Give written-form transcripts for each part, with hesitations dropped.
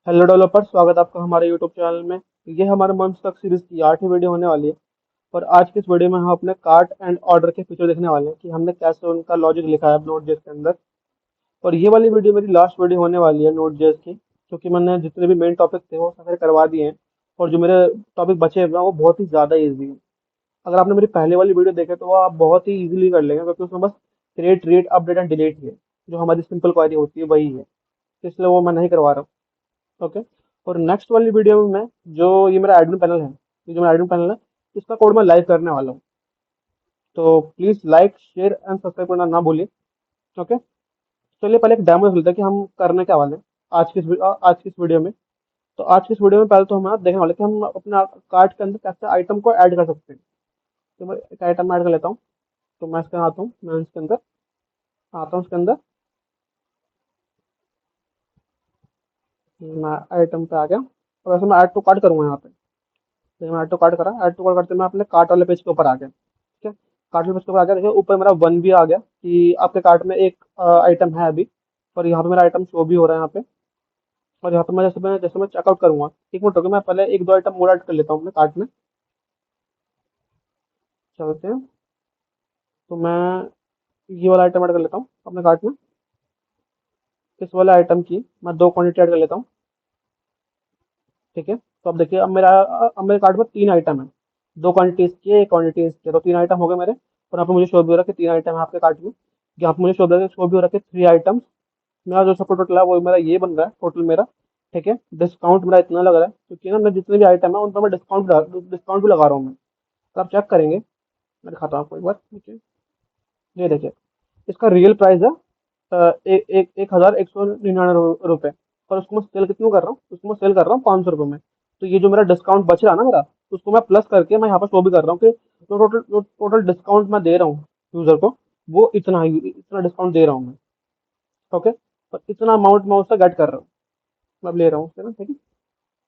Hello developer, स्वागत है आपका हमारे यूट्यूब चैनल में। ये हमारे मंच तक सीरीज की 8वीं वीडियो होने वाली है। और आज की इस वीडियो में हम अपने कार्ट एंड ऑर्डर के फीचर देखने वाले हैं कि हमने कैसे उनका लॉजिक लिखा है नोट जेएस के अंदर। और ये वाली वीडियो मेरी लास्ट वीडियो होने वाली है नोट जेएस की, क्योंकि मैंने जितने भी मेन टॉपिक थे वो सारे करवा दिए हैं। और जो मेरे टॉपिक बचे हुए हैं वो बहुत ही ज़्यादा ईजी हैं। अगर आपने मेरी पहले वाली वीडियो देखे तो वो आप बहुत ही ईजिली कर लेंगे, क्योंकि उसमें बस create, read, update and delete ही है। जो हमारी सिंपल क्वेरी होती है वही है, इसलिए वो मैं नहीं करवा रहा हूँ। ओके। और नेक्स्ट वाली वीडियो में मैं, जो ये मेरा एडमिन पैनल है, ये जो मेरा एडमिन पैनल है, इसका कोड मैं लाइव करने वाला हूँ। तो please like, share and subscribe करना ना भूलिए। ओके। चलिए पहले एक डेमो देख लेते हैं कि हम करने क्या वाले हैं आज की इस वीडियो में। तो आज की इस वीडियो में पहले तो हम देखने वाले हैं कि हम अपना कार्ट के अंदर कैसे आइटम को ऐड कर सकते हैं। तो मैं एक आइटम ऐड कर लेता हूँ। तो मैं इसके आता हूँ, मैं इसके अंदर आता हूँ, इसके अंदर मैं आइटम पे आ गया। और वैसे मैं ऐड टू कार्ट करूंगा यहाँ पे। तो मैं ऐड टू कार्ट करा, ऐड टू कार्ट करते मैं अपने कार्ट वाले पेज के ऊपर आ गया। ठीक है। कार्ट वाले पेज के ऊपर आ गया, देखिए ऊपर मेरा वन भी आ गया कि आपके कार्ट में एक आइटम है अभी। और यहाँ पे मेरा आइटम शो भी हो रहा है यहाँ पे। और यहाँ पे मैं जैसे मैं चेकआउट करूंगा, एक मिनट रुको, मैं पहले एक दो आइटम और ऐड कर लेता हूँ अपने कार्ट में। चलते हैं। तो मैं ये वाला आइटम ऐड कर लेता हूँ अपने कार्ट में। इस वाले आइटम की मैं दो क्वांटिटी ऐड कर लेता हूँ। ठीक है। तो अब देखिए, अब मेरे कार्ट में तीन आइटम है। दो क्वांटिटीज की है, एक क्वांटिटी इसकी है, तो तीन आइटम हो गए मेरे। और यहाँ पे मुझे शो भी हो रहा है कि तीन आइटम है आपके कार्ट में। यहाँ पे मुझे शो भी हो रहा है कि थ्री आइटम्स। मेरा जो सब टोटल है वो मेरा ये बन रहा है टोटल मेरा। ठीक है। डिस्काउंट मेरा इतना लग रहा है, क्योंकि ना मैं जितने भी आइटम है उन पर मैं डिस्काउंट भी लगा रहा हूँ मैं। तो आप चेक करेंगे, मैं दिखाता हूँ आपको एक बार। ठीक है। ये देखिए, इसका रियल प्राइस है एक हजार एक सौ निन्यानवे रुपये। और उसको मैं सेल कितने को कर रहा हूँ, उसको मैं सेल कर रहा हूँ 500 रुपये में। तो ये जो मेरा डिस्काउंट बच रहा है ना मेरा, उसको मैं प्लस करके मैं यहाँ पर शो भी कर रहा हूँ कि जो टोटल डिस्काउंट मैं दे रहा हूँ यूजर को, वो इतना ही, इतना डिस्काउंट दे रहा हूँ मैं। ओके। और इतना अमाउंट मैं उससे गेट कर रहा हूँ, मैं ले रहा हूँ उससे ना। ठीक है।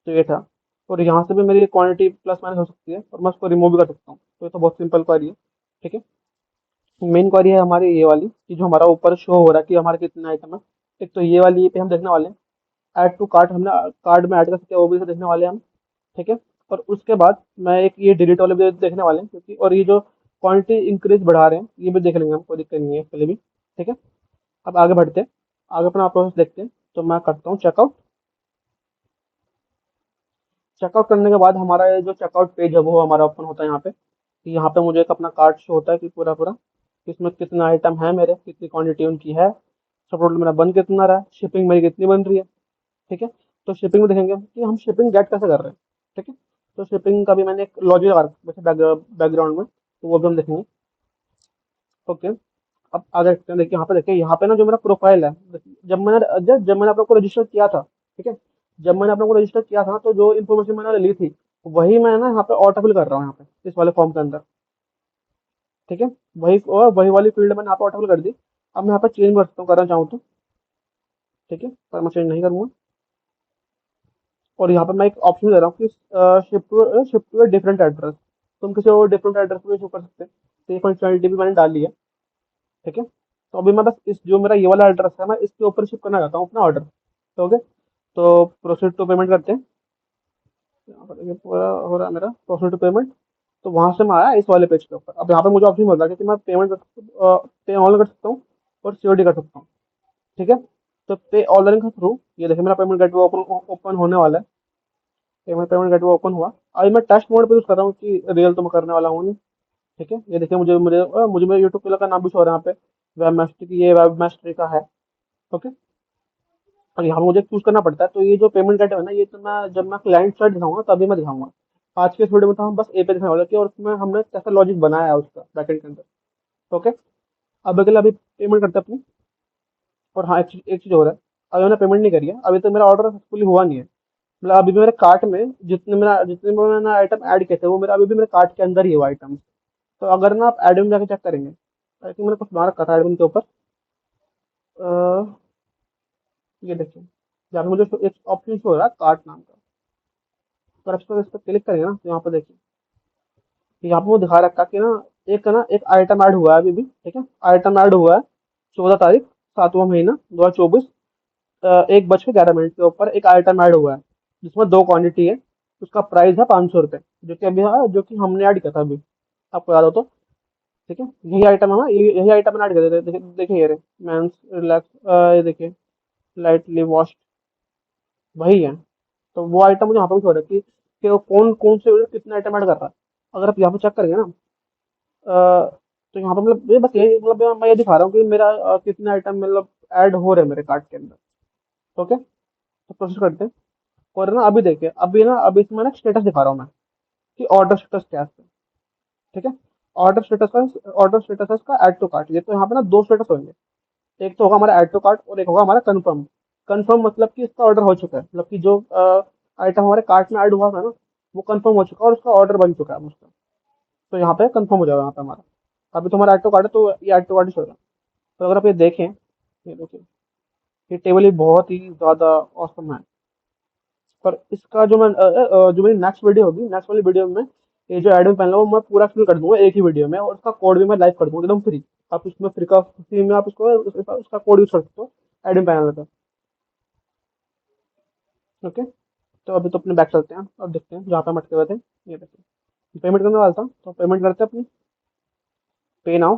तो ये था। और यहाँ से भी मेरी क्वांटिटी प्लस माइनस हो सकती है, और मैं उसको रिमूव भी कर सकता हूँ। तो ये तो बहुत सिंपल क्वेरी है। ठीक है। मेन क्वेरी है हमारी ये वाली कि जो हमारा ऊपर शो हो रहा है कि हमारे कितने आइटम है। एक तो ये वाली पे हम देखने वाले हैं, ऐड टू कार्ट हमने कार्ड में ऐड कर सकते हैं, वो भी देखने वाले हैं हम। ठीक है। और उसके बाद मैं एक ये डिलीट वाले भी देखने वाले हैं, क्योंकि और ये जो क्वांटिटी इंक्रीज बढ़ा रहे हैं ये भी देख लेंगे हम, कोई दिक्कत नहीं है इसके लिए भी। ठीक है। अब आगे बढ़ते हैं, आगे अपना प्रोसेस देखते हैं। तो मैं करता हूँ चेकआउट। चेकआउट करने के बाद हमारा ये जो चेकआउट पेज है वो हमारा ओपन होता है यहाँ पे। कि यहाँ पे मुझे एक अपना कार्ट शो होता है कि पूरा पूरा कि इसमें कितना आइटम है मेरे, कितनी क्वांटिटी उनकी है, सब टोटल मेरा बन कितना रहा है, शिपिंग मेरी कितनी बन रही है। ठीक है। तो शिपिंग में देखेंगे कि हम शिपिंग गेट कैसे कर रहे हैं। ठीक है। तो शिपिंग का भी मैंने एक लॉजिक लगा रखा है वैसे बैकग्राउंड में, तो वो भी हम देखेंगे। ओके। अब आगे देखते हैं। देखिए यहाँ पे ना जो मेरा प्रोफाइल है, जब मैंने अपने को रजिस्टर किया था। ठीक है। जब मैंने अपने को रजिस्टर किया था ना, तो जो इन्फॉर्मेशन मैंने ली थी वही मैं ना यहाँ पे ऑटो फिल कर रहा हूँ, यहाँ पे इस वाले फॉर्म के अंदर। ठीक है। वही वाली फील्ड मैंने यहाँ पे ऑटो फिल कर दी। अब मैं यहाँ पे चेंज कर सकता हूँ, करना चाहूँ तो। ठीक है। पर मैं चेंज नहीं करूंगा। और यहाँ पे मैं एक ऑप्शन दे रहा हूँ कि शिफ्ट टू डिफरेंट एड्रेस। तुम किसी और डिफरेंट एड्रेस पे शो कर सकते हैं। तो ये फंक्शनलिटी भी मैंने डाल ली है। ठीक है। तो अभी मैं बस इस जो मेरा ये वाला एड्रेस है मैं इसके ऊपर शिफ्ट करना चाहता हूँ अपना ऑर्डर। तो ओके। तो प्रोसीड टू पेमेंट करते हैं। यहाँ पर ये पूरा हो रहा है मेरा प्रोसीड टू पेमेंट। तो वहां से मैं आया इस वाले पेज के ऊपर। अब यहाँ पे मुझे ऑप्शन मिल रहा है कि मैं पेमेंट पे ऑनलाइन कर सकता हूँ और सीओडी कर सकता हूँ। ठीक है। तो पे ऑनलाइन के थ्रू ये देखिए मेरा पेमेंट गेटवे ओपन ओपन होने वाला है। पेमेंट पेमेंट गेटवे ओपन हुआ। अभी मैं टेस्ट मोड पे यूज कर रहा हूँ कि रियल तो मैं करने वाला हूँ नहीं। ठीक है। ये देखिए, मुझे मुझे मुझे मेरे यूट्यूब का नाम भी शो हो रहा है यहाँ पे, वेब मास्टर की, ये वेब मास्टर का है। ओके। और यहाँ मुझे चूज करना पड़ता है। तो ये जो पेमेंट गेटवे है ना, ये तो मैं जब मैं क्लाइंट साइड दिखाऊंगा तभी मैं दिखाऊंगा। आज के इस वीडियो में तो हम बस ए पे दिखाने वाले हैं कि और उसमें हमने कैसा लॉजिक बनाया है उसका बैकएंड के अंदर। ओके। अब अगला अभी पेमेंट करते हैं अपनी। और हाँ, एक चीज हो रहा है। अभी मैंने पेमेंट नहीं करी है, अभी तक मेरा ऑर्डर सक्सेसफुली हुआ नहीं है। मतलब अभी भी मेरे कार्ट में जितने भी मैंने आइटम ऐड किए थे वो मेरा अभी भी मेरे कार्ट के अंदर ही है वो आइटम। तो अगर ना आप एडमिन जाके चेक करेंगे, आई थिंक मैंने कुछ बना रखा था एडमिन के ऊपर। अ, ये देखिए, यहाँ पे मुझे एक ऑप्शन शो हो रहा है कार्ट नाम का। अगर आप इस पर क्लिक करेंगे ना, तो यहाँ पे देखिए, तो यहाँ पे वो दिखा रखा है कि ना एक आइटम ऐड हुआ है अभी भी। ठीक है। आइटम ऐड हुआ है 14 तारीख, 7वां महीना 2024। 1:11 के ऊपर एक आइटम ऐड हुआ है जिसमें दो क्वांटिटी है। उसका प्राइस है 500 रुपये, जो कि अभी हाँ, जो कि हमने ऐड किया था अभी, आपको याद हो तो। ठीक है, यही आइटम है ना, यही आइटम मैंने ऐड किया था। देखिए देखिए, ये मेंस रिलैक्स, ये देखिए, लाइटली वॉश, वही है। तो वो आइटम मुझे यहाँ पे भी छोड़ है कि वो कौन कौन से कितने आइटम ऐड कर रहा है। अगर आप यहाँ पे चेक करेंगे ना, तो यहाँ पे मतलब ये बस ये मतलब मैं ये दिखा रहा हूँ कि मेरा कितने आइटम मतलब ऐड हो रहे हैं मेरे कार्ट के अंदर। ओके, तो प्रोसेस करते हैं। और ना अभी देखिए, अभी इसमें ना स्टेटस दिखा रहा हूँ मैं कि ऑर्डर स्टेटस क्या है इसका, ठीक है। ऑर्डर स्टेटस है इसका ऐड टू कार्ट। ये तो यहाँ पे ना दो स्टेटस होंगे, एक तो होगा हमारा ऐड टू कार्ट और एक होगा हमारा कंफर्म। कंफर्म मतलब कि इसका ऑर्डर हो चुका है, मतलब कि जो आइटम हमारे कार्ट में ऐड हुआ था ना, वो कंफर्म हो चुका है और उसका ऑर्डर बन चुका है मुझका। तो यहाँ पे कंफर्म हो जाएगा यहाँ पे हमारा। अभी तो हमारा ऐड टू कार्ट है, तो ये ऐड टू कार्ट ही होगा। तो अगर आप ये देखें, ये देखिए, ये टेबल ही बहुत ही ज़्यादा औसम है। पर इसका जो मेरी नेक्स्ट वीडियो होगी, नेक्स्ट वाली वीडियो में ये जो एडmin पैनल है वो मैं पूरा फिल कर दूंगा एक ही वीडियो में, और उसका कोड भी मैं लाइव कर दूंगा एकदम फ्री। आप इसमें फ्री में आप उसका कोड यूज कर सकते हो एडmin पैनल का। ओके, तो अभी तो अपने बैक चलते हैं और देखते हैं जहाँ पे हम अटके हुए थे। ये देखिए, पेमेंट करने वाला था, तो पेमेंट करते हैं अपनी। पे नाउ,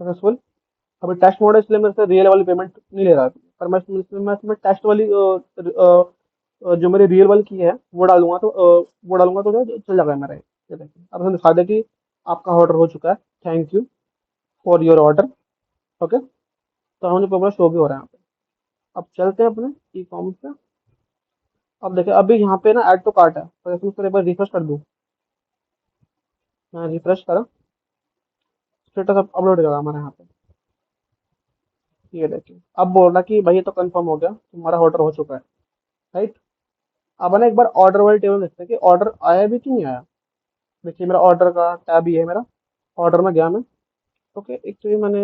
सक्सेसफुल। अभी टेस्ट मोड है इसलिए मेरे से रियल वाली पेमेंट नहीं ले रहा है। पर मैं इसमें टेस्ट वाली जो मेरी रियल वाली की है वो डालूंगा, तो वो डालूंगा तो जो चल जाएगा मेरा। ये देखिए, अब हम दिखा दे कि आपका ऑर्डर हो चुका है, thank you for your order. Okay, तो हमें प्रॉब्लम शो भी हो रहा है यहाँ पे। अब चलते हैं अपने ई कॉमर्स पे। अब देखिए, अभी यहाँ पे ना ऐड टू कार्ट है, तो इसमें फिर एक बार रिफ्रेश कर दूँ। मैं रिफ्रेश करा, स्टेटस अपलोड हो जाएगा हमारे यहाँ पे। ये देखिए, अब बोल रहा कि भाई ये तो कंफर्म हो गया, तुम्हारा ऑर्डर हो चुका है, राइट। अब है ना एक बार ऑर्डर वाली टेबल देखते हैं कि ऑर्डर आया भी कि नहीं आया। देखिए, मेरा ऑर्डर का टैब ही है मेरा। ऑर्डर में गया मैं। ओके, एक तो ये मैंने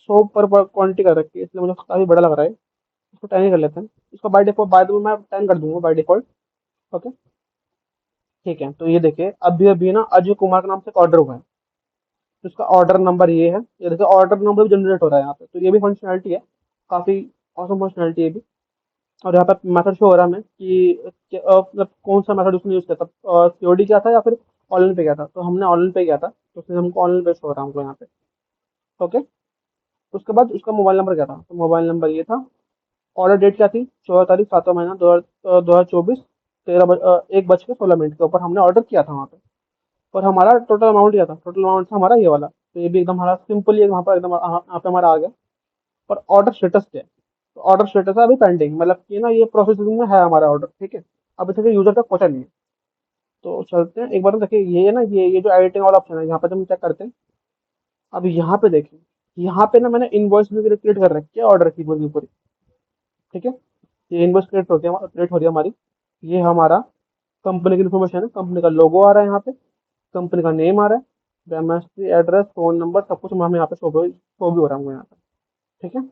100 पर क्वांटिटी कर रखी है, इसलिए मुझे काफ़ी बड़ा लग रहा है। इसको 10 ही कर लेते हैं। इसको by default, by the way मैं 10 कर दूंगा बाय डिफॉल्ट। ओके, ठीक है। तो ये देखिए, अभी अभी ना अजय कुमार के नाम से एक ऑर्डर हुआ है। तो इसका ऑर्डर नंबर ये है। ये देखिए, ऑर्डर नंबर भी जनरेट हो रहा है यहाँ पे, तो ये भी फंक्शनलिटी है, काफ़ी ऑसम फंक्शनलिटी है भी। और यहाँ पे मेथड शो हो रहा है हमें कि मतलब कौन सा मेथड उसने यूज़ किया था, सीओडी किया था या फिर ऑनलाइन पे किया था। तो हमने ऑनलाइन पे किया था, तो उसने हमको ऑनलाइन पे शो हो रहा है हमको यहाँ पे। ओके, उसके बाद उसका मोबाइल नंबर क्या था, तो मोबाइल नंबर ये था। ऑर्डर डेट क्या थी, 14 तारीख 7वां महीना 2024, 1:16 के ऊपर हमने ऑर्डर किया था वहाँ पे। और हमारा टोटल अमाउंट क्या था, टोटल अमाउंट था हमारा ये वाला। तो ये भी एकदम हमारा सिंपली वहाँ पर एकदम यहाँ पे हमारा आ गया। पर ऑर्डर स्टेटस क्या है, तो ऑर्डर स्टेटस है अभी पेंडिंग, मतलब कि ना ये प्रोसेसिंग में है हमारा ऑर्डर, ठीक है। अभी तक यूजर तक पहुंचा नहीं है। तो चलते हैं एक बार, देखिए ये है ना, ये जो एडिटिंग वाला ऑप्शन है, यहाँ पे जब हम चेक करते हैं। अब यहाँ पे देखिए, यहाँ पे ना मैंने इनवॉइस भी क्रिएट कर रखी है ऑर्डर की पूरी की पूरी, ठीक है। ये इनवॉइस क्रिएट हो रही है हमारी। ये हमारा कंपनी की इन्फॉर्मेशन है, कंपनी का लोगो आ रहा है यहाँ पे, कंपनी का नेम आ रहा है, डोमेस्टिक एड्रेस, फोन नंबर, सब कुछ हमें यहाँ पे शो भी हो रहा है हमको यहाँ पे, ठीक है।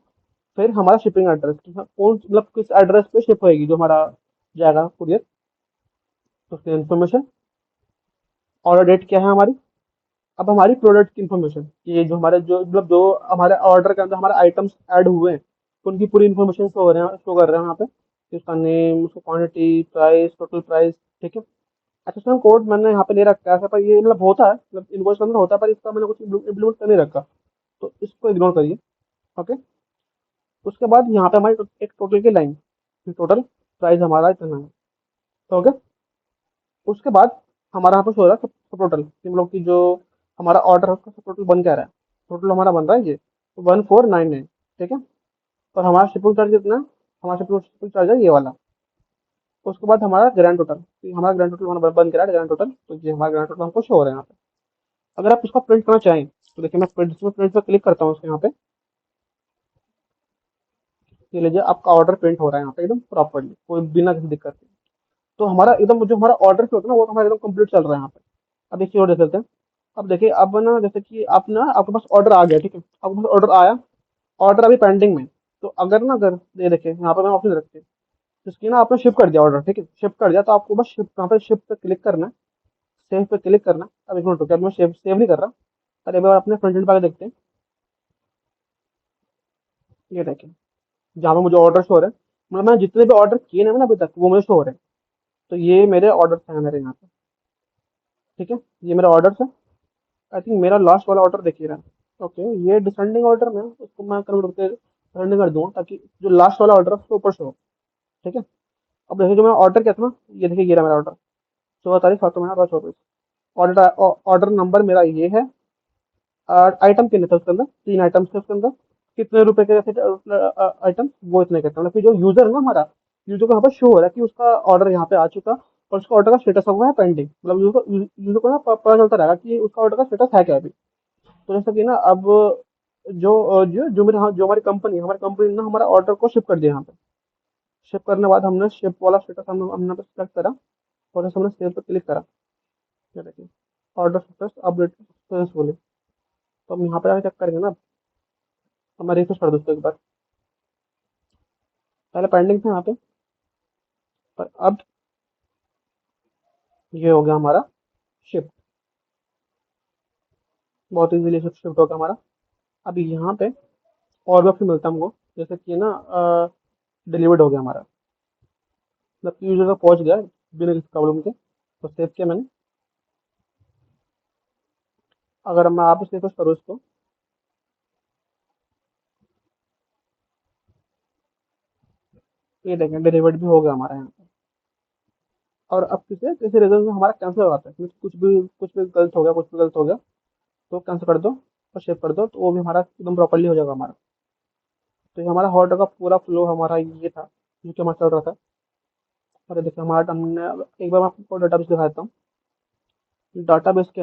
फिर हमारा शिपिंग एड्रेस, कौन मतलब किस एड्रेस पे शिप होएगी जो हमारा जाएगा कुरियर, तो उसकी इन्फॉर्मेशन। ऑर्डर डेट क्या है हमारी। अब हमारी प्रोडक्ट की इन्फॉर्मेशन, ये जो हमारे जो मतलब जो हमारे ऑर्डर के अंदर हमारे आइटम्स ऐड हुए हैं, उनकी पूरी इन्फॉर्मेशन शो कर रहे हैं यहाँ पे, कि उसका नेम, उसका क्वांटिटी, प्राइस, टोटल प्राइस, ठीक है। अच्छा, इसमें कोड मैंने यहाँ पे ले रखा है ऐसा, पर ये मतलब होता है, मतलब इनवॉइस के अंदर होता है, पर इसका मैंने कुछ इम्प्लीमेंट कर नहीं रखा। तो इसको इग्नोर करिए। ओके, उसके बाद यहाँ पे हमारी एक टोटल की लाइन, टोटल प्राइस हमारा इतना है। तो ओके, उसके बाद हमारा यहाँ पे शो हो रहा है सब टोटल, कि मतलब कि जो हमारा ऑर्डर है उसका सब टोटल बन क्या रहा है। टोटल हमारा बन रहा है ये 1499, ठीक है। और हमारा शिपिंग चार्ज कितना है, हमारा शिपिंग चार्ज है ये वाला। उसके बाद हमारा ग्रैंड टोटल, तो हमारा ग्रैंड टोटल हमारा बन के रहा है ग्रैंड टोटल, तो ये हमारा ग्रैंड टोटल हमको शो हो रहा है यहाँ पे। अगर आप इसका प्रिंट करना चाहें, तो देखिए मैं प्रिंट पर क्लिक करता हूँ उसके यहाँ पे। ये लीजिए, आपका ऑर्डर प्रिंट हो रहा है यहाँ पे एकदम प्रॉपरली, कोई बिना किसी दिक्कत के। तो हमारा एकदम जो हमारा ऑर्डर होता है ना, वो तो हमारा एकदम कंप्लीट चल रहा है यहाँ पे। अब एक चीज और देख लेते हैं। अब देखिए, अब ना जैसे कि आप ना आपके पास ऑर्डर आ गया, ठीक है, आपके पास ऑर्डर आया, ऑर्डर अभी पेंडिंग में। तो अगर ये देखिए यहाँ पे मैं ऑप्शन रखते हैं, जिसकी ना आपने शिप कर दिया ऑर्डर, ठीक है, शिप कर दिया, तो आपको बस शिप, यहाँ पे शिप पे क्लिक करना है, सेव पे क्लिक करना है। अब एक मिनट रुकिए, अब मैं सेव नहीं कर रहा। अरे एक बार अपने फ्रंट एंड पे आके देखते हैं। ये देखिए, जहाँ पे मुझे ऑर्डर शो हो रहे हैं, मतलब मैं जितने भी ऑर्डर किए हैं ना अभी तक वो मुझे शो हो रहे हैं। तो ये मेरे ऑर्डर हैं मेरे यहाँ पे। ठीक है, ये मेरा ऑर्डर है। आई थिंक मेरा लास्ट वाला ऑर्डर देखिए रहा है। ओके, ये डिसेंडिंग ऑर्डर में है, उसको मैं कन्वर्ट करके डिसेंडिंग कर दूंगा ताकि जो लास्ट वाला ऑर्डर है उसके ऊपर शो हो। ठीक है, अब देखिए जो मैं ऑर्डर किया था ना, ये देखिए ये रहा मेरा ऑर्डर, 16 तारीख 7 महीना 2024। ऑर्डर ऑर्डर नंबर मेरा ये है। आइटम कितने थे उसके अंदर, 3 आइटम्स थे उसके अंदर। कितने रुपए के थे आइटम, वो इतने के थे। मतलब कि जो यूजर है ना हमारा, यूजर को यहाँ पर शो हो रहा है कि उसका ऑर्डर यहाँ पे आ चुका, और उसका ऑर्डर का स्टेटस हुआ है पेंडिंग। मतलब यूजर को ना पता चलता रहेगा कि उसका ऑर्डर का स्टेटस है क्या अभी। तो जैसा कि ना अब जो मेरे, हाँ, जो हमारी कंपनी ने ना हमारा ऑर्डर को शिप कर दिया यहाँ पे। शिप करने के बाद हमने शिप वाला स्टेटस हमने पे सेलेक्ट करा, और जैसे हमने सेव पे क्लिक करा, ये देखिए ऑर्डर स्टेटस अपडेट सक्सेसफुली। तो हम यहाँ पे आके चेक करेंगे ना। अब मैं रिफ्रेश कर दोस्तों एक बार, पहले पेंडिंग था यहाँ पे, पर अब ये हो गया हमारा शिफ्ट। बहुत इजीली शिफ्ट शिफ्ट हो गया हमारा। अभी यहाँ पे और भी ऑप्शन मिलता है हमको, जैसे कि ना डिलीवर्ड हो गया हमारा, मतलब यूजर का पहुंच गया बिना किसी प्रॉब्लम के। तो सेव किया मैंने। अगर मैं आप इसे रिफ्रेश करूँ इसको, ये देखें डिलीवर्ड भी हो गया हमारा यहाँ पे। और अब किसी रीजन से हमारा कैंसिल हो जाता है, कुछ भी गलत हो गया, कुछ भी गलत हो गया, तो कैंसिल कर दो और सेव कर दो, तो वो भी हमारा एकदम प्रॉपर्ली हो जाएगा हमारा। तो ये हमारा ऑर्डर का पूरा फ्लो हमारा ये था, जो कि हमारा चल रहा था। और देखिए हमारा हमने, एक बार मैं आपको डाटाबेस दिखाता हूँ। डाटाबेस के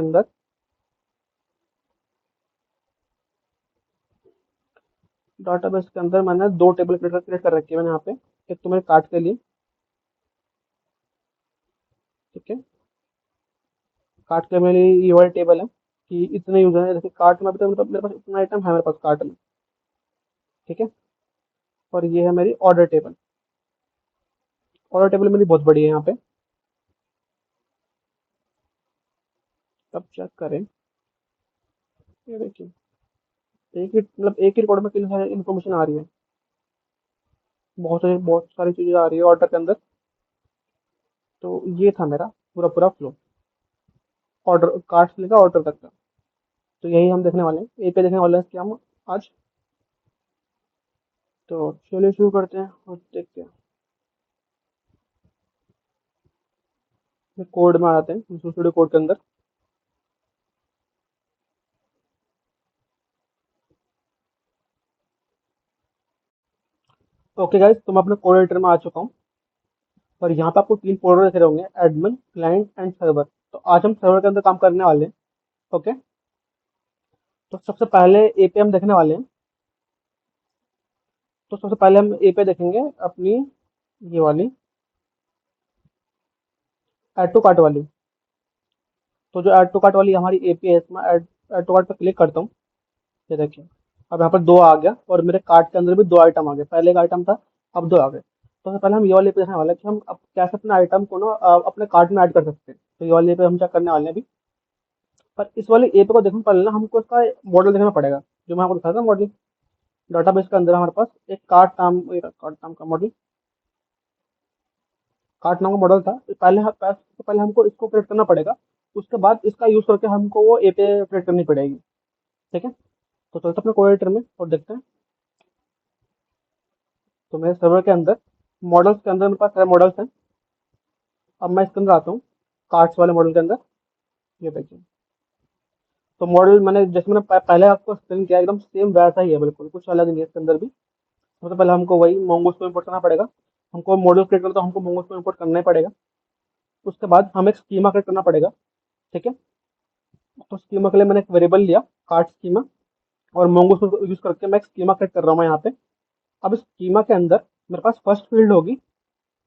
अंदर, मैंने दो टेबल क्रिएट कर रखी है मैंने यहाँ पे। एक तो मेरे कार्ट के लिए, ठीक है, कार्ट के मेरे लिए ये वाली टेबल है कि इतने यूजर है। जैसे कार्ट में अभी तक मेरे पास इतना आइटम है मेरे पास कार्ट में। ठीक है, और ये है मेरी ऑर्डर टेबल। ऑर्डर टेबल मेरी बहुत बड़ी है यहाँ पे। अब चेक करें, ये देखिए एक ही रिकॉर्ड में कितनी सारी इन्फॉर्मेशन आ रही है, बहुत सारी चीजें आ रही है ऑर्डर के अंदर। तो ये था मेरा पूरा पूरा फ्लो, ऑर्डर कार्ट से लेकर ऑर्डर तक का। तो यही हम देखने वाले हैं, एपीआई देखने वाले हैं इसके हम आज। तो चलिए शुरू करते हैं और देखते हैं। कोड में आते हैं विजुअल स्टूडियो कोड के अंदर। ओके गाइस, तो मैं अपने कोड एडिटर में आ चुका हूँ। और यहाँ पे आपको 3 फोल्डर दिख रहे होंगे, एडमिन, क्लाइंट एंड सर्वर। तो आज हम सर्वर के अंदर काम करने वाले हैं। ओके, तो सबसे पहले एपीआई हम देखने वाले हैं। तो सबसे पहले हम एपीआई देखेंगे अपनी, ये वाली ऐड टू कार्ट वाली। तो जो ऐड टू कार्ट वाली हमारी एपीआई है, इसमें ऐड टू कार्ट पर क्लिक करता हूँ। ये देखिए, अब यहाँ पर दो आ गया, और मेरे कार्ट के अंदर भी दो आइटम आ गए। पहले एक आइटम था, अब दो आ गए। तो सबसे पहले हम ये वाले पे देखने वाले हैं कि हम अब कैसे अपने आइटम को ना अपने कार्ट में ऐड कर सकते हैं। तो ये वाले पे हम चेक करने वाले हैं अभी। पर इस वाले एप को देखने पहले ना हमको इसका मॉडल देखना पड़ेगा, जो मैं आपको दिखा था मॉडल। डाटाबेस के अंदर हमारे पास एक कार्ट नाम का मॉडल, कार्ट नाम का मॉडल था। तो पहले हमको इसको क्रिएट करना पड़ेगा। उसके बाद इसका यूज करके हमको वो एपीआई क्रिएट करनी पड़ेगी। ठीक है, तो चलते अपने कोडिटर में और देखते हैं। तो मेरे सर्वर के अंदर, मॉडल्स के अंदर मेरे पास सारे मॉडल्स हैं। अब मैं इसके अंदर आता हूँ, कार्ड्स वाले मॉडल के अंदर। ये देखिए, तो मॉडल मैंने जैसे मैंने पहले आपको एक्सप्लेन किया, एकदम सेम वैसा ही है, बिल्कुल कुछ अलग नहीं है इसके अंदर भी। सबसे पहले हमको वही मोंगोस को इम्पोर्ट करना पड़ेगा। हमको मॉडल क्रिएट करना, तो हमको मोंगोस को इम्पोर्ट करना ही पड़ेगा। उसके बाद हमें एक स्कीमा क्रिएट करना पड़ेगा। ठीक है, तो स्कीमा के लिए मैंने एक वेरिएबल लिया, कार्ड स्कीमा, और मोंगोस को यूज करके मैं एक स्कीमा क्रिएट कर रहा हूँ यहाँ पे। अब इस स्कीमा के अंदर मेरे पास फर्स्ट फील्ड होगी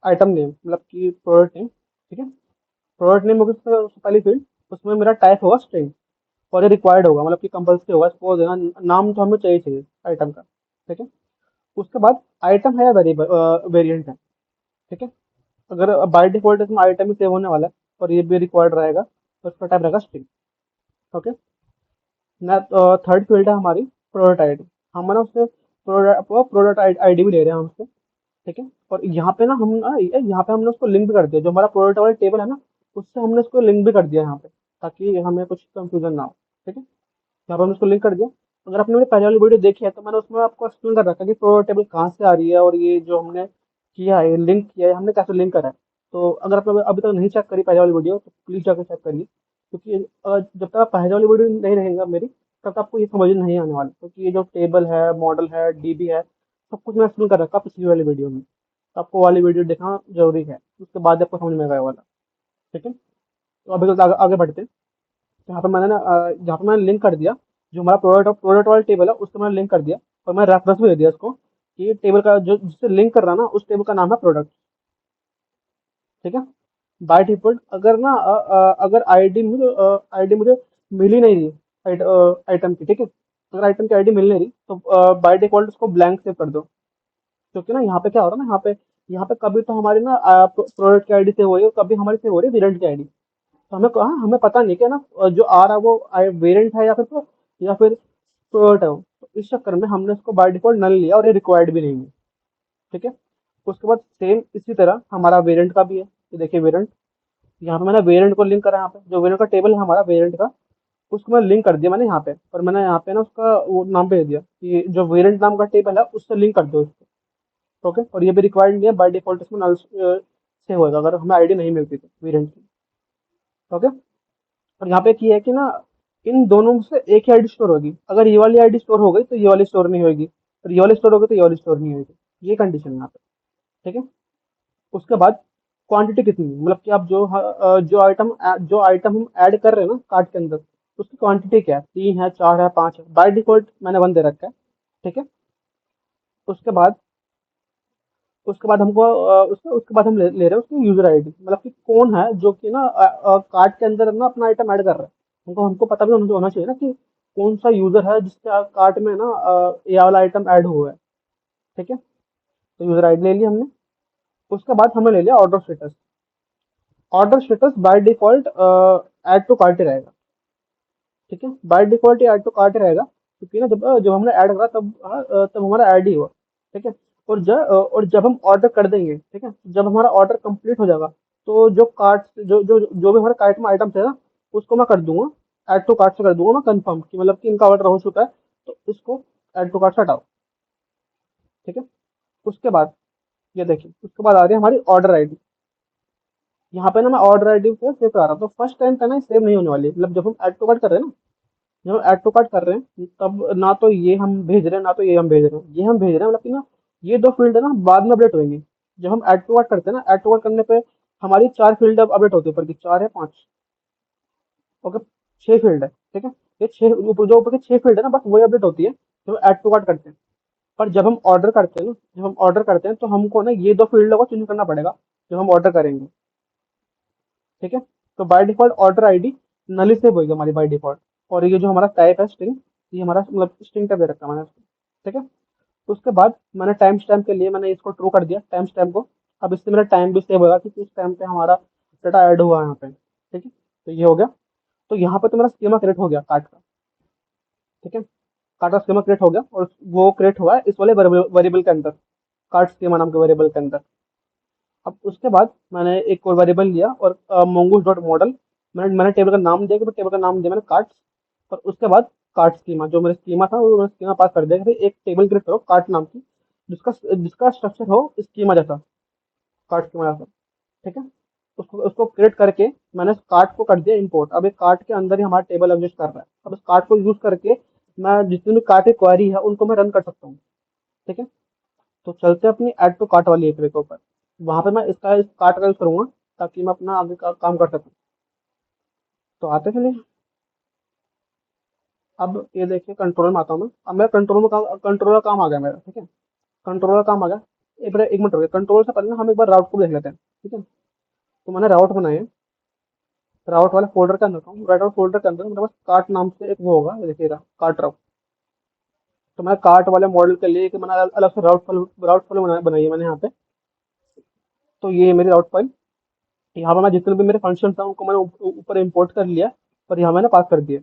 आइटम नेम, मतलब कि प्रोडक्ट नेम। ठीक है, प्रोडक्ट नेम होगी सबसे पहली फील्ड। उसमें मेरा टाइप होगा स्ट्रिंग, और ये रिक्वायर्ड होगा, मतलब कि कंपल्सरी होगा इसको देना। नाम तो हमें चाहिए चाहिए आइटम का। ठीक है, उसके बाद आइटम है या वेरिएबल वेरिएंट है। ठीक है, अगर बाय डिफॉल्ट इसमें आइटम ही सेव होने वाला है और ये भी रिक्वायर्ड रहेगा, तो इसका टाइप रहेगा स्ट्रिंग। ओके, ना थर्ड फील्ड है हमारी प्रोडक्ट आईडी। हम ना उससे प्रोडक्ट आईडी भी ले रहे हैं हमसे, ठीक है। और यहाँ पे ना यहाँ पे हमने उसको लिंक भी कर दिया, जो हमारा प्रोडक्ट वाला टेबल है ना, उससे हमने उसको लिंक भी कर दिया यहाँ पे, ताकि हमें कुछ कंफ्यूजन ना हो, ठीक है। यहाँ पे हमने उसको लिंक कर दिया। अगर आपने मेरी पहले वाली वीडियो देखी है तो मैंने उसमें आपको एक्सप्लेन कर रखा है कि प्रोडक्ट टेबल कहाँ से आ रही है, और ये जो हमने किया है, लिंक किया है, हमने कैसे लिंक करा है। तो अगर आपने अभी तक नहीं चेक करी पहले वाली वीडियो, तो प्लीज जाकर चेक करिए, क्योंकि जब तक आप पहले वाली वीडियो नहीं रहेगा मेरी, तब तक आपको ये समझ नहीं आने वाला, क्योंकि ये जो टेबल है, मॉडल है, डीबी है, सब कुछ मैं एक्सप्लेन कर रखा पिछली वाली वीडियो में। तो आपको वाली वीडियो देखना जरूरी है, उसके बाद आपको समझ में आएगा ये वाला, ठीक है। तो अभी तो आगे बढ़ते हैं। यहाँ पे मैंने ना यहाँ पे मैंने लिंक कर दिया, जो हमारा प्रोडक्ट वाला टेबल है उसको मैंने लिंक कर दिया, और मैं रेफरेंस भी दे दिया उसको, कि ये टेबल का जो जिससे लिंक कर रहा ना, उस टेबल का नाम है प्रोडक्ट, ठीक है। बाय डिफॉल्ट अगर ना अगर आईडी मुझे मिल ही नहीं रही आइटम की, ठीक है। अगर आइटम की आईडी मिल नहीं रही तो बाय डिफॉल्ट उसको ब्लैंक सेव कर दो, क्योंकि ना यहाँ पे क्या हो रहा है ना, यहाँ पे कभी तो हमारी ना प्रोडक्ट की आईडी सेव हो रही है, कभी हमारी सेव हो रही है वेरिएंट की आईडी। तो हमें कहा हमें पता नहीं क्या ना, जो आ रहा है वो वेरिएंट है या फिर प्रोडक्ट है वो। तो इस चक्कर में हमने उसको बाय डिफॉल्ट नल लिया, और ये रिक्वायर्ड भी नहीं है, ठीक है। उसके बाद सेम इसी तरह हमारा वेरिएंट का भी है, ये देखिए वेरिएंट, यहाँ पे मैंने वेरिएंट को लिंक करा, यहाँ पे जो वेरिएंट का टेबल है हमारा वेरिएंट का, उसको मैं लिंक कर दिया मैंने यहाँ पे, और मैंने यहाँ पे ना उसका वो नाम भेज दिया कि जो वेरिएंट नाम का टेबल है उससे लिंक कर दो इसको, ओके। और ये भी रिक्वायर्ड नहीं है, बाय डिफॉल्ट इसमें नल से होएगा अगर हमें आईडी नहीं मिलती तो वेरिएंट की, ओके। और यहाँ पे की है कि ना, इन दोनों में से एक ही आईडी स्टोर होगी, अगर ये वाली आईडी स्टोर हो गई तो ये वाली स्टोर नहीं होगी, और ये वाली स्टोर होगी तो ये वाली स्टोर नहीं होगी, ये कंडीशन है यहाँ पे, ठीक है। उसके बाद क्वांटिटी कितनी है, मतलब कि आप जो आइटम हम ऐड कर रहे हैं ना कार्ट के अंदर, उसकी क्वांटिटी क्या है, 3 है, 4 है, 5 है। बाय डिफॉल्ट मैंने 1 दे रखा है, ठीक है। उसके बाद उसके बाद हमको उसके बाद हम ले रहे हैं उसकी यूजर आईडी, मतलब कि कौन है जो कि ना कार्ट के अंदर ना अपना आइटम ऐड कर रहा है। हमको हमको पता भी होना चाहिए ना कि कौन सा यूजर है जिसके कार्ट में ना ये वाला आइटम ऐड हुआ है, ठीक है। तो यूजर आईडी ले ली हमने। उसके बाद हमने ले लिया order status. Order status by default add to cart ही रहेगा, ठीक है। बाय डिफॉल्ट ये ऐड टू कार्ट ही रहेगा, क्योंकि ना जब हमने ऐड करा तब हमारा ऐड ही हुआ, ठीक है। और जब हम ऑर्डर कर देंगे, ठीक है, जब हमारा ऑर्डर कंप्लीट हो जाएगा, तो जो कार्ट जो भी हमारे कार्ट में आइटम्स है ना, उसको मैं कर दूंगा, ऐड टू कार्ट से कर दूंगा मैं कंफर्म, कि मतलब कि इनका ऑर्डर हो चुका है, तो इसको ऐड टू कार्ट से हटाओ, ठीक है। उसके बाद ये देखिए, उसके बाद आ रही है हमारी ऑर्डर आईडी। यहाँ पे ना मैं ऑर्डर आईडी को सेव करा रहा हूँ, तो फर्स्ट टाइम पे ना सेव नहीं होने वाली है। मतलब जब हम ऐड टू कार्ट कर रहे हैं ना, जब हम ऐड टू कार्ट कर रहे हैं तब ना तो ये हम भेज रहे हैं, ना तो ये हम भेज रहे हैं, ये हम भेज रहे हैं, मतलब कि ना ये दो फील्ड है ना बाद में अपडेट होंगी। जब हम ऐड टू कार्ट करते हैं ना, ऐड टू कार्ट करने पे हमारी 4 फील्ड अब अपडेट होती है, ऊपर की 4 है 5, ओके, 6 फील्ड है, ठीक है। ये 6 ऊपर की 6 फील्ड है ना, बस वही अपडेट होती है जब ऐड टू कार्ट करते हैं। पर जब हम ऑर्डर करते हैं तो हमको ना ये दो फील्ड को चेंज करना पड़ेगा जब हम ऑर्डर करेंगे, ठीक है। तो बाय डिफॉल्ट ऑर्डर आईडी नली सेव होगी हमारी बाय डिफॉल्ट। और ये जो हमारा टाइप है स्ट्रिंग, ये हमारा मतलब स्ट्रिंग टाइप दे रखा है मैंने इसको, ठीक है। उसके बाद मैंने टाइम स्टैम्प के लिए मैंने इसको ट्रू कर दिया, टाइम स्टैम्प को। अब इससे मेरा टाइम भी सेव होगा कि किस टाइम पे हमारा डाटा ऐड हुआ है यहाँ पे, ठीक है। तो ये हो गया। तो यहाँ पे तो मेरा स्कीमा क्रिएट हो गया कार्ड का, ठीक है। कार्ड का स्कीमा क्रिएट हो गया, और वो क्रिएट हुआ है इस वाले वेरिएबल के अंदर, कार्ड स्कीमा नाम के वेरिएबल के अंदर। अब उसके बाद मैंने एक और वेरिएबल लिया, और mongoose डॉट मॉडल, मैंने टेबल का नाम दिया, कि टेबल का नाम दिया मैंने कार्ड्स। और उसके बाद कार्ड स्कीमा, जो मेरा स्कीमा था वो मैंने स्कीमा पास कर दिया कि भाई एक टेबल क्रिएट करो कार्ड नाम की, जिसका जिसका स्ट्रक्चर हो स्कीमा जैसा, कार्ड स्कीमा जैसा, ठीक है। उसको उसको क्रिएट करके मैंने उस कार्ड को कर दिया इंपोर्ट। अब एक कार्ड के अंदर ही हमारा टेबल एग्जिस्ट कर रहा है। अब इस कार्ड को यूज करके मैं जितनी भी कार्ड की क्वेरी है उनको मैं रन कर सकता हूँ, ठीक है। तो चलते हैं अपनी ऐड टू कार्ट वाली एपीआई के ऊपर। वहां पे मैं इस कार्ट का यूज करूंगा, ताकि मैं अपना आगे का काम कर सकूं। तो आते चलिए। अब ये देखिए कंट्रोल में आता हूँ मैं। अब मेरा कंट्रोल का काम आ गया मेरा, ठीक है। कंट्रोल का काम आ गया। एक मिनट हो गया। कंट्रोल से पहले ना हम एक बार राउट को देख लेते हैं, ठीक है। तो मैंने राउट बनाया। राउट वाले फोल्डर के अंदर हूँ, राउट फोल्डर के अंदर मेरे पास कार्ट नाम से एक वो होगा, ये देखिएगा कार्ट राउट। तो मैं कार्ट वाले मॉडल के लिए कि मैंने अलग से राउट फाइल बनाई है मैंने यहाँ पे। तो ये मेरी राउट फाइल, यहाँ पे मैं जितने भी मेरे फंक्शन था उनको मैंने ऊपर इंपोर्ट कर लिया, और यहाँ मैंने पास कर दिया,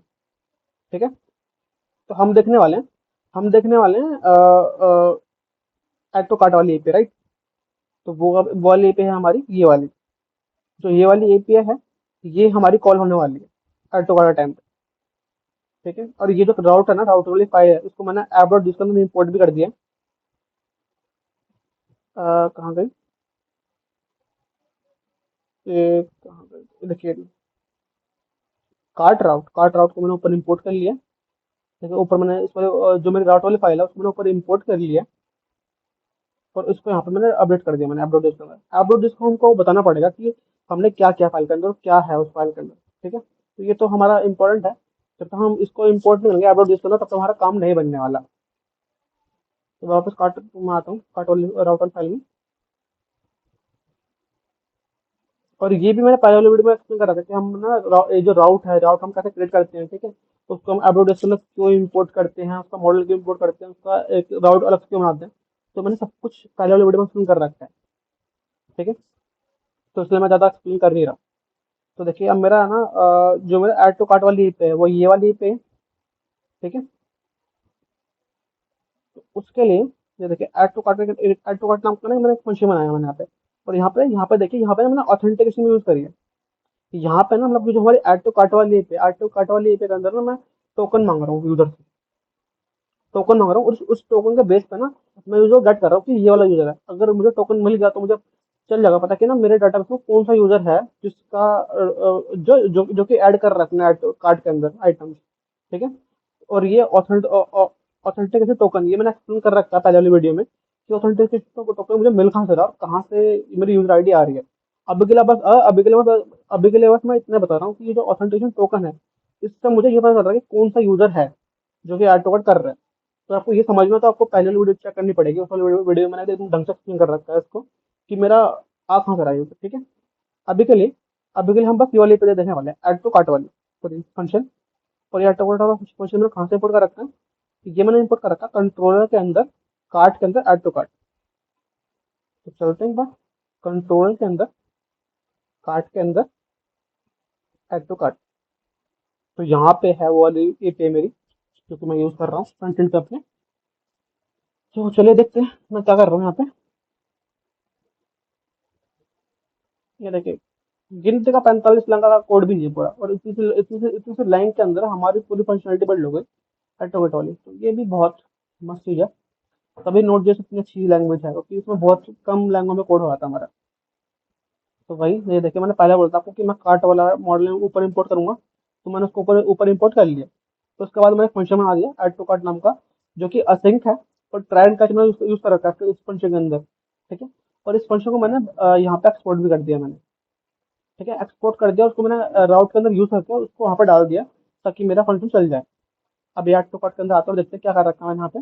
ठीक है। तो हम देखने वाले हैं हम देखने वाले हैं ऐड टू कार्ट वाली एपीआई, राइट। तो वो वाली एपीआई है हमारी ये वाली। जो ये वाली एपीआई है, ये हमारी कॉल होने वाली है ऐड टू कार्ट टाइम पे। ठीक है, और ये जो राउट है ना, राउट वाली फाइल है, इसको मैंने ऐप डॉट जिसके अंदर इम्पोर्ट भी कर दिया। कहाँ गई ये, कहाँ गई ये देखिए, कार्ट राउट को मैंने ऊपर इंपोर्ट कर लिया। ठीक है, ऊपर मैंने इस वाले जो मेरी राउट वाली फाइल है उसको मैंने ऊपर इंपोर्ट कर लिया। और इसको यहाँ पे मैंने अपडेट कर दिया, मैंने ऐप डॉट जिसके अंदर। ऐप डॉट जिसको हमको बताना पड़ेगा कि हमने क्या किया फाइल के अंदर और क्या है उस फाइल के अंदर। ठीक है, तो ये तो हमारा इंपॉर्टेंट है। जब तक हम इसको इंपोर्ट नहीं करेंगे ऐप डॉट जिसके अंदर, तब तक हमारा काम नहीं बनने वाला। तो वापस कार्ट में आता हूँ, कार्ट वाली राउट वाली फाइल में। और ये भी मैंने पहले वाले वीडियो में एक्सप्लेन करा था कि हम ना ये जो राउट हम कैसे क्रिएट करते हैं। ठीक है, उसको हम एडवर्टाइजमेंट में क्यों इंपोर्ट करते हैं, उसका मॉडल क्यों इंपोर्ट करते हैं, उसका एक राउट अलग से क्यों बनाते हैं। तो मैंने सब कुछ पहले वाले वीडियो में एक्सप्लेन कर रखा है। ठीक है, तो इसलिए मैं ज़्यादा एक्सप्लेन कर नहीं रहा। तो देखिए, अब मेरा है ना जो मेरा ऐड टू कार्ट वाली पे है वो ये वाली पे है। ठीक है, तो उसके लिए ये देखिए, ऐड टू कार्ट नाम का ना मैंने एक फंक्शन बनाया मैंने यहाँ पे। और यहाँ पे देखिए, यहाँ पे ना मैंने ऑथेंटिकेशन यूज करी है। यहाँ पे ना मतलब जो हमारी ऐड टू कार्ट वाली एपीआई के अंदर ना मैं टोकन मांग रहा हूँ यूजर से। टोकन मांग रहा हूँ, और उस टोकन के बेस पे ना मैं यूजर गेट कर रहा हूँ कि ये वाला यूजर है। अगर मुझे टोकन मिल गया तो मुझे चल जाएगा पता कि ना मेरे डाटाबेस में कौन सा यूजर है जिसका जो कि ऐड कर रहा है अपने ऐड कार्ड के अंदर आइटम्स। ठीक है, और ये ऑथेंटिकेशन टोकन ये मैंने एक्सप्लेन कर रखा है पहले वाली वीडियो में कि ऑथेंटिकेशन टोकन मुझे मिल कहाँ से रहा और कहाँ से मेरी यूजर आईडी आ रही है। अभी के लिए बस मैं इतना बता रहा हूँ कि ये जो ऑथेंटिकेशन टोकन है, इससे मुझे ये पता चल रहा है कि कौन सा यूजर है जो कि ऐड टू कार्ट कर रहा है। तो आपको ये समझना, तो आपको पहले वाली वीडियो चेक करनी पड़ेगी। उस वाली वीडियो मैंने एकदम ढंग से एक्सप्लेन कर रखा है इसको कि मेरा आ कहाँ से रहा है user। ठीक है, अभी के लिए अभी के लिए हम बस ये वाली पे देखने वाले हैं, ऐड टू कार्ट वाली फंक्शन। और ये ऐड टू कार्ट वाला फंक्शन मैंने कहाँ से इंपोर्ट कर रखा है, ये मैंने इंपोर्ट कर रखा है कंट्रोलर के अंदर, कार्ट के अंदर ऐड टू कार्ट। तो चलते हैं एक बार कंट्रोलर के अंदर, कार्ट के अंदर ऐड टू कार्ट। तो यहाँ पे है वो वाली एपीआई मेरी जो कि मैं यूज कर रहा हूँ फ्रंट एंड पे अपने। तो चलिए देखते हैं मैं क्या कर रहा हूँ यहाँ पे। ये देखिए, गिनती का 45 लाइन का कोड भी नहीं है पूरा, और इतनी सी लाइन के अंदर हमारी पूरी फंक्शनलिटी बिल्ड हो गई ऑटोमेट वाली। तो ये भी बहुत मस्त चीज़ है। तभी नोट जेएस इतनी अच्छी लैंग्वेज है क्योंकि इसमें बहुत कम लैंग्वेज में कोड हो जाता है हमारा। तो वही ये देखिए, मैंने पहले बोला था आपको कि मैं कार्ट वाला मॉडल ऊपर इंपोर्ट करूंगा, तो मैंने उसको ऊपर ऊपर इंपोर्ट कर लिया। तो उसके बाद मैंने फंक्शन बना दिया ऐड टू कार्ट नाम का, जो कि असिंक है। और ट्राई एंड कैच मैंने यूज कर रखा है इस फंक्शन के अंदर। ठीक है, और इस फंक्शन को मैंने यहाँ पे एक्सपोर्ट भी कर दिया मैंने। ठीक है, एक्सपोर्ट कर दिया, उसको मैंने राउट के अंदर यूज करके उसको वहाँ पे डाल दिया ताकि मेरा फंक्शन चल जाए। अब ऐड टू कार्ट के अंदर आता हूँ, देखते हैं क्या कर रखा है मैंने यहाँ पे।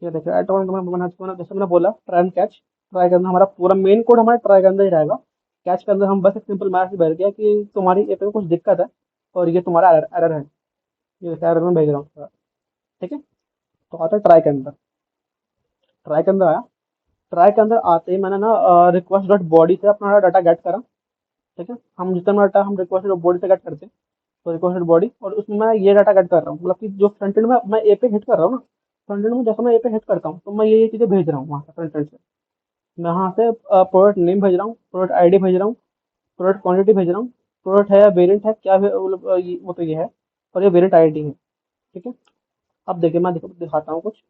ये देखिए, ऐड टू कार्ट जैसे मैंने बोला ट्राई एंड कैच। ट्राई के अंदर हमारा पूरा मेन कोड हमारा ट्राई के अंदर ही रहेगा। कैच के अंदर हम बस एक सिंपल मैसेज भेज दिया कि तुम्हारी ऐप में कुछ दिक्कत है और ये तुम्हारा एरर है। ये एरर में भेज रहा हूँ। ठीक है, तो आता है ट्राई के अंदर। ट्राई के अंदर आया, ट्राई के अंदर आते ही मैंने ना रिक्वेस्ट डॉट बॉडी से अपना डाटा गेट करा। ठीक है, हम जितना डाटा हम रिक्वेस्ट डॉट बॉडी से गेट करते हैं, तो रिक्वेस्ट डॉट बॉडी, और उसमें मैं ये डाटा गेट कर रहा हूँ, मतलब कि जो फ्रंट एंड में मैं ए पे हिट कर रहा हूँ ना, फ्रंट एंड में जैसे मैं ए पे हिट करता हूँ तो मैं ये चीज़ें भेज रहा हूँ वहाँ से फ्रंट एंड से। मैं वहाँ से प्रोडक्ट नेम भेज रहा हूँ, प्रोडक्ट आईडी भेज रहा हूँ, प्रोडक्ट क्वांटिटी भेज रहा हूँ, प्रोडक्ट है या वेरिएंट है क्या मतलब वो तो ये है, और ये वेरिएंट आईडी है। ठीक है, अब देखिए मैं दिखाता हूँ कुछ।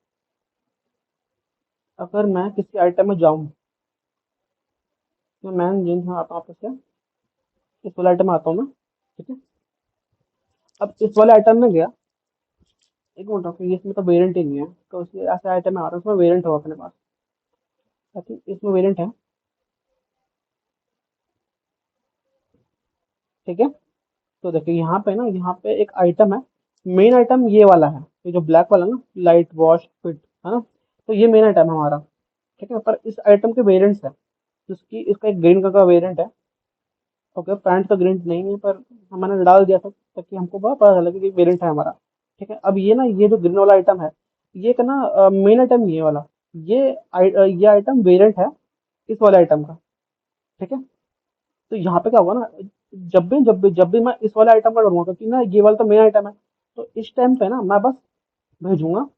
अगर मैं किसी आइटम में जाऊँ, तो मैं जिन आता हूँ आपस से इस वाले आइटम में आता हूँ मैं। ठीक है, अब इस वाले आइटम में गया, एक मिनट रखो, ये इसमें तो वेरिएंट ही नहीं है, तो इसलिए ऐसे आइटम में आ रहा है, उसमें वेरिएंट हो अपने पास, ताकि इसमें वेरिएंट है। ठीक है, तो देखिए यहाँ पे ना, यहाँ पे एक आइटम है, मेन आइटम ये वाला है, ये जो ब्लैक वाला ना, लाइट वॉश फिट, है ना। तो ये मेन आइटम है हमारा। ठीक है, पर इस आइटम के वेरिएंट्स है, जिसकी इसका एक ग्रीन कलर का वेरिएंट है। ओके, पैंट का ग्रीन नहीं है, पर मैंने डाल दिया था ताकि हमको पता चले कि वेरिएंट है हमारा। ठीक है, अब ये ना, ये जो ग्रीन वाला आइटम है, ये का ना मेन आइटम नहीं है वाला, ये आइटम वेरिएंट है इस वाले आइटम का। ठीक है, तो यहाँ पे क्या होगा ना, जब भी मैं इस वाले आइटम का करूंगा, क्योंकि ना ये वाला तो मेन आइटम है, तो इस टाइम पे ना मैं बस भेजूंगा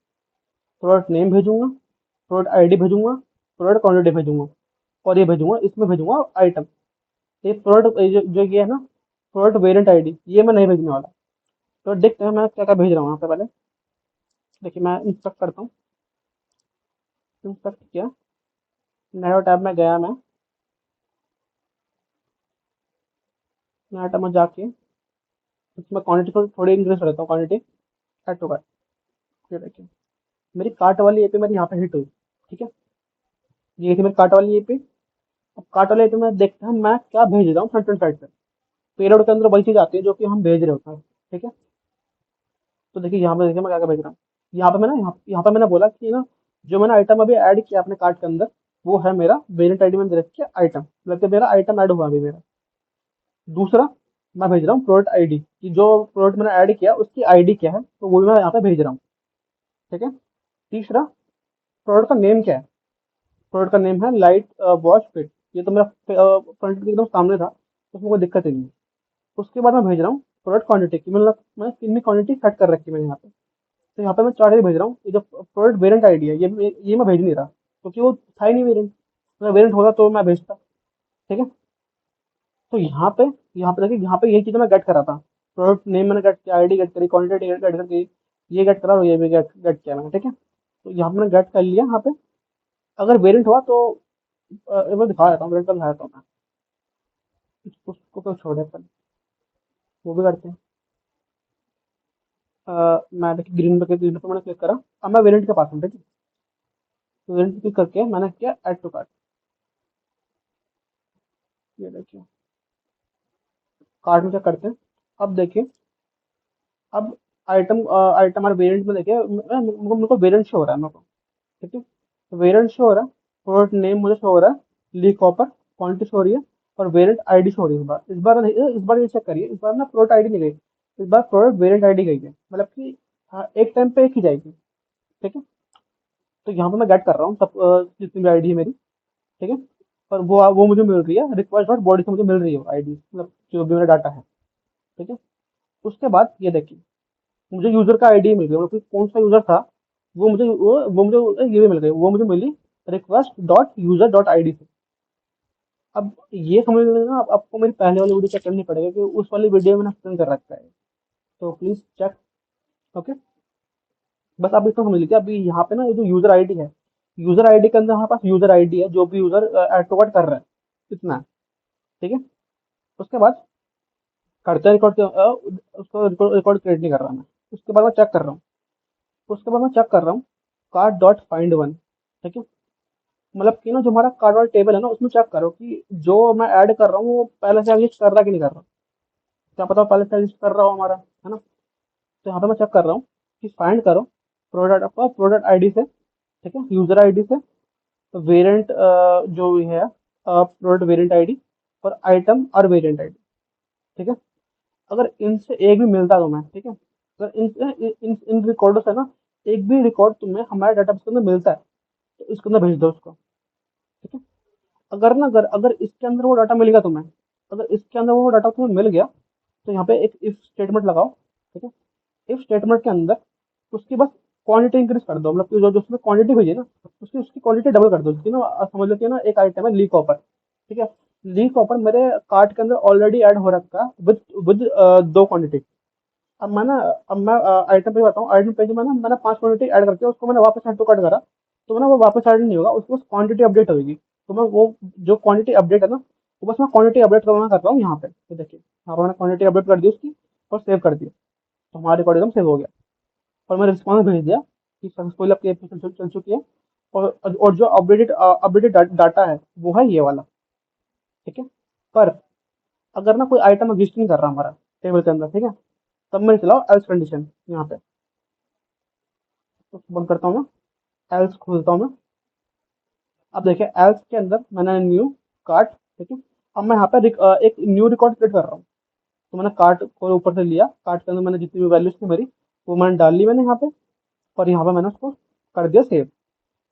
प्रोडक्ट नेम भेजूंगा, प्रोडक्ट आईडी भेजूंगा, प्रोडक्ट क्वांटिटी भेजूंगा, और ये भेजूंगा, इसमें भेजूंगा आइटम। ये प्रोडक्ट जो ये है ना, प्रोडक्ट वेरिएंट आईडी, ये मैं नहीं भेजने वाला। तो देखते हैं मैं क्या क्या भेज रहा हूँ यहाँ पे। पहले देखिए मैं इंस्ट्रक्ट करता हूँ। इंस्ट्रक्ट किया, नया टैब में गया मैं, नया टैब में जाके इसमें क्वांटिटी को थोड़ी इंक्रीज कर देता हूँ, क्वांटिटी ऐड टू कार्ट। ये देखिए मेरी कार्ट वाली एपी मेरी यहाँ पे हिट हुई। ठीक है, ये थी मेरी कार्ट वाली एपी। अब कार्ट वाली एपी में देखते हैं मैं क्या भेज रहा हूँ फ्रंट एंड साइड पे। पेलोड के अंदर वही चीज आती है जो कि हम भेज रहे होते हैं। ठीक है, तो देखिए यहाँ पे देखिए मैं क्या क्या भेज रहा हूँ। यहाँ पे मैंने यहाँ पे मैंने बोला कि ना, जो मैंने आइटम अभी ऐड किया अपने कार्ट के अंदर, वो है मेरा वेरिएंट आईडी में दे रखी है आइटम, मतलब कि मेरा आइटम ऐड हुआ अभी मेरा। दूसरा, मैं भेज रहा हूँ प्रोडक्ट आईडी, कि जो प्रोडक्ट मैंने ऐड किया उसकी आईडी क्या है, तो वो भी मैं यहाँ पे भेज रहा हूँ। ठीक है, तीसरा, प्रोडक्ट का नेम क्या है। प्रोडक्ट का नेम है लाइट वॉच फिट। ये तो मेरा फ्रंट एकदम सामने था, तो उसमें कोई दिक्कत ही नहीं है। उसके बाद मैं भेज रहा हूँ प्रोडक्ट क्वांटिटी की, मतलब मैं कितनी क्वांटिटी सेट कर रखी है मैंने यहाँ पे। तो यहाँ पे मैं 4 ही भेज रहा हूँ। ये जो प्रोडक्ट वेरिएंट आईडी है, ये मैं भेज नहीं रहा, क्योंकि वो था ही नहीं वेरिएंट। अगर वेरिएंट होता तो मैं भेजता। ठीक है, तो यहाँ पे देखिए, यहाँ पे यही चीज़ मैं गेट करा था। प्रोडक्ट नेम मैंने गेट किया, आईडी गेट करी, क्वांटिटी गेट करी, ये गेट करा और ये भी गेट गेट किया मैंने। ठीक है, तो यहाँ पे मैंने गेट कर लिया। यहाँ पे अगर वेरिएंट हुआ तो एक बार दिखा देता हूँ, वेरिएंट का दिखा देता हूँ मैं। उसको तो छोड़े पर वो भी करते हैं। मैं देखिए ग्रीन पे मैंने क्लिक करा। अब मैं वेरिएंट के पास हूँ। ठीक है, तो वेरिएंट पे क्लिक करके मैंने किया ऐड टू कार्ट। ये देखिए कार्ट में क्या करते हैं। अब देखिए, अब आइटम और वेरिएंट में देखिए मेरे को वेरिएंट शो हो रहा है मेरे को। ठीक है, तो वेरिएंट शो हो रहा है, प्रोडक्ट नेम मुझे शो हो रहा है, ली कॉपर, क्वांटिटी शो हो रही है, और वेरिएंट आईडी शो हो रही है। इस बार नहीं, इस बार ये चेक करिए, इस बार ना प्रोडक्ट आईडी नहीं गई, इस बार प्रोडक्ट वेरिएंट आईडी गई है, मतलब कि हाँ, एक टाइम पे एक ही जाएगी। ठीक है, तो यहाँ पे मैं गेट कर रहा हूँ सब जितनी भी आईडी है मेरी। ठीक है, और वो मुझे मिल रही है रिक्वेस्ट डॉट बॉडी से, मुझे मिल रही है आईडी, मतलब जो भी मेरा डाटा है। ठीक है, उसके बाद ये देखिए मुझे यूजर का आईडी मिल गया, मतलब कौन सा यूजर था, वो मुझे ये भी मिल गई, वो मुझे मिली request dot user dot ID से। अब ये समझ लेना, अब आपको मेरी पहले वाली वीडियो चेक करनी पड़ेगी, कि उस वाली वीडियो में मैंने एक्सप्लेन कर रखा है। तो प्लीज चेक। ओके, बस आप इसको समझ लीजिए। अभी यहाँ पे ना ये जो यूजर आईडी है, यूजर आईडी के अंदर हमारे पास यूजर आईडी है, जो भी यूजर ऐड टू कार्ट कर रहा है, इतना है। ठीक है, उसके बाद करते हैं रिकॉर्ड, उसको रिकॉर्ड क्रिएट नहीं कर रहा मैं। उसके बाद मैं चेक कर रहा हूँ, उसके बाद मैं चेक कर रहा हूँ कार्ड डॉट फाइंड वन। ठीक है, मतलब कि ना जो हमारा कार्ड वाला टेबल है ना, उसमें चेक करो कि जो मैं ऐड कर रहा हूँ वो पहले से एग्जिस्ट कर रहा है कि नहीं कर रहा। क्या पता पहले से एग्जिस्ट कर रहा हो हमारा, है ना। तो यहाँ पे मैं चेक कर रहा हूँ कि फाइंड करो प्रोडक्ट, आपका प्रोडक्ट आईडी से। ठीक है, यूजर आईडी से, तो वेरिएंट जो भी है, प्रोडक्ट वेरिएंट आईडी, और आइटम और वेरिएंट आईडी। ठीक है, अगर इनसे एक भी मिलता है तुम्हें, ठीक है, अगर इन रिकॉर्डों से ना एक भी रिकॉर्ड तुम्हें हमारे डाटाबेस के अंदर मिलता है, तो इसके अंदर भेज दो उसको। ठीक है, अगर ना अगर इसके अंदर वो डाटा मिल गया तुम्हें, अगर इसके अंदर वो डाटा तुम्हें मिल गया, तो यहाँ पे एक इफ स्टेटमेंट लगाओ। ठीक है, इफ स्टेटमेंट के अंदर उसकी बस क्वांटिटी इंक्रीज कर दो, मतलब कि जो जो उसमें क्वांटिटी भेजी है ना, उसकी उसकी क्वांटिटी डबल कर दो। जैसे ना समझ लो कि ना एक आइटम है ली कॉपर। ठीक है, ली कॉपर मेरे कार्ट के अंदर ऑलरेडी ऐड हो रखा है विद विद 2 क्वांटिटी। अब मैं आइटम पे बताऊँ, आइटम पे जो मैंने 5 क्वांटिटी ऐड करके उसको मैंने वापस ऐड टू कार्ट करा, तो मैंने वो वापस ऐड नहीं होगा, उसकी बस क्वांटिटी अपडेट होगी। तो मैं वो जो क्वांटिटी अपडेट है ना, वो बस मैं क्वांटिटी अपडेट करना कर रहा हूँ यहाँ पे। तो देखिए यहाँ पर मैंने क्वांटिटी अपडेट कर दी उसकी, और सेव कर दिया, तो हमारा रिकॉर्ड एकदम सेव हो गया। और मैंने रिस्पॉन्स भेज दिया कि सक्सेसफुल आपकी एप्लीकेशन चल चुकी है, और जो अपडेटेड डाटा है वो है ये वाला। ठीक है, पर अगर ना कोई आइटम एग्जिस्ट नहीं कर रहा हमारा टेबल के अंदर, ठीक है, तब मैं चलाओ एल्स कंडीशन यहाँ पे। तो बंद करता हूँ मैं, एल्स खोलता हूँ मैं। अब देखिए एल्स के अंदर मैंने न्यू कार्ट। ठीक है, अब मैं यहाँ पे एक न्यू रिकॉर्ड क्रिएट कर रहा हूँ। तो मैंने कार्ट को ऊपर से लिया, कार्ट के अंदर मैंने जितनी भी वैल्यूज थी मेरी, वो मैंने डाल ली मैंने यहाँ पे, और यहाँ पे मैंने उसको कर दिया सेव।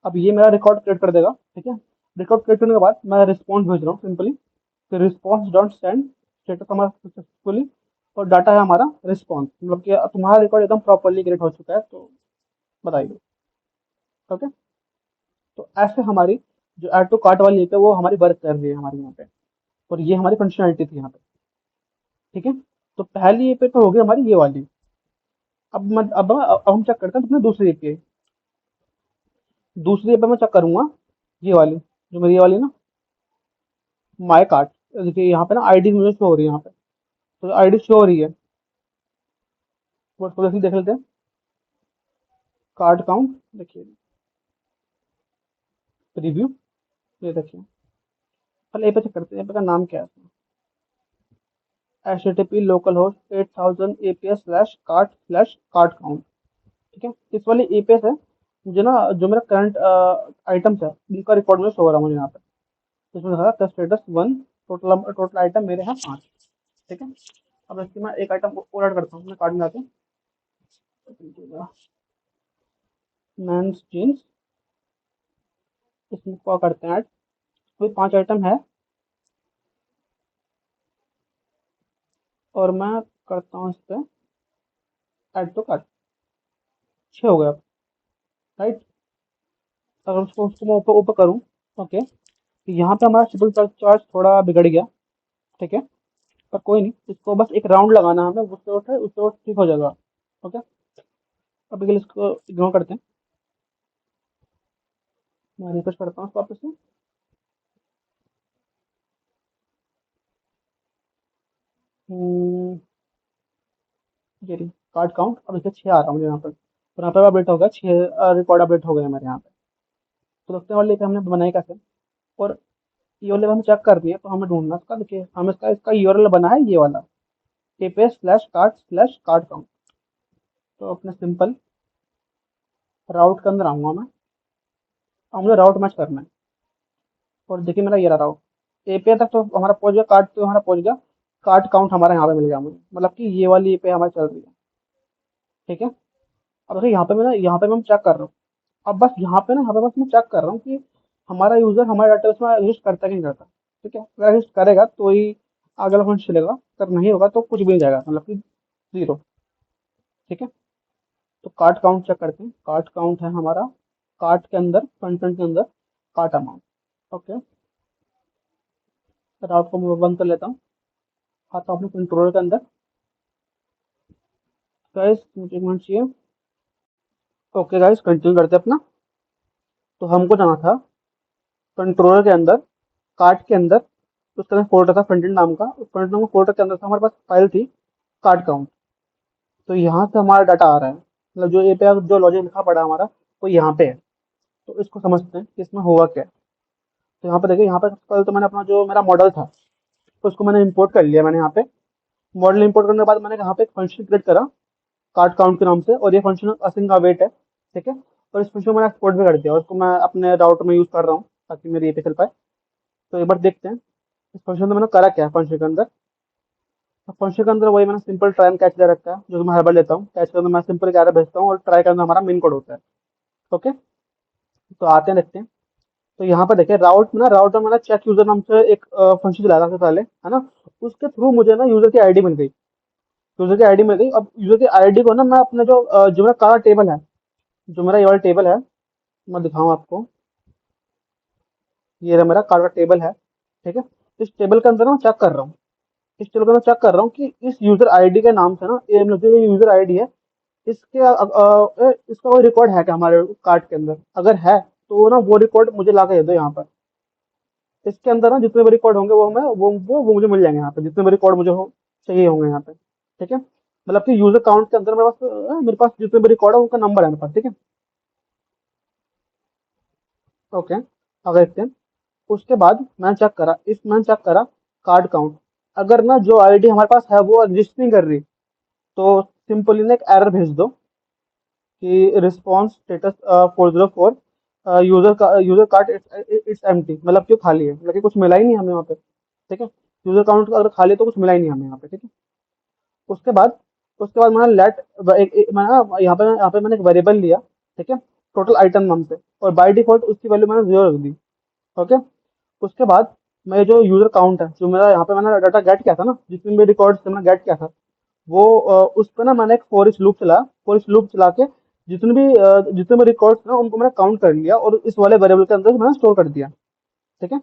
अब ये मेरा रिकॉर्ड क्रिएट कर देगा। ठीक है, रिकॉर्ड क्रिएट करने के बाद मैं रिस्पॉन्स भेज रहा हूँ सिंपली, कि रिस्पॉन्स डॉट सेंड स्टेटस हमारा सक्सेसफुली, और डाटा है हमारा रिस्पॉन्स, मतलब कि तुम्हारा रिकॉर्ड एकदम प्रॉपरली क्रिएट हो चुका है। तो बताइए। ओके, तो ऐसे हमारी जो ऐड टू कार्ट वाली ऐप है वो हमारी वर्क कर रही है हमारे यहाँ पे, और ये हमारी फंक्शनलिटी थी यहाँ पे। ठीक है, तो पहली ऐप तो हो गई हमारी ये वाली। अब हम चेक करते हैं अपने दूसरी ऐप। दूसरी ऐप मैं चेक करूंगा ये वाली, जो मेरी ये वाली ना, माय कार्ट। देखिए यहाँ पे ना आईडी मुझे शो हो रही है यहाँ पे, तो आईडी शो हो रही है, वो थोड़ी सी देख लेते हैं। कार्ड काउंट देखिए, रिव्यू, ये देखिए। पहले ऐप चेक करते हैं, ऐप का नाम क्या है। HTTP local host 8000 APS slash cart count. ठीक है, इस वाली एपीएस है। मुझे ना जो मेरा करंट आइटम्स है उनका रिकॉर्ड में शो हो रहा है मुझे यहाँ पे। इसमें देखा स्टेटस 1, टोटल टोटल आइटम मेरे हैं 5। ठीक है, अब इसकी मैं एक आइटम और ऐड करता हूँ अपने कार्ड में आके। मेंस जीन्स, इसमें क्या करते हैं ऐड, कोई 5 आइटम है, और मैं करता हूँ इस पर ऐड टू कार्ट। 6 हो गया, राइट। अगर उसको उसको मैं ऊपर ऊपर करूँ, ओके, तो यहाँ पे हमारा शिपिंग चार्ज थोड़ा बिगड़ गया। ठीक है, पर कोई नहीं, इसको बस एक राउंड लगाना है हमें, उससे ठीक हो जाएगा। ओके, अभी के लिए इसको इग्नोर करते हैं। मैं रिफ्रेश करता हूँ वापस से। हम्म, ये रही कार्ड काउंट, अब इससे 6 आ रहा है मुझे यहाँ पर, और यहाँ पर अपडेट हो गया 6, रिकॉर्ड अपडेट हो गया हमारे यहाँ पे। तो लगता है वाले पे हमने बनाई कैसे, और ये वाले हमें चेक करनी है, तो हमें ढूंढना इसका। देखिए हम इसका इसका यूआरएल बना है ये वाला, एपीएस स्लैश कार्ड काउंट। तो अपने सिंपल राउट के अंदर आऊंगा मैं, और मुझे राउट मैच करना है। और देखिए मेरा ये रहा राउट, एपीआई तक तो हमारा पहुंच गया, कार्ड तो हमारा पहुंच गया, कार्ड काउंट हमारा यहाँ पे मिल गया मुझे, मतलब कि ये वाली एपीआई हमारी चल रही है। ठीक है, अब देखिए यहाँ पे मैं चेक कर रहा हूँ। अब बस यहाँ पे बस मैं चेक कर रहा हूँ कि हमारा यूजर हमारे डाटाबेस में रजिस्टर करता है कि नहीं करता। ठीक है, अगर रजिस्टर करेगा तो ही आगे वाला फंक्शन चलेगा, अगर नहीं होगा तो कुछ भी नहीं जाएगा, मतलब कि 0। ठीक है, तो कार्ट काउंट चेक करते हैं। कार्ट काउंट है हमारा, कार्ट के अंदर, कंटेंट के अंदर कार्ट अमाउंट। ओके, राउट को मैं बंद कर लेता हूँ, आता हूँ अपने कंट्रोलर के अंदर। गाइस मुझे एक मिनट चाहिए। ओके गाइस, कंटिन्यू करते हैं अपना। तो हमको जाना था कंट्रोलर के अंदर, कार्ट के अंदर, उसके अंदर फोल्डर था फ्रंट एंड नाम का, उस फ्रंट नाम फोल्डर के अंदर था हमारे पास फाइल थी कार्ट काउंट। तो यहाँ से हमारा डाटा आ रहा है, मतलब जो एपीआई जो लॉजिक लिखा पड़ा है हमारा, वो यहाँ पे है। तो इसको समझते हैं कि इसमें हुआ क्या है। तो यहाँ पे देखिए, यहाँ पे कल तो मैंने अपना जो मेरा मॉडल था उसको मैंने इंपोर्ट कर लिया। मैंने यहाँ पे मॉडल इंपोर्ट करने के बाद मैंने यहाँ पे एक फंक्शन क्रिएट करा कार्ड काउंट के नाम से, और ये फंक्शन असिंग अवेट है। ठीक है, और इस फंक्शन को मैंने एक्सपोर्ट भी कर दिया, और इसको मैं अपने राउटर में यूज कर रहा हूँ ताकि मेरी एपीआई चल पाए। तो एक बार देखते हैं इस फंक्शन में मैंने करा क्या है। फंक्शन के अंदर, फंक्शन के अंदर वही मैंने सिंपल ट्राई एंड कैच दे रखा है, जो कि मैं हर बार लेता हूँ। कैच के अंदर मैं सिंपल कैरे भेजता हूँ, और ट्राई के अंदर हमारा मेन कोड होता है। ओके, तो आते हैं देखते हैं। तो यहाँ पर देखिए राउट में ना, राउट में मैंने चेक यूजर नाम से एक फंक्शन चलाया था सबसे पहले, है ना। उसके थ्रू मुझे ना यूजर की आईडी मिल गई, यूजर की आईडी मिल गई। अब यूजर की आईडी को ना मैं अपने जो मेरा काला टेबल है, जो मेरा ये वाला टेबल है, मैं दिखाऊँ आपको। ये रहा मेरा कार्ड का टेबल है। ठीक है, इस टेबल के अंदर ना चेक कर रहा हूँ, इस टेबल के अंदर चेक कर रहा हूँ कि इस यूजर आईडी के नाम से ना, ये मतलब जो यूजर आईडी है, इसके इसका कोई रिकॉर्ड है क्या हमारे कार्ड के अंदर। अगर है तो ना वो रिकॉर्ड मुझे ला के दे दो यहाँ पर। इसके अंदर ना जितने भी रिकॉर्ड होंगे वो मैं वो मुझे मिल जाएंगे यहाँ पे, जितने भी रिकॉर्ड मुझे चाहिए होंगे यहाँ पे। ठीक है, मतलब कि यूजर काउंट के अंदर मेरे पास जितने भी रिकॉर्ड है उनका नंबर है मेरे पास। ठीक है, ओके, अगर देखते हैं। उसके बाद मैंने चेक करा कार्ड काउंट। अगर ना जो आईडी हमारे पास है वो एग्जिस्ट नहीं कर रही, तो सिंपली ना एक एरर भेज दो कि response status 404, user card it's empty, मतलब कि वो खाली है, मतलब कि कुछ मिला ही नहीं हमें वहाँ पे। ठीक है, यूजर काउंट अगर खाली है तो कुछ मिला ही नहीं हमें यहाँ पे। ठीक है, उसके बाद मैंने यहाँ पे मैंने एक वेरिएबल लिया। ठीक है, टोटल आइटम नाम से, और बाय डिफॉल्ट उसकी वैल्यू मैंने 0 रख दी। ओके, उसके बाद मैं जो यूजर काउंट है, जो मेरा यहाँ पे मैंने डाटा गेट किया था ना, जितने भी रिकॉर्ड मैंने गेट किया था, वो उस पर ना मैंने एक फॉर ईच लूप चलाया। फॉर ईच लूप चला के जितने भी रिकॉर्ड्स ना उनको मैंने काउंट कर लिया और इस वाले वेरिएबल के अंदर मैंने स्टोर कर दिया। ठीक है।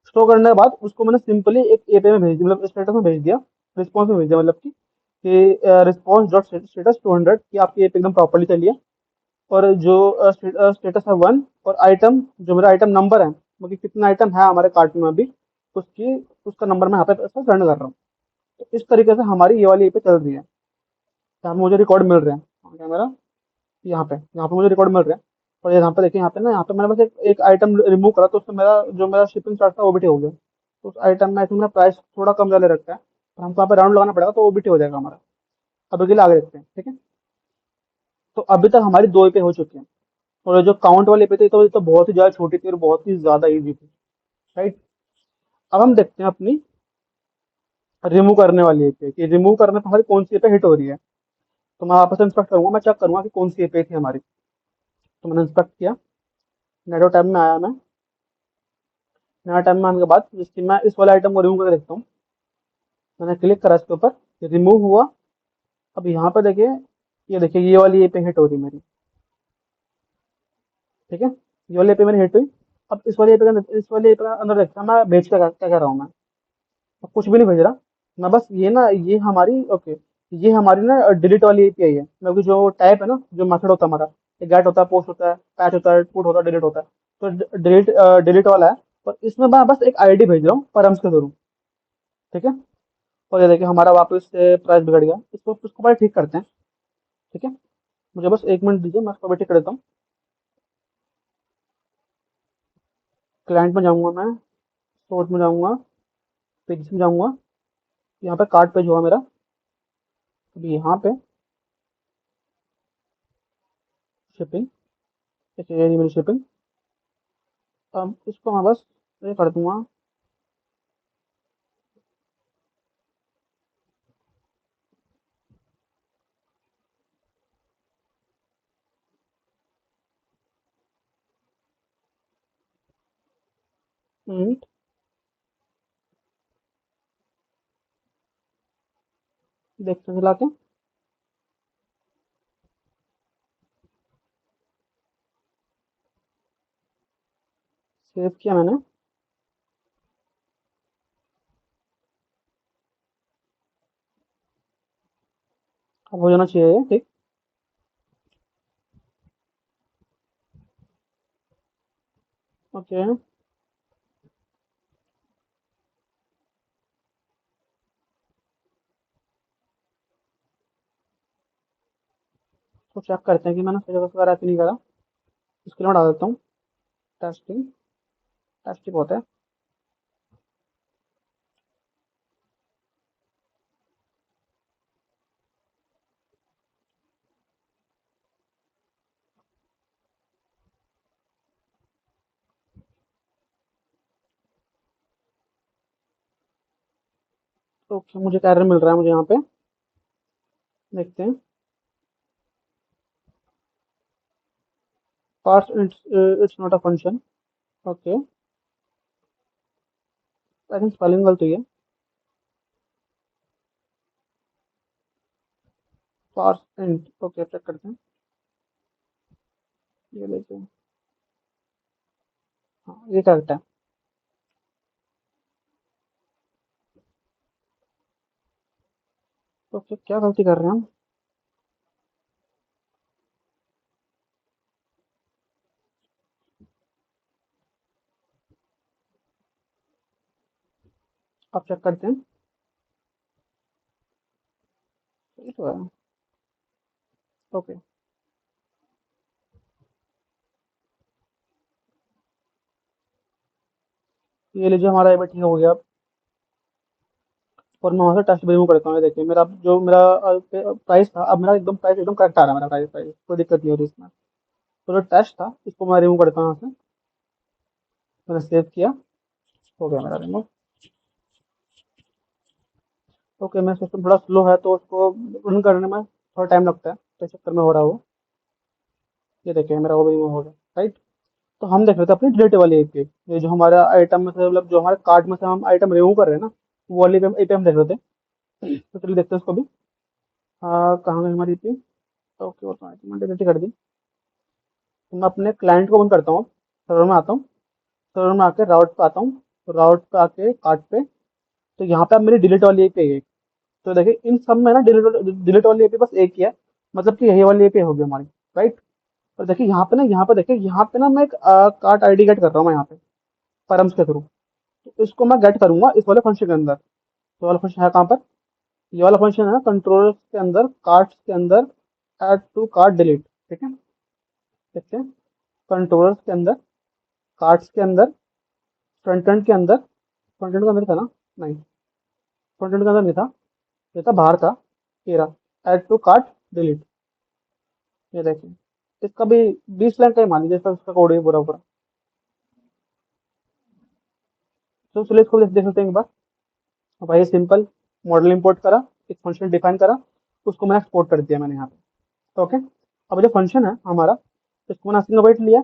स्टोर करने के बाद उसको मैंने सिंपली एक एपीआई में भेज दिया, मतलब स्टेटस में भेज दिया, रिस्पॉन्स में भेज दिया, मतलब कि रिस्पॉन्स डॉट स्टेटस 200 कि आपकी ऐप एकदम प्रॉपर्ली चली है। और जो स्टेटस है 1, और आइटम जो मेरा आइटम नंबर है, मतलब कितना आइटम है हमारे कार्ट में अभी, उसकी उसका नंबर मैं यहाँ पे सेंड कर रहा हूँ। तो इस तरीके से हमारी ये वाली ऐप चल रही है। यहाँ पे मुझे रिकॉर्ड मिल रहे हैं, क्या मेरा, यहाँ पे मुझे रिकॉर्ड मिल रहे हैं। और यहाँ पे देखिए, यहाँ पे मैंने बस एक आइटम रिमूव करा, तो उससे मेरा शिपिंग चार्ज था वो भी ठीक हो गया। तो उस आइटम में आई थिंक मेरा प्राइस थोड़ा कम ज़्यादा रखा है, और हमको यहाँ पे राउंड लगाना पड़ेगा, तो वो भी ठीक हो जाएगा हमारा। अब अगले आगे देखते हैं। ठीक है। तो अभी तक हमारी 2 पे हो चुकी हैं। और जो काउंट वाली पे थी, तो ये तो बहुत ही ज़्यादा छोटी थी और बहुत ही ज़्यादा ईजी थी। राइट। अब हम देखते हैं अपनी रिमूव करने वाली ए पे, कि रिमूव करने पर हमारी कौन सी पे हिट हो रही है। तो मैं वापस इंस्पेक्ट करूंगा, मैं चेक करूंगा कि कौन सी पे थी हमारी। तो मैंने इंस्पेक्ट किया, नेटो टैब में आया मैं। नया टैब में आने के बाद इसकी मैं इस वाले आइटम को रिमूव करके देखता हूँ। मैंने क्लिक करा इसके ऊपर, रिमूव हुआ। अब यहाँ पर देखिए, ये देखिए ये वाली ए पे हिट हो रही है मेरी। ठीक है। ये वाली ए पे मेरी हिट हुई। अब इस वाले ए पे अंदर देखता हूँ मैं भेज क्या क्या कर रहा हूँ मैं। अब कुछ भी नहीं भेज रहा मैं, बस ये ना, ये हमारी ओके, ये हमारी ना डिलीट वाली एपीआई है, मतलब कि जो टाइप है ना, जो मेथड होता है हमारा, गेट होता है, पोस्ट होता है, पैच होता है, पुट होता है, डिलीट होता है। तो डिलीट वाला है। और इसमें मैं बस एक आईडी भेज रहा हूँ परम्स के थ्रू। ठीक है। और ये देखिए हमारा वापस से प्राइस बिगड़ गया, इसको इसको पहले ठीक करते हैं। ठीक है। मुझे बस 1 मिनट दीजिए, मैं इसको भी ठीक कर देता हूँ। क्लाइंट में जाऊंगा मैं, सोर्स में जाऊंगा, पेज में जाऊंगा, यहाँ पे कार्ड पेज हुआ मेरा। अभी यहाँ पे शिपिंग, ये मेरी शिपिंग। अब इसको मैं बस ये कर दूंगा। मिनट, देखते हैं चला के। सेव किया मैंने। अब हो जाना चाहिए ये, ठीक। ओके। तो चेक करते हैं कि मैंने सही जगह से करा कि नहीं करा। इसके लिए मैं डाल देता हूँ टेस्टिंग। टेस्टिंग होता है। तो okay, मुझे एरर मिल रहा है मुझे यहाँ पे। देखते हैं। Parse it's not a function. Okay. I think spelling गलत हुई है। पार्स इंट, ओके चेक करते हैं। ये लेते हैं। हाँ ये करेक्ट है। तो फिर क्या गलती कर रहे हैं हम। अब चेक करते हैं। सही तो है। ओके। ये लीजिए हमारा ये ठीक हो गया। और मैं वहाँ से टेस्ट भी रिमूव करता हूँ। ये देखिए मेरा जो मेरा प्राइस था, अब मेरा एकदम प्राइस एकदम करेक्ट आ रहा है, मेरा प्राइस प्राइस कोई दिक्कत नहीं हो रही इसमें। तो जो टेस्ट था इसको मैं रिमूव करता हूँ यहाँ से। मैंने सेव किया, हो गया मेरा रिमूव। ओके, मेरा सिस्टम थोड़ा स्लो है तो उसको रन करने में थोड़ा टाइम लगता है, तो इस चक्कर में हो रहा है वो। ये देखिए मेरा वो भी रिमूव हो गया। राइट। तो हम देख रहे थे अपनी डिलीट वाली एपीआई, ये जो हमारा आइटम में से, मतलब जो हमारे कार्ट में से हम आइटम रिमूव कर रहे हैं ना, वो वाली एपीआई हम देख रहे थे। तो चलिए देखते हैं उसको भी। कहाँ गई हमारी एपीआई। ओके, वो तो डिलीट कर दी। तो मैं अपने क्लाइंट को बंद करता हूँ, सर्वर में आता हूँ, सर्वर में आके राउट पे आता हूँ, राउट पे आके कार्ट पे। तो यहाँ पे अब मेरी डिलीट वाली एपीआई है। तो देखिए इन सब में ना डिलीट डिलीट वाली एपीआई बस एक ही है, मतलब कि यही वाली एपीआई होगी हमारी, राइट। और देखिए यहाँ पे ना, यहाँ पे देखिए यहाँ पे ना मैं एक कार्ट आईडी गेट कर रहा हूँ मैं यहाँ पे परम्स के थ्रू। तो इसको मैं गेट करूंगा इस वाले फंक्शन के अंदर। तो वाला फंक्शन है कहाँ पर, ये वाला फंक्शन है कंट्रोलर के अंदर, कार्ड्स के अंदर, ऐड टू कार्ट डिलीट। ठीक है, देखते हैं कंट्रोलर्स के अंदर, कार्ड्स के अंदर, फ्रंट एंड के अंदर, फ्रंट एंड के अंदर था ना, नहीं फ्रंट एंड के अंदर नहीं था, ये था बाहर था, ये रहा ऐड टू कार्ट डिलीट। ये देखिए इसका भी 20 लाइन का ही मान लीजिए इसका कोड है पूरा पूरा। तो चलिए इसको देख सकते हैं एक बार। अब भाई सिंपल मॉडल इंपोर्ट करा, एक फंक्शन डिफाइन करा, उसको मैंने एक्सपोर्ट कर दिया मैंने यहाँ पे। ओके, अब जो फंक्शन है हमारा, इसको मैंने async await लिया।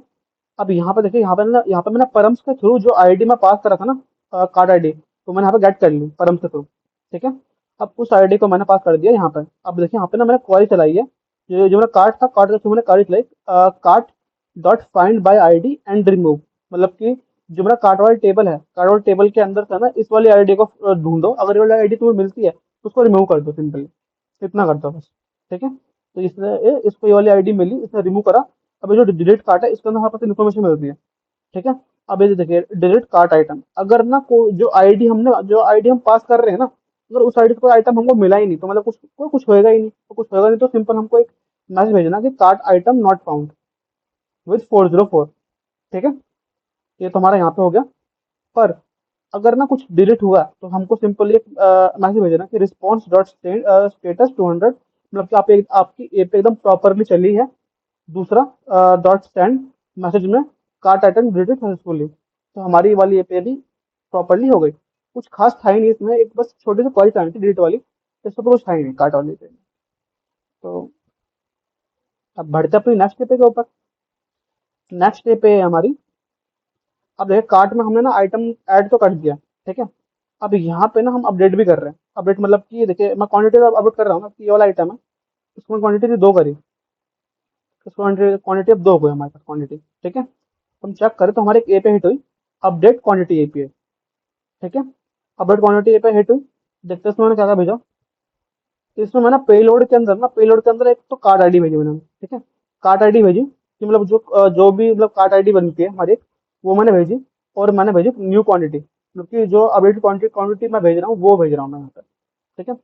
अब यहाँ पे देखिए, यहाँ पे मैंने परम्स के थ्रू जो आईडी मैं पास करा था ना, कार्ड आईडी, तो मैंने यहाँ पे गेट कर ली परम्स के थ्रू। ठीक है, अब उस आईडी को मैंने पास कर दिया यहाँ पे। अब देखिए यहाँ पे ना मैंने क्वेरी चलाई है, जो मेरा कार्ड था, कार्ड के थ्रू मैंने क्वेरी चलाई, card dot find by ID and remove. मतलब कि जो मेरा कार्ड वाला टेबल है, कार्ड वाले टेबल के अंदर से ना इस वाली आईडी को ढूंढो, अगर ये वाली आईडी तुम्हें मिलती है तो उसको रिमूव कर दो सिंपली, इतना कर दो बस। ठीक है, तो इसको ये वाली आईडी मिली, इसने रिमूव करा। अब ये जो डिलीट कार्ड है इसके अंदर हमारे पास इन्फॉर्मेशन मिलती है। ठीक है, अब ये देखिए डिलीट कार्ट आइटम, अगर ना को जो आईडी हम पास कर रहे हैं ना, अगर उस आईडी कोई आइटम हमको मिला ही नहीं तो मतलब कुछ होएगा ही नहीं। तो कुछ होएगा नहीं तो सिंपल हमको एक मैसेज भेजना कि cart item not found with 404। ठीक है, ये तो हमारा यहाँ पे हो गया। पर अगर ना कुछ डिलीट हुआ तो हमको सिंपली एक मैसेज भेजना कि रिस्पॉन्स डॉट स्टेटस 200, मतलब कि आपकी एप एकदम प्रॉपरली चली है। दूसरा डॉट स्टैंड मैसेज में कार्ट आइटम डिलीटेड सक्सेसफुली। तो हमारी वाली एपीआई भी प्रॉपरली हो गई। कुछ खास था ही नहीं इसमें, एक बस छोटी सी क्वेरी थी डिलीट वाली, इसमें तो कुछ था ही नहीं कार्ट वाली पे। तो अब बढ़ते अपनी नेक्स्ट पे के ऊपर। नेक्स्ट पे है हमारी, अब देखिए कार्ट में हमने ना आइटम ऐड तो कर दिया। ठीक है, अब यहाँ पे ना हम अपडेट भी कर रहे हैं। अपडेट मतलब कि देखिए मैं क्वांटिटी अपडेट कर रहा हूँ ना, कि ये वाला आइटम है, इसमें क्वांटिटी दो करी, क्वांटिटी क्वांटिटी अब दो हो गई हमारे पास क्वांटिटी। ठीक है, हम चेक करें तो हमारे एक एपीआई हिट हुई, अपडेट क्वांटिटी एपीआई। ठीक है, अपडेट क्वांटिटी एपीआई हिट हुई। देखते हैं इसमें मैंने क्या क्या भेजा। इसमें मैंने पेलोड के अंदर एक तो कार्ड आईडी भेजी मैंने। ठीक है, कार्ड आईडी भेजी कि मतलब जो भी मतलब कार्ड आईडी बनती है हमारी, वो मैंने भेजी। और मैंने भेजी न्यू क्वांटिटी, मतलब कि जो अपडेट क्वांटिटी क्वांटिटी मैं भेज रहा हूँ वो भेज रहा हूँ मैं यहाँ पे। ठीक है,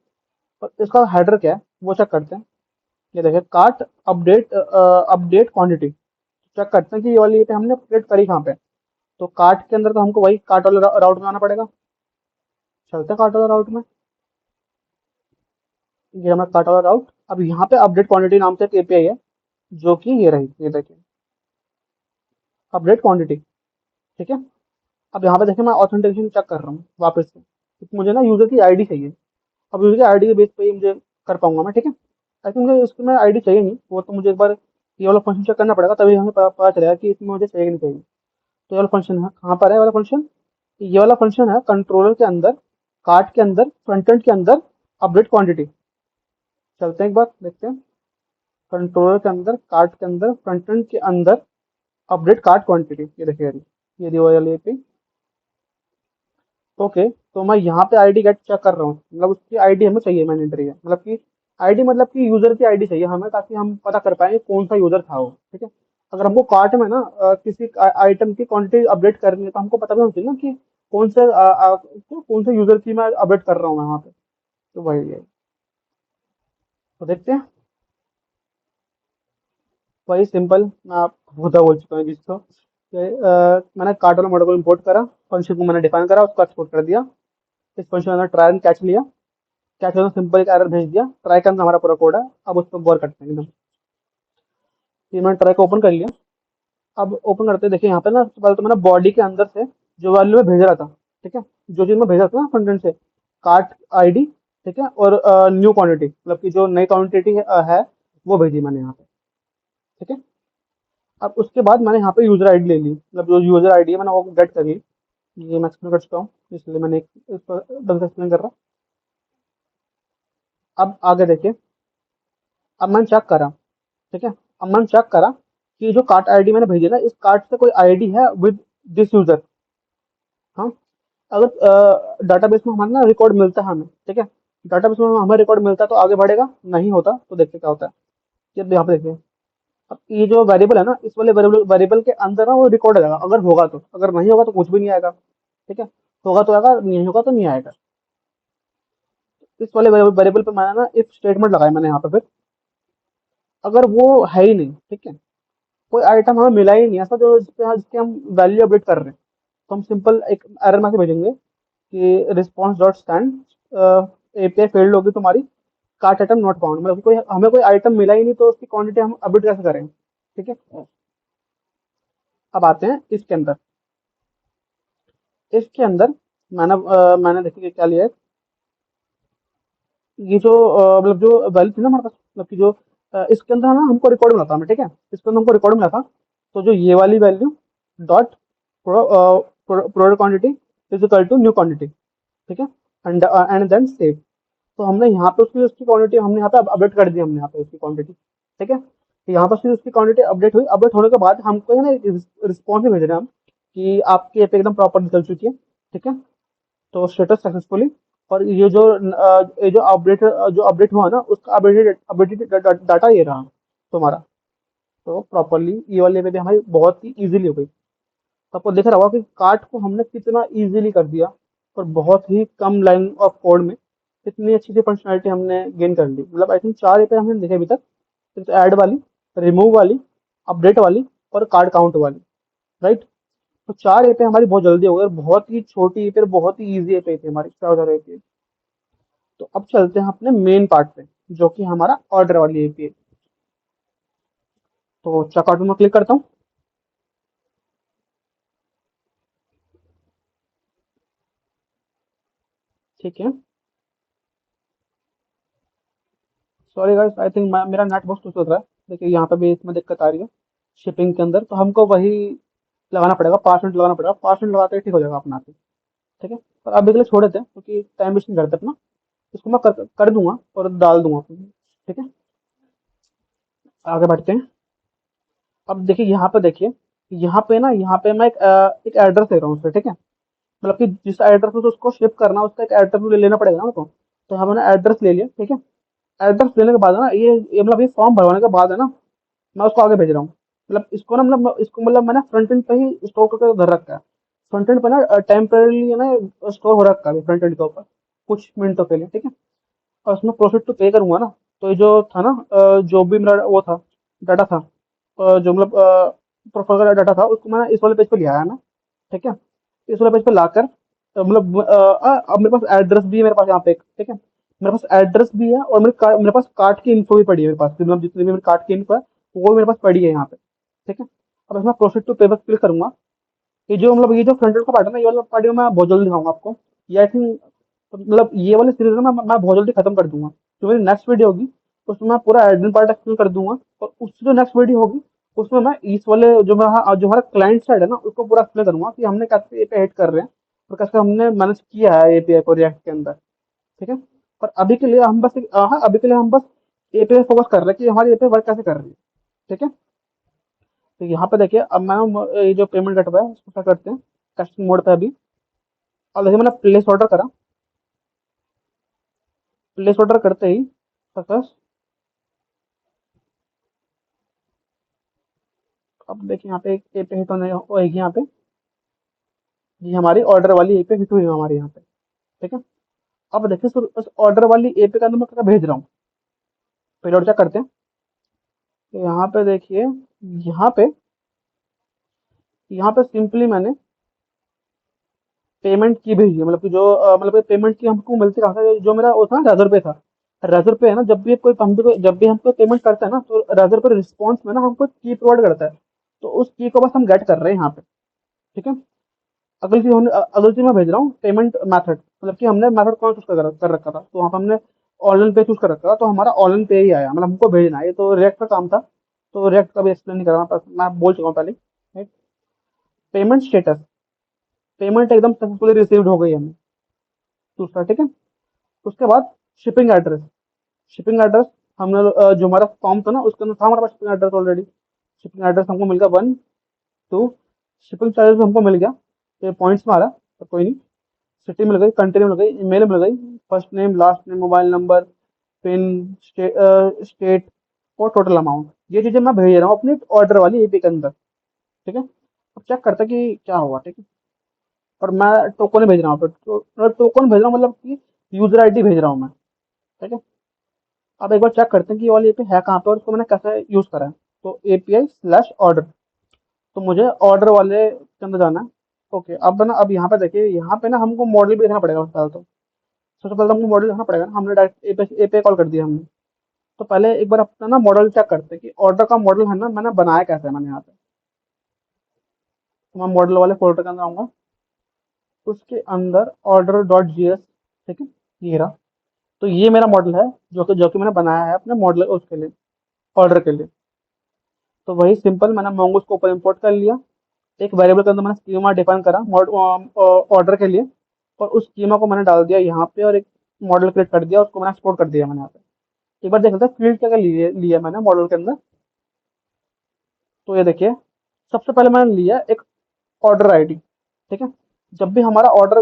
और इसका हेडर क्या है वो चेक करते हैं। ये देखिए कार्ट अपडेट क्वांटिटी, चेक करते हैं कि ये वाली पे हमने अपडेट करी कहाँ पे। तो कार्ट के अंदर तो हमको वही कार्ट वाले राउट में आना पड़ेगा। चलते हैं कार्ट वाला राउट में। ये हमारा कार्ट वाला राउट। अब यहाँ पे अपडेट क्वांटिटी नाम से एक एपीआई है, जो कि ये रही, ये देखिए अपडेट क्वांटिटी। ठीक है, अब यहाँ पे देखिए मैं ऑथेंटिकेशन चेक कर रहा हूँ वापस से, क्योंकि मुझे ना यूजर की आईडी चाहिए। अब यूजर की आईडी के बेस पे ही मुझे कर पाऊंगा मैं। ठीक है, आई थिंक मुझे इसमें आईडी चाहिए नहीं, वो तो मुझे एक बार ये वाला फंक्शन चेक करना पड़ेगा, तभी हमें पता चलेगा कि इसमें मुझे चाहिए नहीं चाहिए। तो ये वाला फंक्शन है कहाँ पर है, वाला फंक्शन, ये वाला फंक्शन है कंट्रोलर के अंदर, कार्ट के अंदर, फ्रंट एंड के अंदर, अपडेट क्वांटिटी। चलते हैं एक बार देखते हैं। कंट्रोलर के अंदर, कार्ट के अंदर, फ्रंट एंड के अंदर, अपडेट कार्ट क्वांटिटी। ये देखिए ये दी वाली पे। ओके, तो मैं यहाँ पे आईडी गेट चेक कर रहा हूँ, मतलब उसकी आईडी हमें चाहिए मैंडेटरी है, मतलब कि आईडी मतलब कि यूजर की आईडी चाहिए हमें, ताकि हम पता कर पाएंगे कौन सा यूजर था वो। ठीक है, अगर हमको कार्ट में ना किसी आइटम की क्वांटिटी अपडेट करनी है तो हमको पता भी होना चाहिए ना कि कौन से यूजर की मैं अपडेट कर रहा हूँ वहाँ पे। तो वही है, तो देखते हैं। वही सिंपल मैं आपको बहुत बोल चुका हूँ जिसको मैंने कार्ट वाला मॉडल को इम्पोर्ट करा, फंक्शन को मैंने डिफाइन करा, उसको एक्सपोर्ट कर दिया। इस फंक्शन में ट्राई एंड कैच लिया, क्या करना सिंपल एक एरर भेज दिया, ट्राई का हमारा पूरा कोड है। अब उस पर गौर करते हैं एकदम। ये मैंने ट्राई को ओपन कर लिया। अब ओपन करते देखिए यहाँ पे ना, सबसे पहले तो मैंने बॉडी के अंदर से जो वैल्यू मैं भेज रहा था, ठीक है, जो चीज मैं भेजा था ना फ्रंट एंड से, कार्ट आईडी, ठीक है, और न्यू क्वांटिटी, मतलब कि जो नई क्वांटिटी है वो भेजी मैंने यहाँ पे। ठीक है, अब उसके बाद मैंने यहाँ पे यूजर आईडी ले ली, मतलब जो यूजर आईडी है मैंने वो गेट कर ली। ये मैं एक्सप्लेन कर चुका हूँ, इसलिए मैंने इस पर ढंग से एक्सप्लेन कर रहा हूँ। अब आगे देखिए, अब मैंने चेक करा। ठीक है, अब मैंने चेक करा कि जो कार्ट आईडी मैंने भेजी ना, इस कार्ट से कोई आईडी है विद दिस यूजर। हाँ, अगर डाटाबेस में हमारा ना रिकॉर्ड मिलता है हमें, ठीक है, डाटाबेस में हमें रिकॉर्ड मिलता है तो आगे बढ़ेगा, नहीं होता तो देखते क्या होता है। ये यहाँ पे देखिए, अब ये जो वेरिएबल है ना, इस वाले वेरिएबल वेरिएबल के अंदर ना वो रिकॉर्ड हो जाएगा, अगर होगा तो, अगर नहीं होगा तो कुछ भी नहीं आएगा। ठीक है, होगा तो आएगा, नहीं होगा तो नहीं आएगा। इस वाले वेरिएबल पे मैंने ना इफ स्टेटमेंट लगाया मैंने यहाँ पे, फिर अगर वो है ही नहीं, ठीक है, कोई आइटम हमें मिला ही नहीं ऐसा जो जिसके हम वैल्यू अपडेट कर रहे हैं, तो हम सिंपल एक एरर मैसेज भेजेंगे कि response dot stand API failed होगी तुम्हारी, कार्ट आइटम नॉट फाउंड, मतलब कोई हमें कोई आइटम मिला ही नहीं तो उसकी क्वांटिटी हम अपडेट कैसे करें। ठीक है, अब आते हैं इसके अंदर। इसके अंदर मैंने देखिए क्या लिया है, ये जो मतलब जो वैल्यू थी ना हमारे पास, मतलब कि जो इसके अंदर ना हमको रिकॉर्ड मिला था हमें, ठीक है, इसके अंदर हमको रिकॉर्ड मिला था, तो जो ये वाली value dot product quantity is equal to new quantity, ठीक है, एंड देन सेव। तो हमने यहाँ पे उसकी उसकी क्वांटिटी हमने यहाँ पे अपडेट कर दी, हमने यहाँ पे उसकी क्वांटिटी, ठीक है, तो यहाँ पर फिर उसकी क्वांटिटी अपडेट हुई, अपडेट होने के बाद हमको है ना रिस्पॉन्स भेज रहे हैं हम कि आपकी ऐप एकदम प्रॉपर चल चुकी है। ठीक है, तो स्टेटस सक्सेसफुली, और ये जो अपडेट हुआ ना, उसका अपडेटेड अपडेटेड डाटा ये रहा तुम्हारा। तो प्रॉपरली ये वाले में भी हमारी बहुत ही इजीली हो गई। तो आपको दिख रहा होगा कि कार्ट को हमने कितना इजीली कर दिया, और बहुत ही कम लाइन ऑफ कोड में इतनी अच्छी सी फंक्शनलिटी हमने गेन कर ली। मतलब आई थिंक 4 ऐप हमने देखे अभी तक, एक तो ऐड वाली, रिमूव वाली, अपडेट वाली, और कार्ड काउंट वाली, राइट। तो 4 ऐप हमारी बहुत जल्दी हो गई, और बहुत ही छोटी ऐप, बहुत ही इजी ऐप थी हमारी, 4 ऐप। तो अब चलते हैं अपने मेन पार्ट पे, जो कि हमारा ऑर्डर वाली एपीआई। तो चेकआउट में क्लिक करता हूँ। ठीक है, सॉरी गाइस, आई थिंक मेरा नेट बहुत स्लो चल रहा है। देखिए यहाँ पे भी इसमें दिक्कत आ रही है शिपिंग के अंदर, तो हमको वही लगाना पड़ेगा, 5 मिनट लगाना पड़ेगा, 5 मिनट लगाते ही ठीक हो जाएगा अपना आप ही। ठीक है, पर अभी के लिए छोड़ देते हैं क्योंकि टाइम वेस्ट नहीं करते अपना। इसको मैं कर दूंगा और डाल दूंगा। ठीक है, आगे बढ़ते हैं। अब देखिए यहाँ पे, देखिए यहाँ पे ना, यहाँ पे मैं एक एड्रेस दे रहा हूँ उससे, ठीक है, मतलब कि जिस एड्रेस पे उसको शिफ्ट करना है उसका एक एड्रेस लेना पड़ेगा ना हमको। तो हमने एड्रेस ले लिया, ठीक है, एड्रेस लेने के बाद है ना, ये मतलब ये फॉर्म भरवाने के बाद है ना, मैं उसको आगे भेज रहा हूँ। मतलब इसको ना, मतलब इसको मतलब मैंने फ्रंट एंड पे ही स्टोर करके धर रखा है। फ्रंट एंड पे ना टेम्परेली है ना स्टोर हो रखा है फ्रंट एंड के ऊपर कुछ मिनटों के लिए, ठीक है। और उसमें प्रोसेस टू पे करूंगा ना, तो ये जो था ना जो भी मेरा वो था, डाटा था, जो मतलब प्रोफाइल का डाटा था, उसको मैंने इस वाले पेज पे लिया है ना, ठीक है, इस वाले पेज पे लाकर मतलब अब मेरे पास एड्रेस भी है मेरे पास यहाँ पे, ठीक है, मेरे पास एड्रेस भी है, और मेरे पास कार्ड की इन्फो भी पड़ी है मेरे पास, मतलब जितनी भी मेरे कार्ड की इन्फो है वो मेरे पास पड़ी है यहाँ पे। ठीक है, अब इसमें प्रोसेस टू पे पर क्लिक करूंगा। ये जो फ्रंट एंड का पार्ट है ना, ये वाला पार्ट मैं बहुत जल्दी दिखाऊंगा आपको। ये आई थिंक मतलब ये वाली सीरीज ना मैं बहुत जल्दी खत्म कर दूंगा। जो मेरी नेक्स्ट वीडियो होगी उसमें मैं पूरा एडमिन पार्ट एक्सप्लेन कर दूंगा, और उससे जो नेक्स्ट वीडियो होगी उसमें मैं इस वाले जो हमारा क्लाइंट साइड है ना उसको पूरा एक्सप्लेन करूंगा कि हमने कैसे एपीआई हेड कर रहे हैं, और कैसे हमने मैनेज किया है एपीआई को रिएक्ट के अंदर। ठीक है, पर अभी के लिए हम बस हाँ, अभी के लिए हम बस एपीआई फोकस कर रहे हैं कि हमारी एपीआई वर्क कैसे कर रही है। ठीक है, तो यहाँ पे देखिए, अब मैं ये जो पेमेंट गेटवे है उसको क्या करते हैं, टेस्टिंग मोड पे अभी। अब देखिए मैंने प्लेस ऑर्डर करा, प्लेस ऑर्डर करते ही सक्सेस। अब देखिए यहाँ पे एक एपीआई हिट होने होगी यहाँ पे, ये हमारी ऑर्डर वाली एपीआई हिट हुई है हमारे यहाँ पे। ठीक है, अब देखिए सर उस ऑर्डर वाली एपीआई का अंदर मैं क्या भेज रहा हूँ, पहले और चेक करते हैं। तो यहाँ पे देखिए, यहाँ पे यहाँ पे सिंपली मैंने पेमेंट की भेजी है, मतलब कि जो मतलब पेमेंट की हमको मिलती कहाँ से, जो मेरा वो था ना रेजर पे था। रेजर पे है ना, जब भी हमको पेमेंट करता है ना, तो रेजर पे रिस्पॉन्स में ना हमको की प्रोवाइड करता है। तो उस की को बस हम गेट कर रहे हैं यहाँ पे। ठीक है, अगली चीज मैं भेज रहा हूँ पेमेंट मेथड, मतलब कि हमने मेथड कौन चूज कर रखा था, तो वहाँ पे हमने ऑनलाइन पे चूज कर रखा था, तो हमारा ऑनलाइन पे ही आया, मतलब हमको भेजना है। ये तो रिएक्ट का काम था, तो रिएक्ट का भी एक्सप्लेन नहीं कर रहा हूँ, मैं बोल चुका हूँ पहले। पेमेंट स्टेटस, पेमेंट एकदम सक्सेसफुली रिसीव्ड हो गई हमें, दूसरा, ठीक है। उसके बाद शिपिंग एड्रेस, शिपिंग एड्रेस हमने जो हमारा फॉर्म था ना उसके अंदर था हमारे पास shipping address already, shipping address हमको मिल गया 1 2, शिपिंग चार्जेस भी हमको मिल गया, ये पॉइंट्स में आ रहा है, तो कोई नहीं। सिटी मिल गई, कंट्री मिल गई, ईमेल मिल गई, first name last name mobile number, pin, state और टोटल अमाउंट, ये चीजें मैं भेज रहा हूँ अपनी ऑर्डर वाली एपी के अंदर। ठीक है, अब चेक करते हैं कि क्या होगा। ठीक है, और मैं टोकन भेज रहा हूँ, तो टोकन भेज रहा हूँ मतलब कि यूजर आईडी भेज रहा हूँ मैं। ठीक है, अब एक बार चेक करते हैं कि ये वाली एपी है कहाँ पे और इसको मैंने कैसे यूज करा है। तो API/ऑर्डर, तो मुझे ऑर्डर वाले के अंदर जाना है। ओके, अब ना, अब यहाँ पे देखिए, यहाँ पे ना हमको मॉडल भी देखना पड़ेगा पहले तो। सबसे पहले तो हमको मॉडल देखना पड़ेगा ना, हमने डायरेक्ट एपीआई कॉल कर दिया हमने। तो पहले एक बार अपना ना मॉडल चेक करते हैं कि ऑर्डर का मॉडल है ना, मैंने बनाया कैसे है मैंने यहाँ पे। तो मैं मॉडल वाले फोल्डर के अंदर आऊंगा, उसके अंदर order.js। ठीक है, ये रहा। तो ये मेरा मॉडल है जो कि मैंने बनाया है अपने मॉडल उसके लिए, ऑर्डर के लिए। तो वही सिंपल मैंने mongoose को ऊपर इंपोर्ट कर लिया, एक वेरिएबल के अंदर मैंने स्कीमा डिफाइन करा ऑर्डर के लिए, और उस स्कीमा को मैंने डाल दिया यहाँ पे, और एक मॉडल क्रिएट कर दिया, उसको मैंने एक्सपोर्ट कर दिया मैंने यहाँ पे। एक बार देख लेते हैं फील्ड क्या क्या लिए लिया मैंने मॉडल के अंदर। तो ये देखिए, सबसे पहले मैंने लिया एक ऑर्डर आईडी। ठीक है, जब भी हमारा ऑर्डर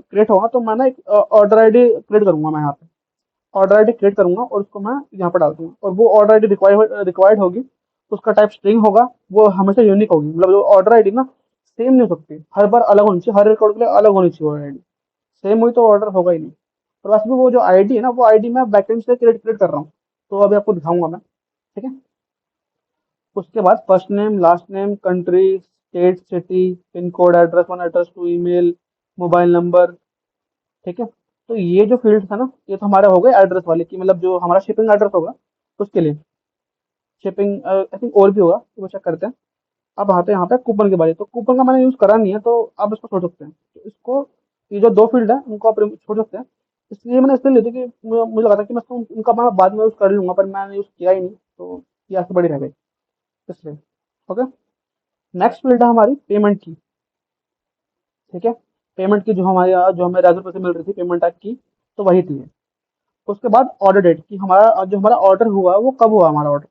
क्रिएट होगा तो मैं ना एक ऑर्डर आईडी क्रिएट करूंगा मैं यहाँ पे। ऑर्डर आईडी क्रिएट करूंगा और उसको मैं यहाँ पर डाल दूंगा, और वो ऑर्डर आईडी रिक्वायर्ड होगी, उसका टाइप स्ट्रिंग होगा, वो हमेशा यूनिक होगी, मतलब जो ऑर्डर आईडी ना सेम नहीं हो सकती, हर बार अलग होनी चाहिए, हर रिकॉर्ड के लिए अलग होनी चाहिए ऑर्डर आईडी। सेम हुई तो ऑर्डर होगा ही नहीं। और वैसे भी वो जो आईडी है ना, वो आईडी मैं बैकएंड से क्रिएट क्रिएट कर रहा हूँ, तो अभी आपको दिखाऊंगा मैं। ठीक है, उसके बाद first name last name country state city pin code address 1 address 2 email mobile number. ठीक है, तो ये जो फील्ड था ना, ये तो हमारे हो गए एड्रेस वाले की, मतलब जो हमारा शिपिंग एड्रेस होगा उसके लिए। शिपिंग आई थिंक और भी होगा, तो वो चेक करते हैं। अब आते हैं यहाँ पे कूपन के बारे, तो कूपन का मैंने यूज करा नहीं है, तो आप इसको छोड़ सकते हैं। तो इसको, ये जो दो फील्ड है उनको आप छोड़ सकते हैं। इसलिए मैंने इसलिए ली थी कि मुझे लगा था कि मैं इसको उनका मैं बाद में यूज कर लूंगा, पर मैंने यूज किया ही नहीं, तो ये आगे बड़ी रह गई इसलिए। ओके, नेक्स्ट फील्ड है हमारी पेमेंट की। ठीक है, पेमेंट की जो हमें 1000 रुपये से मिल रही थी पेमेंट टाइप की, तो वही थी। उसके बाद ऑर्डर डेट की, हमारा ऑर्डर हुआ वो कब हुआ हमारा ऑर्डर।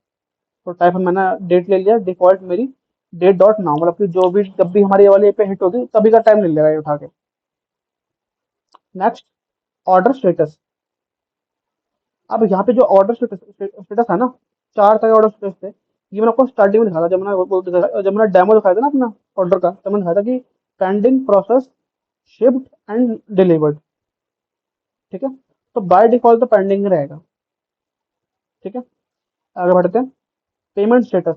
तो टाइप मैंने डेट ले लिया, डिफॉल्ट मेरी डेट डॉट नाउ, मतलब कि जो भी जब भी हमारी ये वाली पे हिट होगी तभी का टाइम ले लेगा ये उठा के। Next, order status. अब यहाँ पे जो ऑर्डर स्टेटस है ना, चार तरह के ऑर्डर स्टेटस थे। ये मैंने आपको स्टार्टिंग में दिखाया था, जब मैंने डेमो दिखाया था ना अपना ऑर्डर का, तब मैंने दिखाया था कि pending, process, shipped and delivered. ठीक है, तो बाय डिफॉल्ट तो पेंडिंग रहेगा। ठीक है, आगे बढ़ते हैं। Payment status.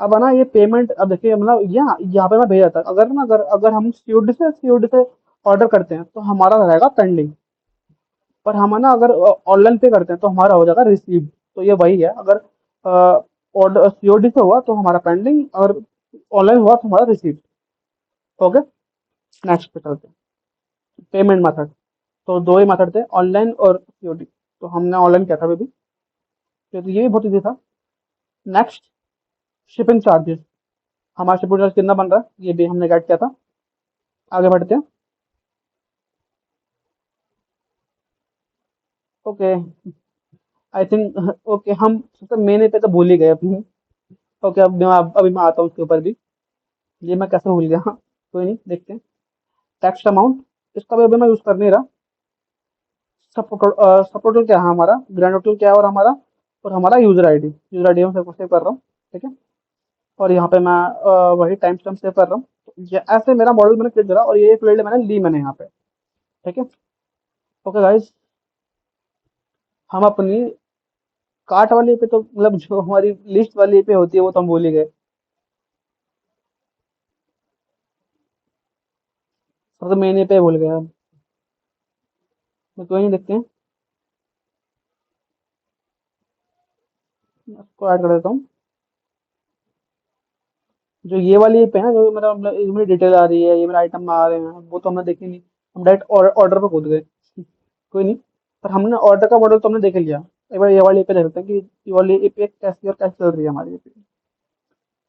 अब है ना ये पेमेंट, अब देखिए मतलब यहाँ पे मैं भेजा था, अगर ना अगर अगर हम सीओडी से ऑर्डर करते हैं तो हमारा रहेगा पेंडिंग। पर हम है ना अगर ऑनलाइन पे करते हैं तो हमारा हो जाएगा रिसीव। तो ये वही है, अगर ऑर्डर सीओडी से हुआ तो हमारा पेंडिंग, और ऑनलाइन हुआ तो हमारा रिसीव। ओके, नेक्स्ट पे चलते हैं। पेमेंट मेथड, तो दो ही मेथड थे, ऑनलाइन और सीओडी। तो हमने ऑनलाइन किया था अभी भी, तो ये भी बहुत ईजी था। Next, shipping charges. हमारा शिपिंग चार्ज कितना बन रहा है ये भी हमने गाइड किया था। आगे बढ़ते हैं। ओके, आई थिंक ओके, हम सबसे मेन पे तो भूल ही गए अपनी। ओके, अभी मैं आता हूँ उसके ऊपर भी, ये मैं कैसे भूल गया। कोई नहीं, देखते हैं। टेक्स्ट अमाउंट, इसका भी अभी मैं यूज कर नहीं रहा। सब टोटल क्या है हमारा, ग्रैंड टोटल क्या है, और हमारा यूजर आईडी हम सेव कर रहा हूँ। ठीक है, और यहाँ पे मैं वही टाइम स्टैम्प सेव कर रहा हूँ। तो ये ऐसे मेरा मॉडल मैंने क्रिएट करा, और ये फील्ड मैंने ली मैंने यहाँ पे। ठीक है, ओके गाइस, हम अपनी कार्ट वाली पे तो, मतलब जो हमारी लिस्ट वाली पे होती है वो तो हम भूल ही गए। सबसे मेन पे भूल गए हम। तो कोई नहीं, देखते हैं, इसको ऐड कर देता हूँ। जो ये वाली पे है, जो मेरा मतलब इसमें डिटेल आ रही है, ये मेरे आइटम आ रहे हैं, वो तो हमने देखे नहीं। हम डायरेक्ट ऑर्डर पे कूद गए। कोई नहीं, पर हमने ऑर्डर का मॉडल तो हमने देख लिया। एक बार ये वाली पे देख लेते हैं कि ये वाली पे कैसी और कैसी चल रही है हमारी पे।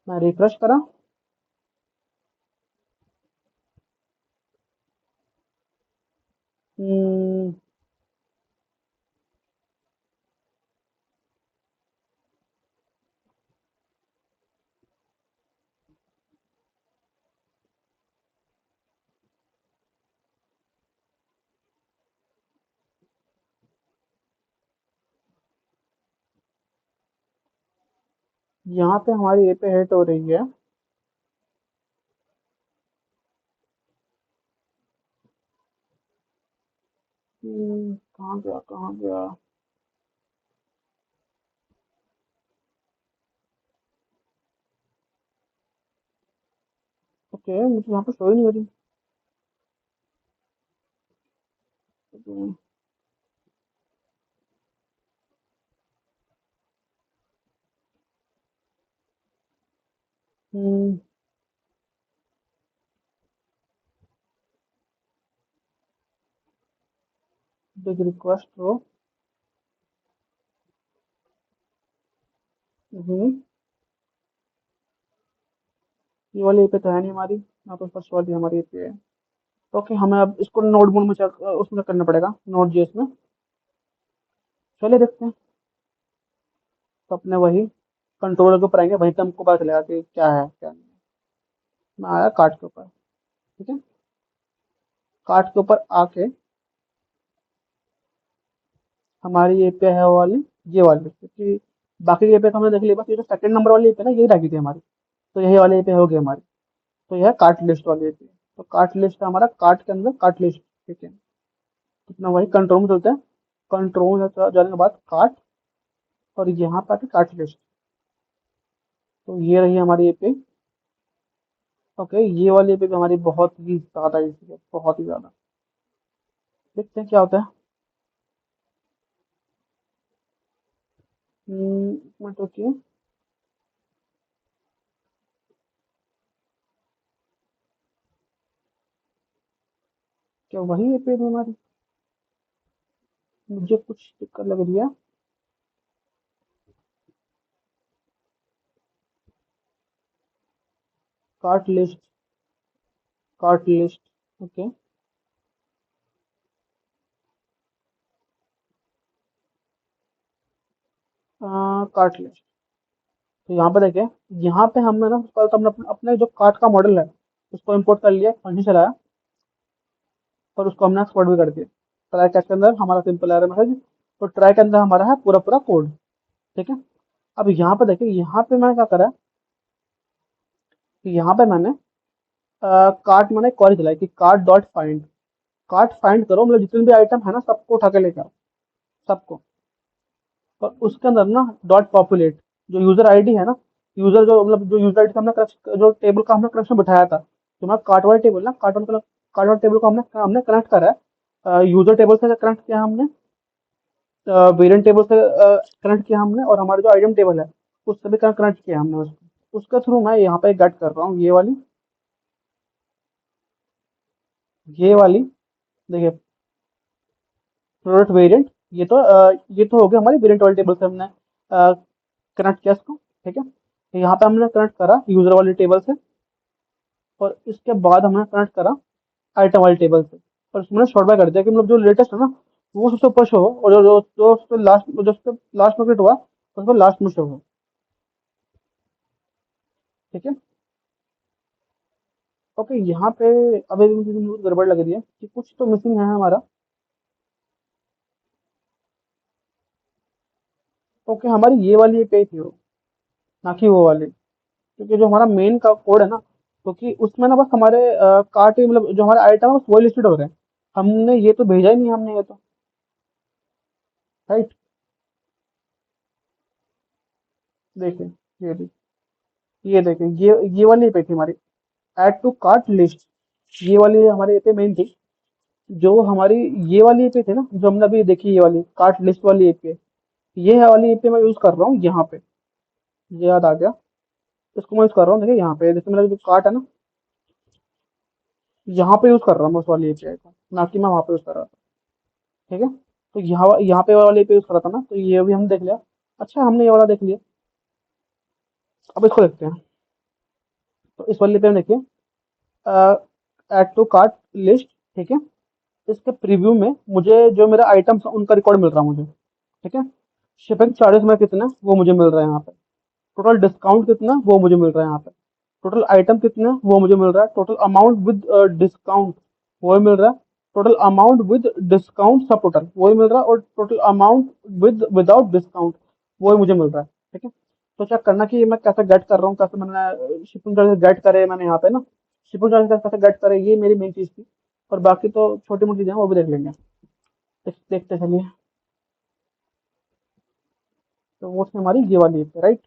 मैं रिफ्रेश करा। हम्म, यहाँ पे हमारी ए पे हिट हो रही है। कहाँ गया कहाँ गया? ओके, मुझे यहाँ पे शो ही नहीं हो रही। बिग रिक्वेस्ट हो। हम्म, ये वाली ए पे तो है नहीं हमारी, यहाँ पे फर्स्ट वाली हमारी ए पे है। ओके, हमें अब इसको नोट मोड में चेक उसमें करना पड़ेगा, नोट जेएस में। चलिए देखते हैं। तो अपने वही कंट्रोलर के ऊपर आएंगे, वहीं पे हमको पता चलेगा कि क्या है क्या नहीं है। मैं आया कार्ड के ऊपर। ठीक है, कार्ड के ऊपर आके हमारी ये पे है वो वाली, ये वाली, क्योंकि बाकी ये पे तो हमने देख लिया, बस ये जो सेकंड नंबर वाली ये पे ना, यही रखी थी हमारी। तो यही वाली ये पे हो गई हमारी। तो यह है कार्ट लिस्ट वाली ये पे। तो कार्ट लिस्ट है हमारा, कार्ट के अंदर कार्ट लिस्ट। ठीक है, कितना वही कंट्रोल में चलते हैं। कंट्रोल में जाने के बाद कार्ट, और यहाँ पे आके कार्ट लिस्ट। तो ये रही हमारी ये पे। ओके, ये वाली ये पे भी हमारी बहुत ही ज्यादा इजी है, बहुत ही ज्यादा। देखते हैं क्या होता है। एक मिनट रुकिए। क्या वही ये पे है हमारी? मुझे कुछ दिक्कत लग रही है। Cart list, cart list. Okay, cart list. तो यहाँ पे देखिए, यहाँ पे हमने ना कल तो हमने अपने जो कार्ट का मॉडल है उसको इंपोर्ट कर लिया, फंक्शन चलाया, और उसको हमने एक्सपोर्ट भी कर दिया। ट्राई कैच के अंदर हमारा सिंपल एरर मैसेज। तो ट्राई के अंदर हमारा है पूरा पूरा कोड। ठीक है, अब यहाँ पे देखिए, यहाँ पे मैंने क्या करा है कि यहाँ पे मैंने कार्ट मैंने कॉल चलाई कि cart dot find. Cart find करो, मतलब जितने भी आइटम है ना सबको उठा के लेके आओ, सबको। और उसके अंदर ना डॉट पॉपुलेट, जो यूजर आईडी है ना, यूजर जो मतलब जो यूजर आईडी का हमने जो टेबल का हमने कनेक्शन बिठाया था, जो हमारा कार्ट वाला टेबल ना, कार्ट वाला टेबल को हमने हमने कनेक्ट करा है यूजर टेबल से कनेक्ट किया हमने, वेरिएंट टेबल से कनेक्ट किया हमने, और हमारा जो आइटम टेबल है उससे भी कनेक्ट किया हमने उसको। उसके थ्रू मैं यहाँ पे गेट कर रहा हूँ ये वाली देखिए, प्रोडक्ट वेरिएंट। ये तो हो गया हमारी वेरिएंट वाली टेबल से हमने कनेक्ट किया इसको। ठीक है, तो यहाँ पे हमने कनेक्ट करा यूजर वाली टेबल से, और इसके बाद हमने कनेक्ट करा आइटम वाली टेबल से। और उसमें शॉर्ट बाय कर दिया कि मतलब जो लेटेस्ट है ना वो सबसे ऊपर शो हो, और जो जो जो उससे लास्ट में हुआ उसको लास्ट में शो हो। ठीक है, ओके, यहाँ पे अब एक मुझे न्यूज़ गड़बड़ लग रही है कि कुछ तो मिसिंग है हमारा। ओके, हमारी ये वाली ये पे थी वो, ना कि वो वाली। क्योंकि जो हमारा मेन का कोड है ना, क्योंकि उसमें ना बस हमारे कार्ट मतलब जो हमारे आइटम है बस वही लिस्टेड हो रहे हैं। हमने ये तो भेजा ही नहीं हमने, ये तो राइट। देखें, ये भी, ये देखें, ये वाली पे थी हमारी, ऐड टू कार्ट लिस्ट। ये वाली हमारे पे मेन थी। जो हमारी ये वाली पे थी ना, जो हमने अभी देखी, ये वाली कार्ट लिस्ट वाली एपीआई, ये है वाली एपीआई मैं यूज कर रहा हूँ यहाँ पे। ये याद आ गया, इसको मैं यूज कर रहा हूँ। देखिए यहाँ पे जैसे मेरा जो कार्ट है ना, यहाँ पे यूज कर रहा हूँ मैं उस वाली एपीआई को, ना कि मैं वहाँ पे यूज कर रहा था। ठीक है, तो यहाँ यहाँ पे वाले पे यूज कर रहा था ना, तो ये भी हम देख लिया। अच्छा, हमने ये वाला देख लिया। अब इसको देखते हैं। तो इस वाले पे हम देखिए, ऐड टू कार्ट लिस्ट। ठीक है, इसके प्रीव्यू में मुझे जो मेरा आइटम्स उनका रिकॉर्ड मिल रहा है मुझे। ठीक है, शिपिंग चार्जेस में कितना वो मुझे मिल रहा है यहाँ पे। टोटल डिस्काउंट कितना वो मुझे मिल रहा है यहाँ पे। टोटल आइटम कितना वो मुझे मिल रहा है। टोटल अमाउंट विद डिस्काउंट वो मिल रहा है। टोटल अमाउंट विद डिस्काउंट सब टोटल वही मिल रहा है, और total amount with without discount वो मुझे मिल रहा है। ठीक है, तो चेक करना कि मैं कैसे गेट कर रहा हूँ, कैसे मैंने शिपिंग चार्जेस गेट करे मैंने यहाँ पे ना, शिपिंग चार्जेस कैसे गेट करे, ये मेरी मेन चीज़ थी। और बाकी तो छोटी मोटी चीज़ें हैं, वो भी देख लेंगे। देखते चलिए। तो वो थी हमारी ये वाली ऐप, राइट।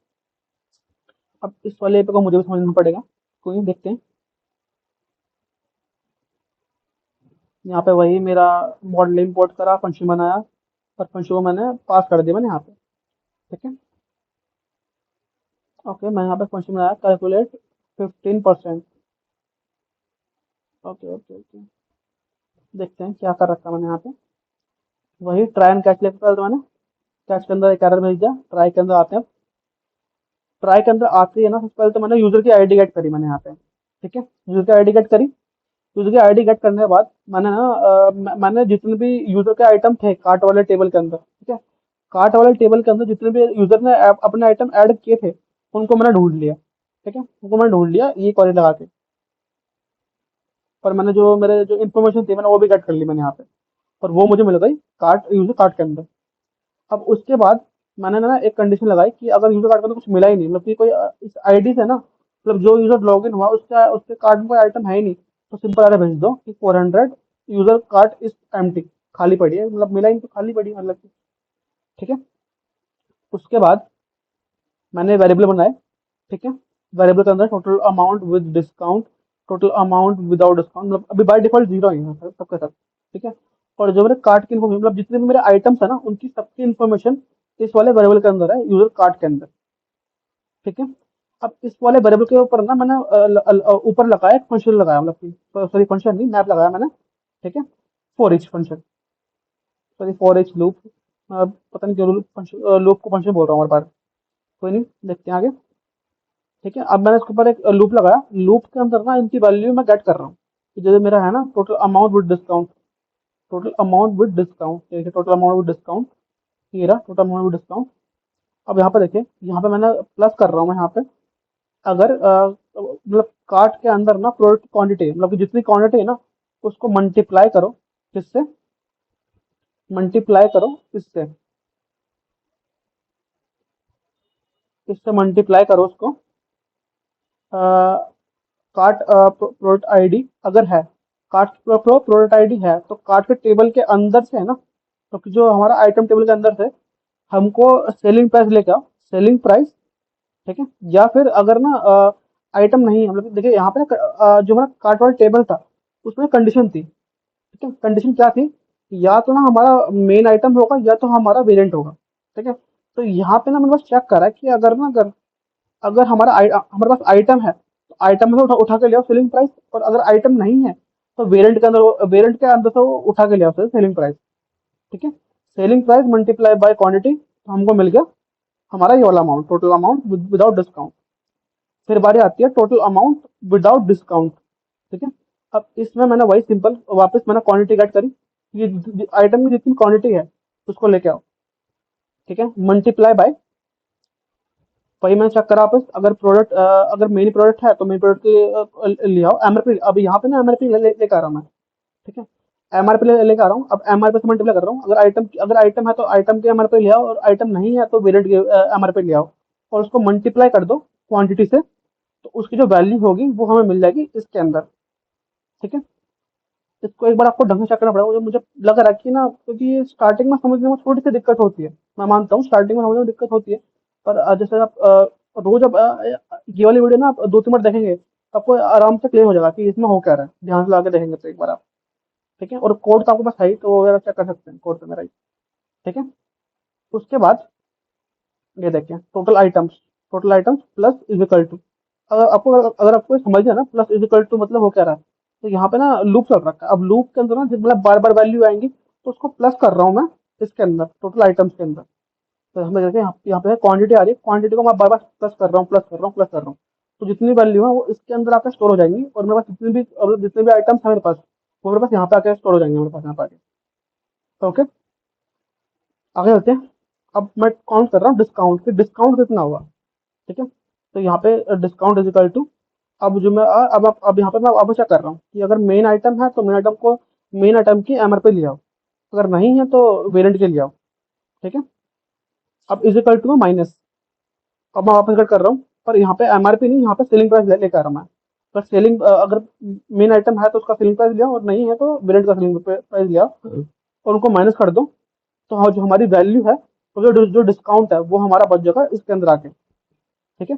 अब इस वाले ऐप को मुझे भी समझना पड़ेगा, कोई नहीं, देखते हैं। यहाँ पे वही मेरा मॉडल इंपोर्ट करा, फंक्शन बनाया, और फंक्शन को मैंने पास कर दिया मैंने यहाँ पे। ठीक है। ओके, मैं यहाँ पे फंक्शन बनाया, कैलकुलेट 15%। ओके ओके ओके, देखते हैं क्या कर रखा है मैंने यहाँ पे। वही ट्राई एंड कैच लेकर तो मैंने कैच के अंदर एक एरर भेज दिया, ट्राई के अंदर आते हैं। ट्राई के अंदर आते ही है ना, सबसे पहले तो मैंने यूजर की आईडी गेट करी मैंने यहाँ पे। ठीक है, यूजर की आईडी गेट करी। यूजर की आईडी गेट करने के बाद मैंने ना मैंने जितने भी यूजर के आइटम थे कार्ट वाले टेबल के अंदर, ठीक है, कार्ट वाले टेबल के अंदर जितने भी यूजर ने अपने आइटम ऐड किए थे, उनको मैंने ढूंढ लिया। ठीक है, उनको मैंने ढूंढ लिया ये क्वेरी लगा के। पर मैंने जो मेरे जो इन्फॉर्मेशन थी मैंने वो भी गेट कर ली मैंने यहाँ पे, और वो मुझे मिल गई कार्ट, यूजर कार्ट के अंदर। अब उसके बाद मैंने ना एक कंडीशन लगाई कि अगर यूजर कार्ड का तो कुछ मिला ही नहीं, मतलब कि कोई इस आईडी से ना, मतलब जो यूजर लॉगिन हुआ उसका उसके कार्ड में कोई आइटम है ही नहीं, तो सिंपल अरे भेज दो कि 400 यूजर कार्ड इज एम्प्टी, खाली पड़ी है, मतलब मिला ही नहीं तो खाली पड़ी है, मतलब कि। ठीक है। उसके बाद मैंने वेरिएबल बनाए। ठीक है, वेरिएबल के अंदर total amount with discount, total amount without discount, मतलब अभी बाय डिफॉल्ट जीरो है यहाँ पे सबके सब। ठीक है। और जो मेरे कार्ट की इन्फॉर्मेशन, मतलब जितने भी मेरे आइटम्स है ना, उनकी सबकी इन्फॉर्मेशन इस वाले वेरिएबल के अंदर है, यूजर कार्ट के अंदर। ठीक है। अब इस वाले वेरिएबल के ऊपर ना मैंने ऊपर लगाया एक फंक्शन लगाया, मतलब कि सॉरी फंक्शन नहीं, मैप लगाया मैंने। ठीक है, for each function, sorry for each loop, पता नहीं क्यों लूप को फंक्शन बोल रहा हूँ हर बार। कोई नहीं, देखते हैं आगे। ठीक है, अब मैंने इसके ऊपर एक लूप लगाया, लूप के अंदर ना इनकी वैल्यू मैं गेट कर रहा हूँ कि जैसे मेरा है ना total amount with discount, total amount with discount, ठीक है, टोटल अमाउंट विद डिस्काउंट, ये रहा टोटल अमाउंट विद डिस्काउंट। अब यहाँ पे देखिए, यहाँ पे मैंने प्लस कर रहा हूँ मैं यहाँ पे। अगर मतलब कार्ट के अंदर ना प्रोडक्ट क्वांटिटी, मतलब कि जितनी क्वांटिटी है ना, उसको मल्टीप्लाई करो, किससे, मल्टीप्लाई करो इससे, इससे मल्टीप्लाई करो उसको। कार्ट प्रोडक्ट आईडी अगर है, कार्ट प्रोडक्ट आईडी है तो कार्ट के टेबल के अंदर से है ना, तो जो हमारा आइटम टेबल के अंदर से हमको सेलिंग प्राइस लेके आओ, सेलिंग प्राइस। ठीक है, या फिर अगर ना आइटम नहीं है, मतलब देखिए यहाँ पे ना जो हमारा कार्ट वाला टेबल था उसमें कंडीशन थी। ठीक है, कंडीशन क्या थी, या तो ना हमारा मेन आइटम होगा या तो हमारा वेरिएंट होगा। ठीक है, तो यहाँ पे ना मैंने बस चेक करा कि अगर ना अगर अगर हमारे पास आइटम है तो आइटम में से उठा के ले आओ सेलिंग प्राइस, और अगर आइटम नहीं है तो वेरिएंट के अंदर से वो उठा के ले आओ सेलिंग प्राइस। ठीक है, selling price multiply by quantity, तो हमको मिल गया हमारा ये वाला amount, total amount without discount. फिर बारी आती है टोटल अमाउंट विदाउट डिस्काउंट। ठीक है, अब इसमें मैंने वही सिंपल वापस मैंने क्वांटिटी गेट करी, ये आइटम की जितनी क्वांटिटी है उसको लेके आओ। ठीक है, मल्टीप्लाई बाय, वही मैंने चेक करा वापस, अगर प्रोडक्ट अगर मेन प्रोडक्ट है तो मेन प्रोडक्ट के ले आओ एमआरपी, अब यहाँ पे ना एमआरपी लेकर आ रहा हूँ मैं। ठीक है, एमआरपी लेकर आ रहा हूँ, अब एमआरपी से मल्टीप्लाई कर रहा हूँ, अगर आइटम है तो आइटम के एमआरपी ले आओ, और आइटम नहीं है तो वेरिएंट के एमआरपी ले आओ, और उसको मल्टीप्लाई कर दो क्वांटिटी से, तो उसकी जो वैल्यू होगी वो हमें मिल जाएगी इसके अंदर। ठीक है, इसको एक बार आपको ढंग से चेक करना पड़ेगा, मुझे लग रहा है कि ना, क्योंकि स्टार्टिंग में समझने में थोड़ी सी दिक्कत होती है, मैं मानता हूँ स्टार्टिंग में समझने में दिक्कत होती है। पर जैसे आप रोज अब ये वाली वीडियो ना आप 2-3 बार देखेंगे तो आपको आराम से क्लियर हो जाएगा कि इसमें हो क्या रहा है, ध्यान से लगा के देखेंगे तो एक बार आप। ठीक है, और कोड तो आपके पास है ही, तो वो चेक कर सकते हैं कोड तो मेरा ही। ठीक है, उसके बाद ये देखें total items plus is equal to, अगर आपको समझ है ना प्लस इज इक्वल टू मतलब हो क्या रहा है, तो यहाँ पे ना लूप चल रखा है। अब लूप के अंदर ना जब मतलब बार बार वैल्यू आएंगी तो उसको प्लस कर रहा हूँ मैं इसके अंदर टोटल आइटम्स के अंदर। तो हमें देखिए यहाँ पे क्वांटिटी आ रही है, क्वांटिटी को मैं बार बार प्लस कर रहा हूँ, प्लस कर रहा हूँ, प्लस कर रहा हूँ, तो जितनी वैल्यू है वो इसके अंदर आकर स्टोर हो जाएंगी, और मेरे पास जितने भी आइटम्स है मेरे पास, वो मेरे पास यहाँ पे आके स्टोर हो जाएंगे मेरे पास यहाँ पे आके। ओके, आगे चलते हैं। अब मैं काउंट कर रहा हूँ डिस्काउंट, कि डिस्काउंट कितना हुआ। ठीक है, तो यहाँ पे डिस्काउंट इज इक्वल टू, अब जो मैं अब यहाँ पे मैं अब क्या कर रहा हूँ कि अगर मेन आइटम है तो मेन आइटम की एमआरपी ले आओ, अगर नहीं है तो वेरिएंट के ले आओ। ठीक है, अब इज इक्वल टू में माइनस, अब मैं वापस कट कर रहा हूँ, पर यहाँ पे एमआरपी नहीं, यहाँ पे सेलिंग प्राइस लेके आ रहा हूँ मैं। पर सेलिंग अगर मेन आइटम है तो उसका सेलिंग प्राइस लिया, और नहीं है तो ब्रेड का सेलिंग प्राइस लिया, और उनको माइनस कर दो। तो हाँ, जो हमारी वैल्यू है, तो जो जो डिस्काउंट है वो हमारा बच जाएगा इसके अंदर आके। ठीक है,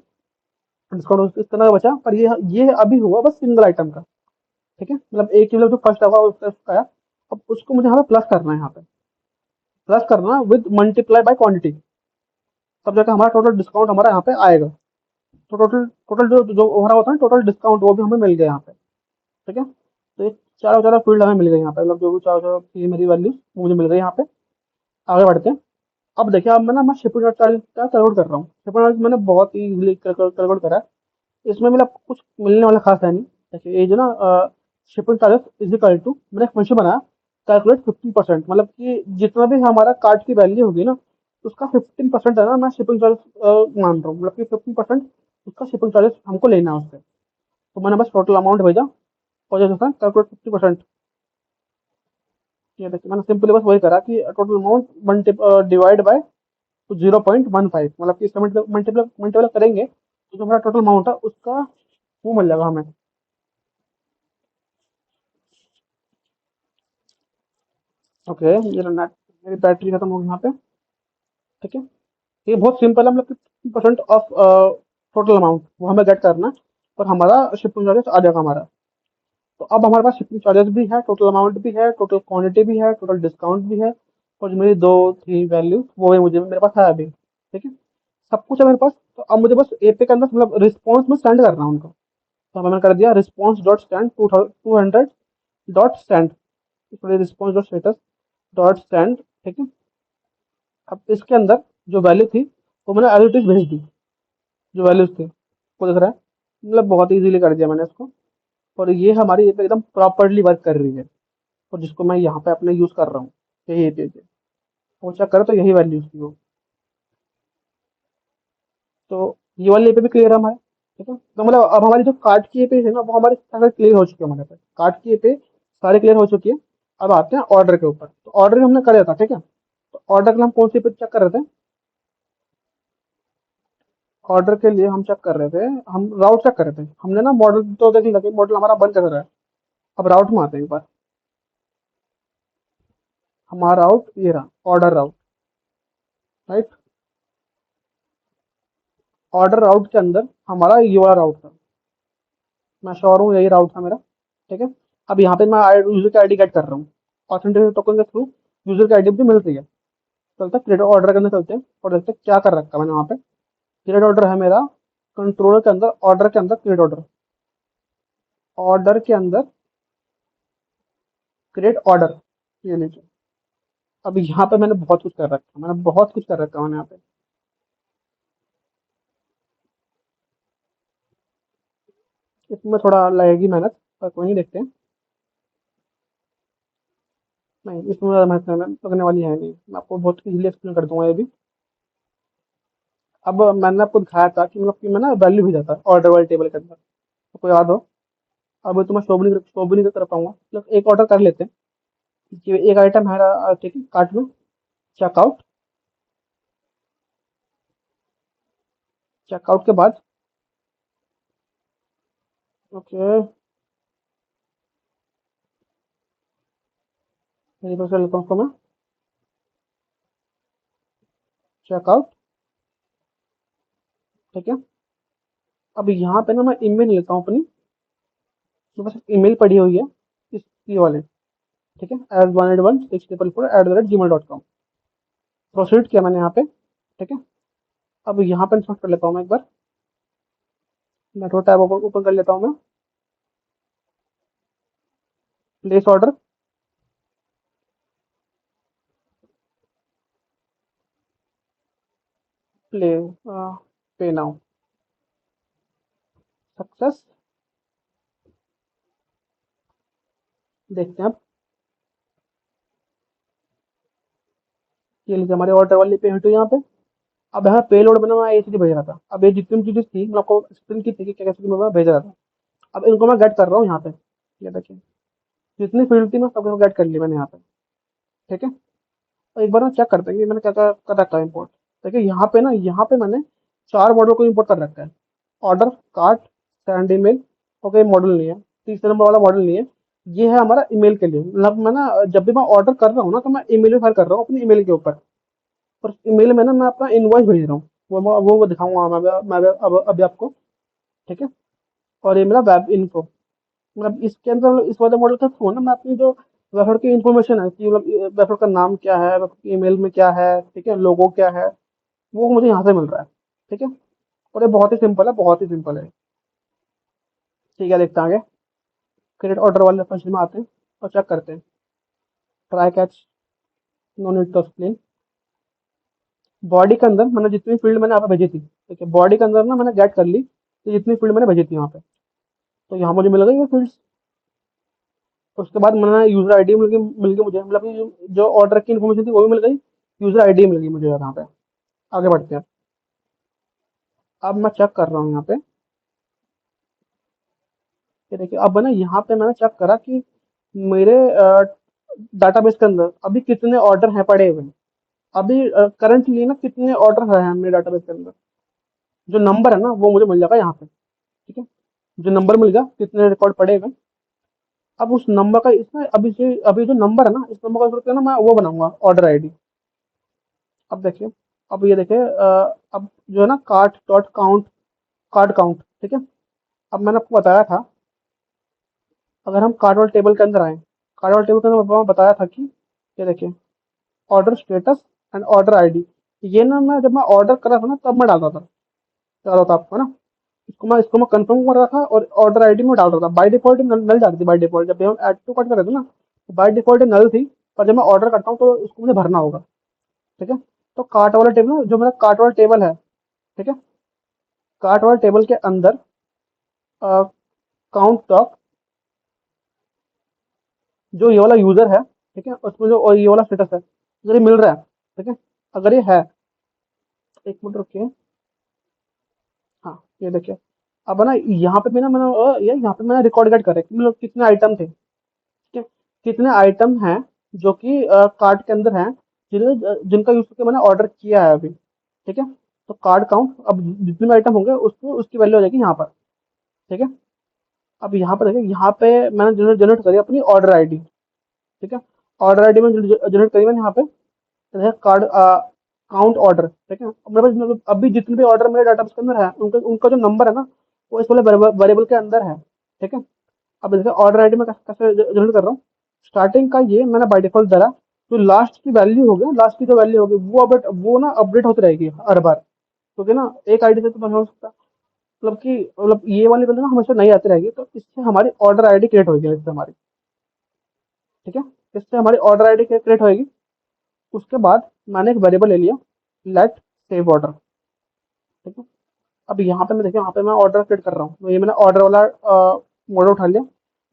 डिस्काउंट इस तरह का बचा, पर ये अभी हुआ बस सिंगल आइटम का। ठीक है, मतलब एक किलो जो फर्स्ट होगा उसका है। अब उसको मुझे यहाँ पे प्लस करना है, यहाँ पे प्लस करना विद मल्टीप्लाई बाय क्वांटिटी, तब जाकर हमारा टोटल डिस्काउंट हमारा यहाँ पे आएगा। तो टोटल टोटल जो जो हो रहा होता है टोटल डिस्काउंट, वो भी हमें मिल गया यहाँ पे। ठीक है, तो ये चारों चारों फील्ड हमें मिल गई यहाँ पे, मतलब जो भी चारों चारों थी मेरी वैल्यू वो मुझे मिल गई यहाँ पे। आगे बढ़ते हैं। अब देखिए, अब मैं शिपिंग चार्ज का कैलकुलेट कर रहा हूँ। शिपिंग चार्ज मैंने बहुत ही इजीली कैलकुलेट करा है। इसमें मतलब कुछ मिलने वाला खास है नहीं। देखिए, ये जो ना shipping charges is equal to, मैंने एक फंक्शन बनाया, कैलकुलेट 15%, मतलब कि जितना भी हमारा कार्ड की वैल्यू होगी ना, उसका 15% है ना, मैं शिपिंग चार्ज मान रहा हूँ, मतलब कि 15% उसका शिपिंग चार्जेस हमको लेना है उससे। तो मैंने बस टोटल अमाउंट भेजा, और जैसे कैलकुलेट 50%। ये देखिए, मैंने सिंपली बस वही करा कि टोटल अमाउंट डिवाइड बाय 0.15, मतलब कि इसका मल्टीप्लाई मल्टीप्लाई करेंगे तो जो हमारा टोटल अमाउंट है उसका वो मिल जाएगा हमें। ओके, मेरा नेट, मेरी बैटरी खत्म हो गई यहाँ पे। ठीक है, ये बहुत सिंपल है, मतलब 50% ऑफ टोटल अमाउंट वो हमें गेट करना है, और हमारा शिपिंग चार्जेस आ जाएगा हमारा। तो अब हमारे पास शिपिंग चार्जेस भी है, टोटल अमाउंट भी है, टोटल क्वांटिटी भी है, टोटल डिस्काउंट भी है, और जो मेरी दो थी वैल्यू वो भी मुझे मेरे पास है अभी। ठीक है, सब कुछ है मेरे पास। तो अब मुझे बस एपी के अंदर मतलब रिस्पॉन्स में सेंड करना है उनको। तो मैंने कर दिया response dot stand 200 dot stand, response dot status dot stand. ठीक है, अब इसके अंदर जो वैल्यू थी वो मैंने एज इट इज भेज दी, जो वैल्यूज थी वो दिख रहा है। मतलब बहुत इजीली कर दिया मैंने इसको, और ये हमारी एप एकदम प्रॉपरली वर्क कर रही है, और जिसको मैं यहाँ पे अपने यूज कर रहा हूँ, यही एप है। वो चेक करो तो यही वैल्यूज थी वो। तो ये वाली एप भी क्लियर है हमारे। ठीक है, तो मतलब अब हमारी जो कार्ड की एप है ना वो हमारे सारे क्लियर हो चुकी है, हमारे पे कार्ड की एप सारे क्लियर हो चुकी है। अब आते हैं ऑर्डर के ऊपर। तो ऑर्डर हमने कर दिया था। ठीक है, तो ऑर्डर के लिए हम कौन सी पे चेक कर रहे थे? ऑर्डर के लिए हम चेक कर रहे थे, हम राउट चेक कर रहे थे हमने ना। मॉडल तो देख लगे, मॉडल हमारा बंद कर रहा है। अब राउट में आते हैं एक बार। हमारा राउट ये रहा, ऑर्डर राउट। राइट, ऑर्डर राउट के अंदर हमारा ये वाला राउट था, मैं श्योर हूँ यही राउट था मेरा। ठीक है, अब यहाँ पे मैं यूजर की आईडी गेट कर रहा हूँ, ऑथेंटिकेशन टोकन के थ्रू यूजर की आईडी भी मिलती है। चलते क्रिएट ऑर्डर करने चलते हैं, और देखते हैं क्या कर रखा है मैंने वहाँ पे। क्रिएट ऑर्डर है मेरा, कंट्रोलर के अंदर, ऑर्डर के अंदर क्रिएट ऑर्डर, ऑर्डर के अंदर क्रिएट ऑर्डर, ये लीजिए। अब यहाँ पे मैंने बहुत कुछ कर रखा है, मैंने बहुत कुछ कर रखा है मैंने यहाँ पे। इसमें थोड़ा लगेगी मेहनत, पर कोई नहीं, देखते हैं। नहीं, इसमें ज़्यादा मेहनत लगने वाली है नहीं, मैं आपको बहुत इजीली एक्सप्लेन कर दूंगा ये भी। अब मैंने आपको दिखाया था कि मतलब कि मैं ना वैल्यू भेजा था ऑर्डर वाले टेबल के अंदर, आपको याद हो। अब तो मैं शो भी नहीं कर पाऊंगा, मतलब एक ऑर्डर कर लेते हैं कि एक आइटम है। ठीक है, कार्ट में चेकआउट, चेकआउट के बाद ओके, मेरी तरफ से लेता हूँ उसको मैं, चेकआउट। ठीक है, अब यहाँ पे ना मैं ईमेल लेता हूँ अपनी, मेरे पास ईमेल पड़ी हुई है इस ये वाले। ठीक है, as1816444@gmail.com, प्रोसीड किया मैंने यहाँ पे। ठीक है, अब यहाँ पे इंस्टॉल कर लेता हूँ मैं एक बार, नेटवर्क टैब ओपन कर लेता हूँ मैं। प्लेस ऑर्डर, प्ले पे नाउ, सक्सेस। देखते हैं अब, ये लीजिए हमारे ऑर्डर वाली पेमेंट हुई यहाँ पे। अब यहाँ पे लोड बना मैं ये चीज़ भेज रहा था। अब ये जितनी भी चीज़ें थी मैं आपको एक्सप्लेन की थी कि क्या कैसे मैं भेज रहा था। अब इनको मैं गेट कर रहा हूँ यहाँ पे, ये देखिए, जितनी फील्ड थी मैं सबको गेट कर ली मैंने यहाँ पे। ठीक है, तो एक बार मैं चेक करते हैं कि मैंने क्या क्या कर रखा है इम्पोर्ट। देखिए यहाँ पे ना, यहाँ पे मैंने 4 मॉडल को इंपोर्ट कर रखा है। Order, cart, send email. Okay, model नहीं है, तीसरे नंबर वाला मॉडल नहीं है। ये है हमारा ईमेल के लिए। मतलब मैं ना जब भी मैं ऑर्डर कर रहा हूँ ना, तो मैं ईमेल में फायर कर रहा हूँ अपनी ईमेल के ऊपर। और ईमेल में ना मैं अपना इनवॉइस भेज रहा हूँ। वो दिखाऊंगा मैं अब अभी आपको। ठीक है। और ये मेरा वेब इन्फो। मतलब इसके अंदर इस वाले मॉडल का थ्रू ना मैं अपनी जो वेबसाइट की इन्फॉर्मेशन है कि मतलब वेबसाइट का नाम क्या है, ईमेल में क्या है, ठीक है, लोगो क्या है, वो मुझे यहाँ से मिल रहा है। ठीक है। और ये बहुत ही सिंपल है, बहुत ही सिंपल है। ठीक है, देखते हैं आगे। क्रेडिट ऑर्डर वाले फंक्शन में आते हैं और चेक करते हैं। Try catch, no need to explain. Body के अंदर मैंने जितनी फील्ड मैंने यहाँ पे भेजी थी, ठीक है, बॉडी के अंदर ना मैंने गेट कर ली कि जितनी फील्ड मैंने भेजी थी यहाँ पे, तो यहाँ मुझे मिल गई ये फील्ड्स। उसके बाद मैंने यूजर आईडी मिल गई मुझे, मतलब कि जो ऑर्डर की इन्फॉर्मेशन थी वो भी मिल गई। यूजर आईडी मिल गई मुझे यहाँ पे। आगे बढ़ते हैं। अब मैं चेक कर रहा हूँ यहाँ पे। ये देखिए, अब ना यहाँ पे मैंने चेक करा कि मेरे डाटाबेस के अंदर अभी कितने ऑर्डर हैं पड़े हुए। अभी करंटली ना कितने ऑर्डर हैं मेरे डाटाबेस के अंदर। जो नंबर है ना वो मुझे मिल जाएगा यहाँ पे। ठीक है। जो नंबर मिल गया, कितने रिकॉर्ड पड़े हुए। अब उस नंबर का इसमें अभी जो नंबर है ना, इस नंबर का उपयोग करके ना मैं वो बनाऊंगा ऑर्डर आईडी। अब देखिए, अब ये देखिए, अब जो है ना cart dot count, card count. ठीक है। अब मैंने आपको बताया था, अगर हम कार्ड वाले टेबल के अंदर आए, कार्ड वाले टेबल के अंदर मैं बताया था कि ये देखिए, order status and order ID. ये ना मैं जब मैं ऑर्डर कर रहा था ना तब मैं डालता था आपको ना। इसको मैं कंफर्म कर रहा था और ऑर्डर आईडी में डाल रहा था। बाय डिफॉल्ट नल जाती थी। बाय डिफॉल्ट जब भी हम ऐड टू कार्ट कर रहे थे ना, तो बाय डिफॉल्ट नल थी। पर जब मैं ऑर्डर करता हूँ तो उसको मुझे भरना होगा। ठीक है। तो कार्ट वाला टेबल, जो मेरा कार्ट वाला टेबल है, ठीक है, कार्ट वाले टेबल के अंदर काउंट डॉक, जो ये वाला यूजर है, ठीक है, उसमें जो और ये वाला स्टेटस है, अगर ये मिल रहा है, ठीक है, अगर ये है, एक मिनट रुकिए। हाँ, ये देखिए। अब है ना यहाँ पे मैंने मैंने ये यहाँ पे मैंने रिकॉर्ड गेट करे कि मतलब कितने आइटम थे। ठीक है। कितने आइटम हैं जो कि कार्ट के अंदर हैं, जिनका यूज करके मैंने ऑर्डर किया है अभी। ठीक है। तो कार्ड काउंट, अब जितने आइटम होंगे उसको उसकी वैल्यू हो जाएगी यहाँ पर। ठीक है। अब यहाँ पर देखिए, यहाँ पे मैंने जनरेट करी अपनी ऑर्डर आईडी। ठीक है। ऑर्डर आईडी में जनरेट करी मैंने यहाँ पे। तो देखिए, कार्ड काउंट ऑर्डर। ठीक है। अब मेरे पास मतलब अभी जितने भी ऑर्डर मेरे डाटाबेस के अंदर है, उनका उनका जो नंबर है ना, वो इस वाले वेरिएबल के अंदर है। ठीक है। अब देखिए, ऑर्डर आईडी में कैसे जनरेट कर रहा हूँ। स्टार्टिंग का ये मैंने बाय डिफॉल्ट धरा। जो लास्ट की वैल्यू होगी, लास्ट की जो वैल्यू होगी वो अपडेट, वो ना अपडेट होती रहेगी हर बार। क्योंकि ना एक आईडी से तो बना हो सकता, मतलब कि मतलब ये वाली वैल्यू ना हमेशा नहीं आती रहेगी, तो इससे हमारी ऑर्डर आईडी क्रिएट होगी इससे हमारी। ठीक है। इससे हमारी ऑर्डर आईडी क्रिएट होगी। उसके बाद मैंने एक वेरिएबल ले लिया, लेट सेव ऑर्डर। ठीक है। अब यहाँ पे मैं देखिए, यहाँ पे मैं ऑर्डर क्रिएट कर रहा हूँ, तो ये मैंने ऑर्डर वाला मॉडल उठा लिया।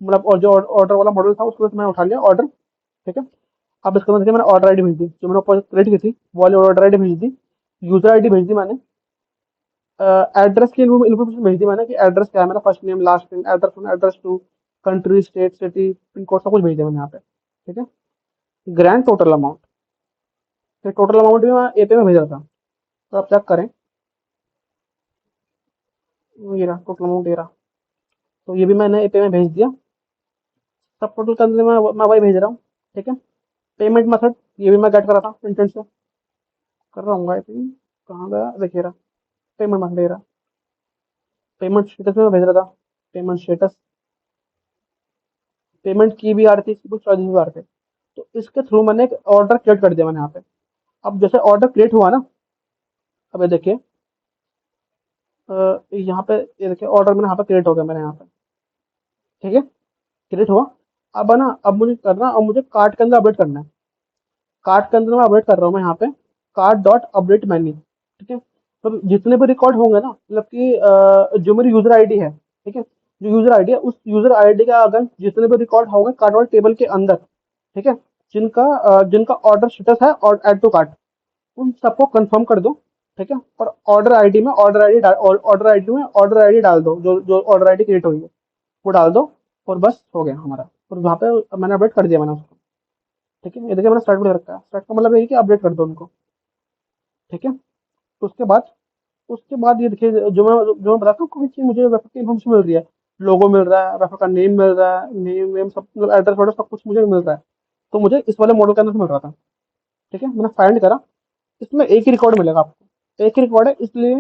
मतलब और जो ऑर्डर वाला मॉडल था उसको मैंने उठा लिया ऑर्डर। ठीक है। अब इसके अंदर देखिए, मैंने ऑर्डर आईडी भेज दी, जो मैंने ऊपर क्रिएट की थी वो वाली ऑर्डर आईडी भेज दी। यूजर आईडी भेज दी मैंने। एड्रेस की इन्फॉर्मेशन भेज दी मैंने कि एड्रेस क्या है मेरा, first name last name, address one, address two, country, state, city, pin code, सब कुछ भेज दिया मैंने यहाँ पे। ठीक है। ग्रैंड टोटल अमाउंट, तो टोटल अमाउंट भी मैं एपे में भेज रहा था। तो आप चेक करें, ये रहा टोटल अमाउंट, ये रहा। तो ये भी मैंने एपे में भेज दिया। सब टोटल के अंदर मैं वही भेज रहा हूँ। ठीक है। पेमेंट मेथड, ये भी मैं गेट कर रहा था इंटेंट से, कर रहा हूँ आई थिंक। कहाँ गया, देखिए रहा, पेमेंट मेथड दे रहा। पेमेंट स्टेटस में मैं भेज रहा था, पेमेंट स्टेटस। पेमेंट की भी आ रही थी, कुछ चार्जेस भी आ रहे थे। तो इसके थ्रू मैंने एक ऑर्डर क्रिएट कर दिया मैंने यहाँ पे। अब जैसे ऑर्डर क्रिएट हुआ ना, अब ये देखिए, यहाँ पे ये देखिए, ऑर्डर मैंने यहाँ पे क्रिएट हो गया मेरे यहाँ पे। ठीक है। क्रिएट हुआ। अब है ना, अब मुझे करना, अब मुझे कार्ट के अंदर अपडेट करना है। कार्ट के अंदर मैं अपडेट कर रहा हूँ मैं यहाँ पे, कार्ट डॉट अपडेट मेन्यू। ठीक है। तो जितने भी रिकॉर्ड होंगे ना, मतलब कि जो मेरी यूजर आईडी है, ठीक है, जो यूजर आईडी है उस यूजर आईडी का अगर जितने भी रिकॉर्ड होंगे कार्ट वाले टेबल के अंदर, ठीक है, जिनका ऑर्डर स्टेटस है और ऐड टू कार्ट, उन सबको कंफर्म कर दो। ठीक है। और ऑर्डर आईडी डाल दो, जो जो ऑर्डर आईडी क्रिएट हुई है वो डाल दो। और बस हो गया हमारा। और वहाँ पे मैंने अपडेट कर दिया मैंने उसको। ठीक है। ये देखिए, मैंने स्टार्ट भी कर रखा है। स्टार्ट का मतलब ये है कि अपडेट कर दो उनको। ठीक है। तो उसके बाद उसके बाद ये देखिए, जो मैं बताता हूँ, कोई चीज़ मुझे वेफर की इन्फॉर्मेशन मिल रही है, लोगो मिल रहा है, वेफर का नेम मिल रहा है, नेम वेम सब, मतलब एड्रेस वगैरह सब कुछ मुझे मिल रहा है। तो मुझे इस वाले मॉडल के अंदर से मिल रहा था। ठीक है, मैंने फाइंड करा, इसमें एक ही रिकॉर्ड मिलेगा आपको, एक ही रिकॉर्ड है, इसलिए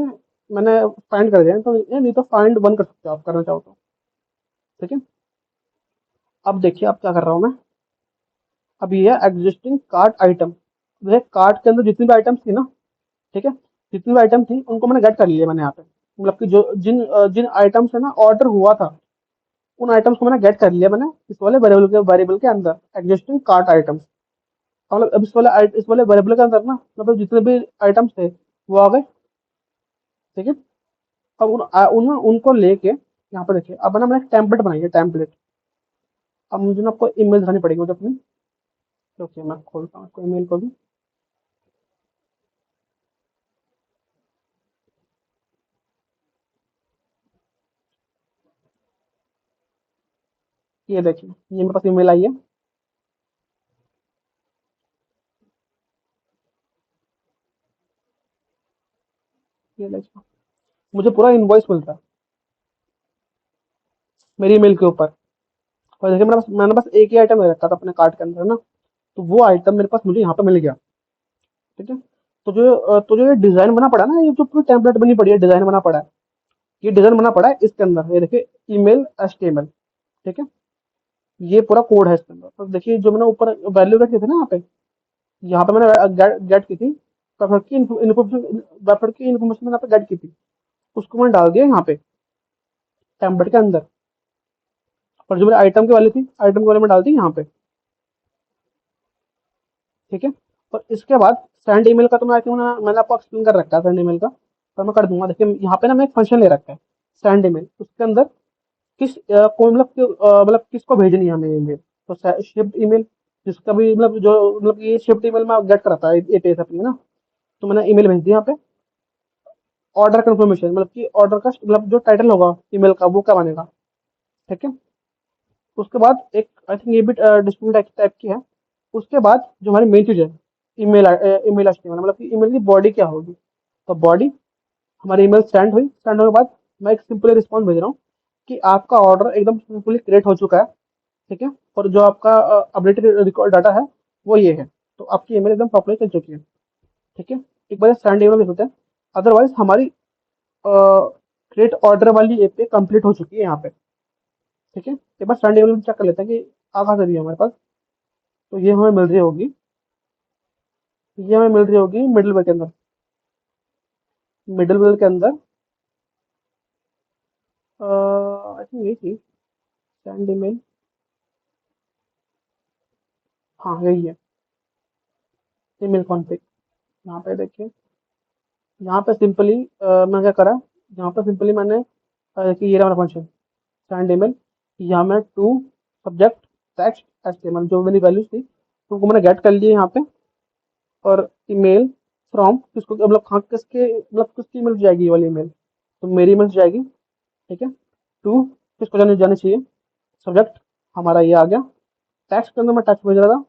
मैंने फाइंड कर दिया। तो ये नहीं तो फाइंड वन कर सकते हो आप, करना चाहो तो। ठीक है, अब देखिए अब क्या कर रहा हूँ मैं। अब ये है एग्जिस्टिंग कार्ट आइटम। वह कार्ट के अंदर जितनी भी आइटम्स थी ना, ठीक है, जितनी भी आइटम थी उनको मैंने गेट कर लिया मैंने यहाँ पे। मतलब कि जो जिन आइटम से ना ऑर्डर हुआ था, उन आइटम्स को मैंने गेट कर लिया मैंने इस वाले वेरिएबल के अंदर, एग्जिस्टिंग कार्ट आइटम्स। मतलब अब इस वाले वेरिएबल के अंदर ना, मतलब जितने भी आइटम्स थे वो आ गए। ठीक है, अब उनको लेके यहाँ पे देखिए, अब ना मैंने टेम्पलेट बनाई है, टेम्पलेट। अब मुझे ना आपको इमेज दिखानी पड़ेगी मुझे अपनी। ओके, मैं खोलता हूँ आपको ईमेल को भी। ये देखिए, ये मेरे पास ईमेल आई है। ये देखिए, मुझे पूरा इनवॉइस मिलता है मेरी ईमेल के ऊपर। और देखिए, मैंने बस एक ही आइटम ले रखा था अपने कार्ट के अंदर ना, तो वो आइटम मेरे पास मुझे यहाँ पे मिल गया। ठीक है, तो जो ये डिजाइन बना पड़ा है ना, ये जो पूरी टेम्पलेट बनी पड़ी है, डिजाइन बना पड़ा है, ये डिजाइन बना पड़ा है इसके अंदर। ये देखिए, ईमेल HTML। ठीक है, ये पूरा कोड है इसके अंदर। तो देखिए, जो मैंने ऊपर वैल्यू रखी थी ना, यहाँ पे मैंने गेट की थी, वेफर की इन्फॉर्मेशन मैंने यहाँ पे गेट की थी, उसको मैंने डाल दिया यहाँ पे टेम्पलेट के अंदर। और जो मेरे आइटम की वैल्यू थी, आइटम की वैल्यू में डाल दी यहाँ पे। ठीक है, और इसके बाद सेंड ईमेल का तो मैं आई थिंक मैंने आपको एक्सप्लेन कर रखा है सेंड ईमेल का, पर मैं कर दूंगा। देखिए, यहाँ पे ना मैं एक फंक्शन ले रखा है सेंड ईमेल, उसके अंदर कौन मतलब मतलब किसको भेजनी है हमें ईमेल। तो शिफ्ट ईमेल, जिसका भी मतलब जो मतलब ये शिफ्ट ईमेल में गेट करता है एटीएस अपनी ना, तो मैंने ईमेल भेज दिया यहाँ पे। ऑर्डर कंफर्मेशन, मतलब कि ऑर्डर का मतलब जो टाइटल होगा ईमेल का वो क्या बनेगा। ठीक है, उसके बाद एक आई थिंक ये भी डिस्प्ले टाइप की है। उसके बाद जो हमारी मेन चीज है, ईमेल HTML, मतलब कि ईमेल की बॉडी क्या होगी। तो बॉडी, हमारी ईमेल सेंड हुई, सेंड होने के बाद मैं एक सिंपल रिस्पॉन्स भेज रहा हूँ कि आपका ऑर्डर एकदम सिंपली क्रिएट हो चुका है। ठीक है, और जो आपका अपडेटेड रिकॉर्ड डाटा है वो ये है। तो आपकी ईमेल एकदम प्रॉपर्ली चल चुकी है। ठीक है, एक बार सेंड ईमेल भेज देते हैं। अदरवाइज हमारी क्रिएट ऑर्डर वाली एप पे कंप्लीट हो चुकी है यहाँ पे। ठीक है, एक बार सेंड ईमेल चेक कर लेते हैं कि आ कहाँ से रही है हमारे पास। तो ये हमें मिल रही होगी, मिडलवेयर के अंदर। मिडलवेयर के अंदर आई थिंक यही थी सेंड ईमेल। हाँ, यही है, ईमेल कॉन्फ़िग। यहाँ पे देखिए, यहाँ पे सिंपली मैं क्या करा, यहाँ पे सिंपली मैंने कि ये रहा हमारा फंक्शन सेंड ईमेल। यहाँ मैं टू सब्जेक्ट टेक्स्ट HTML, जो मेरी वैल्यूज थी उनको मैंने गेट कर लिए यहाँ पे। और ईमेल फ्रॉम किसको, मतलब कहाँ किसके, मतलब किसकी ईमेल जाएगी ये वाली ईमेल, तो मेरी ईमेल जाएगी। ठीक है, टू किसको जाने जानी चाहिए, सब्जेक्ट हमारा ये आ गया। टेक्स्ट के अंदर मैं टेक्स्ट भेज रहा था,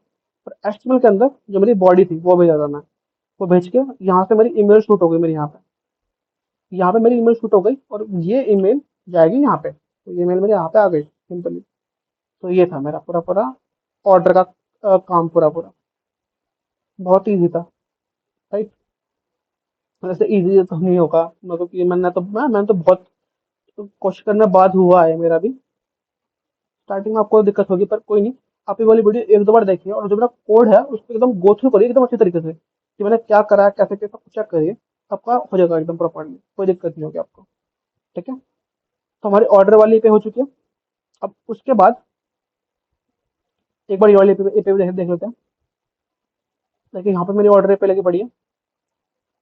और HTML के अंदर जो मेरी बॉडी थी वो भेज रहा था मैं। वो भेज के यहाँ से मेरी ईमेल शूट हो गई, मेरी यहाँ पे मेरी ईमेल शूट हो गई, और ये ईमेल जाएगी यहाँ पे। तो ये ईमेल मेरे यहाँ पे आ गई सिंपली। तो ये था मेरा पूरा पूरा ऑर्डर का काम, पूरा पूरा बहुत ईजी था। राइट, वैसे ईजी तो नहीं होगा, मतलब कि मैंने तो बहुत कोशिश करने बाद हुआ है मेरा भी। स्टार्टिंग में आपको दिक्कत होगी, पर कोई नहीं। आप ये वाली वीडियो एक दो बार देखिए, और जो मेरा कोड है उसको एकदम गो थ्रू करिए एकदम अच्छी तरीके से, कि मैंने क्या करा है, कैसे कैसे कुछ चेक करिए। आपका हो जाएगा एकदम प्रॉपरली, कोई दिक्कत नहीं होगी आपको। ठीक है, तो हमारी ऑर्डर वाली पे हो चुकी है। अब उसके बाद एक बार ये वाली पे देख लेते हैं। देखिए, यहाँ पे मेरी ऑर्डर पे लगी पड़ी है,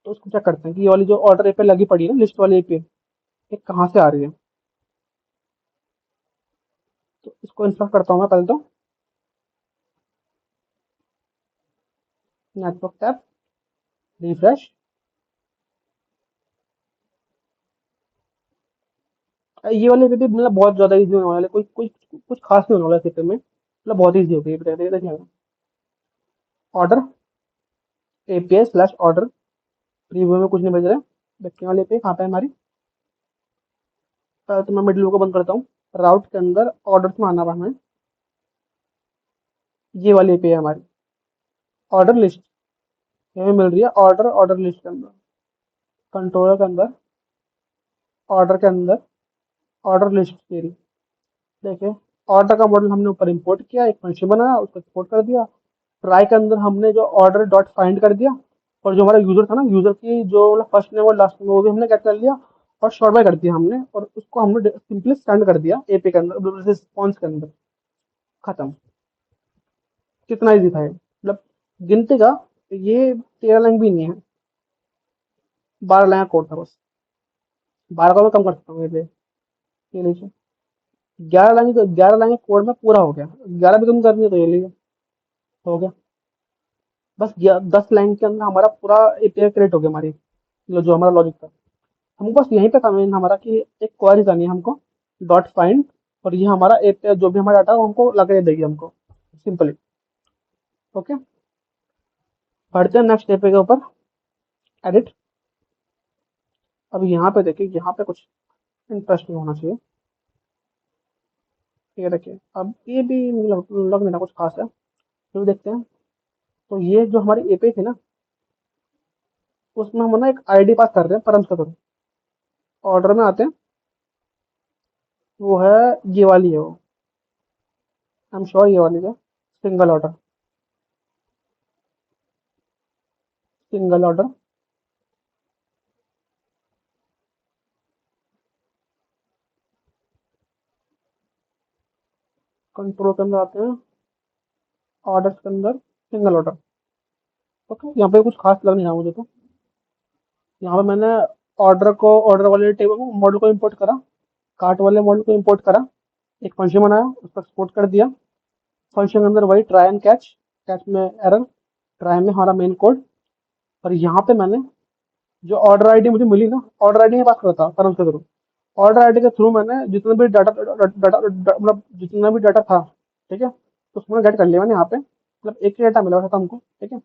तो उसको चेक करते हैं कि ये वाली जो ऑर्डर पे लगी पड़ी है ना, लिस्ट वाली पे, ये कहाँ से आ रही है। तो इसको इंस्टॉल करता हूँ मैं पहले तो। Network tab, refresh. ये वाले पे भी मतलब बहुत ज्यादा इजी होने वाला है, कोई कुछ कुछ खास नहीं होने वाला सिस्टम में, मतलब बहुत इजी हो गई है। देखिए, ऑर्डर API/ऑर्डर, प्रीव्यू में कुछ नहीं भेज रहे। देखने वाली पे कहाँ पे है हमारी? तो मैं मिडिल को बंद करता हूँ। राउट के अंदर ऑर्डर्स में आना है हमें। ये वाली पे है हमारी ऑर्डर लिस्ट। हमें मिल रही है ऑर्डर लिस्ट के अंदर, कंट्रोलर के अंदर, ऑर्डर के अंदर, ऑर्डर लिस्ट मेरी। देखिए, ऑर्डर का मॉडल हमने ऊपर इंपोर्ट किया, एक फंक्शन बनाया, उसको एक्सपोर्ट कर दिया। ट्राई के अंदर हमने जो ऑर्डर डॉट फाइंड कर दिया, और जो हमारा यूजर था ना, यूजर की जो फर्स्ट नेम और लास्ट नेम वो भी हमने क्या कर लिया, और शॉर्ट बाय कर दिया हमने, और उसको हमने सिंपली सेंड कर दिया एपी के अंदर, रिस्पॉन्स के अंदर। खत्म। कितना इजी था ये, मतलब गिनती का ये 13 लाइन भी नहीं है, 12 लाइन का कोड था बस। 12 का मैं कम कर सकता हूँ ये पे, ये लीजिए। 11 लाइन के कोड में पूरा हो गया। 11 भी कम करनी है तो ये लीजिए, हो गया। बस 10 लाइन के अंदर हमारा पूरा एपीआई क्रिएट हो गया हमारी, जो हमारा लॉजिक था। हमको बस यहीं पे काम है हमारा कि एक क्वेरी करनी है हमको, डॉट फाइंड, और ये हमारा एपीआई जो भी हमारा डाटा है वो हमको लगा के देगी हमको, सिंपली। ओके, बढ़ते हैं नेक्स्ट एपीआई के ऊपर, एडिट। अब यहाँ पे देखिए, यहाँ पे कुछ इंटरेस्टिंग होना चाहिए। ये देखिए, अब ये भी लग नहीं रहा कुछ खास है, तो देखते हैं। तो ये जो हमारी एपीआई थी ना, उसमें हम ना एक आईडी पास कर रहे हैं परम्स के थ्रू। ऑर्डर में आते हैं, वो है, ये वाली है वो, आई एम श्योर ये वाली है। Single order, single order. Control के अंदर आते हैं, ऑर्डर्स के अंदर, सिंगल ऑर्डर। ओके, यहाँ पे कुछ खास लग नहीं रहा मुझे तो। यहाँ पे मैंने ऑर्डर वाले टेबल को मॉडल को इंपोर्ट करा, कार्ट वाले मॉडल को इंपोर्ट करा, एक फंक्शन बनाया, उसको एक्सपोर्ट कर दिया। फंक्शन के अंदर वही ट्राई एंड कैच, कैच में एरर, ट्राई में हमारा मेन कोड। और यहाँ पे मैंने जो ऑर्डर आईडी मुझे मिली ना, ऑर्डर आईडी के पास करा था फर्म के थ्रू। ऑर्डर आईडी के थ्रू मैंने जितना भी डाटा डाटा मतलब जितना भी डाटा था, ठीक है, तो उसको मैंने गेट कर लिया मैंने यहाँ पे, मतलब एक ही डाटा मिला था हमको, ठीक है।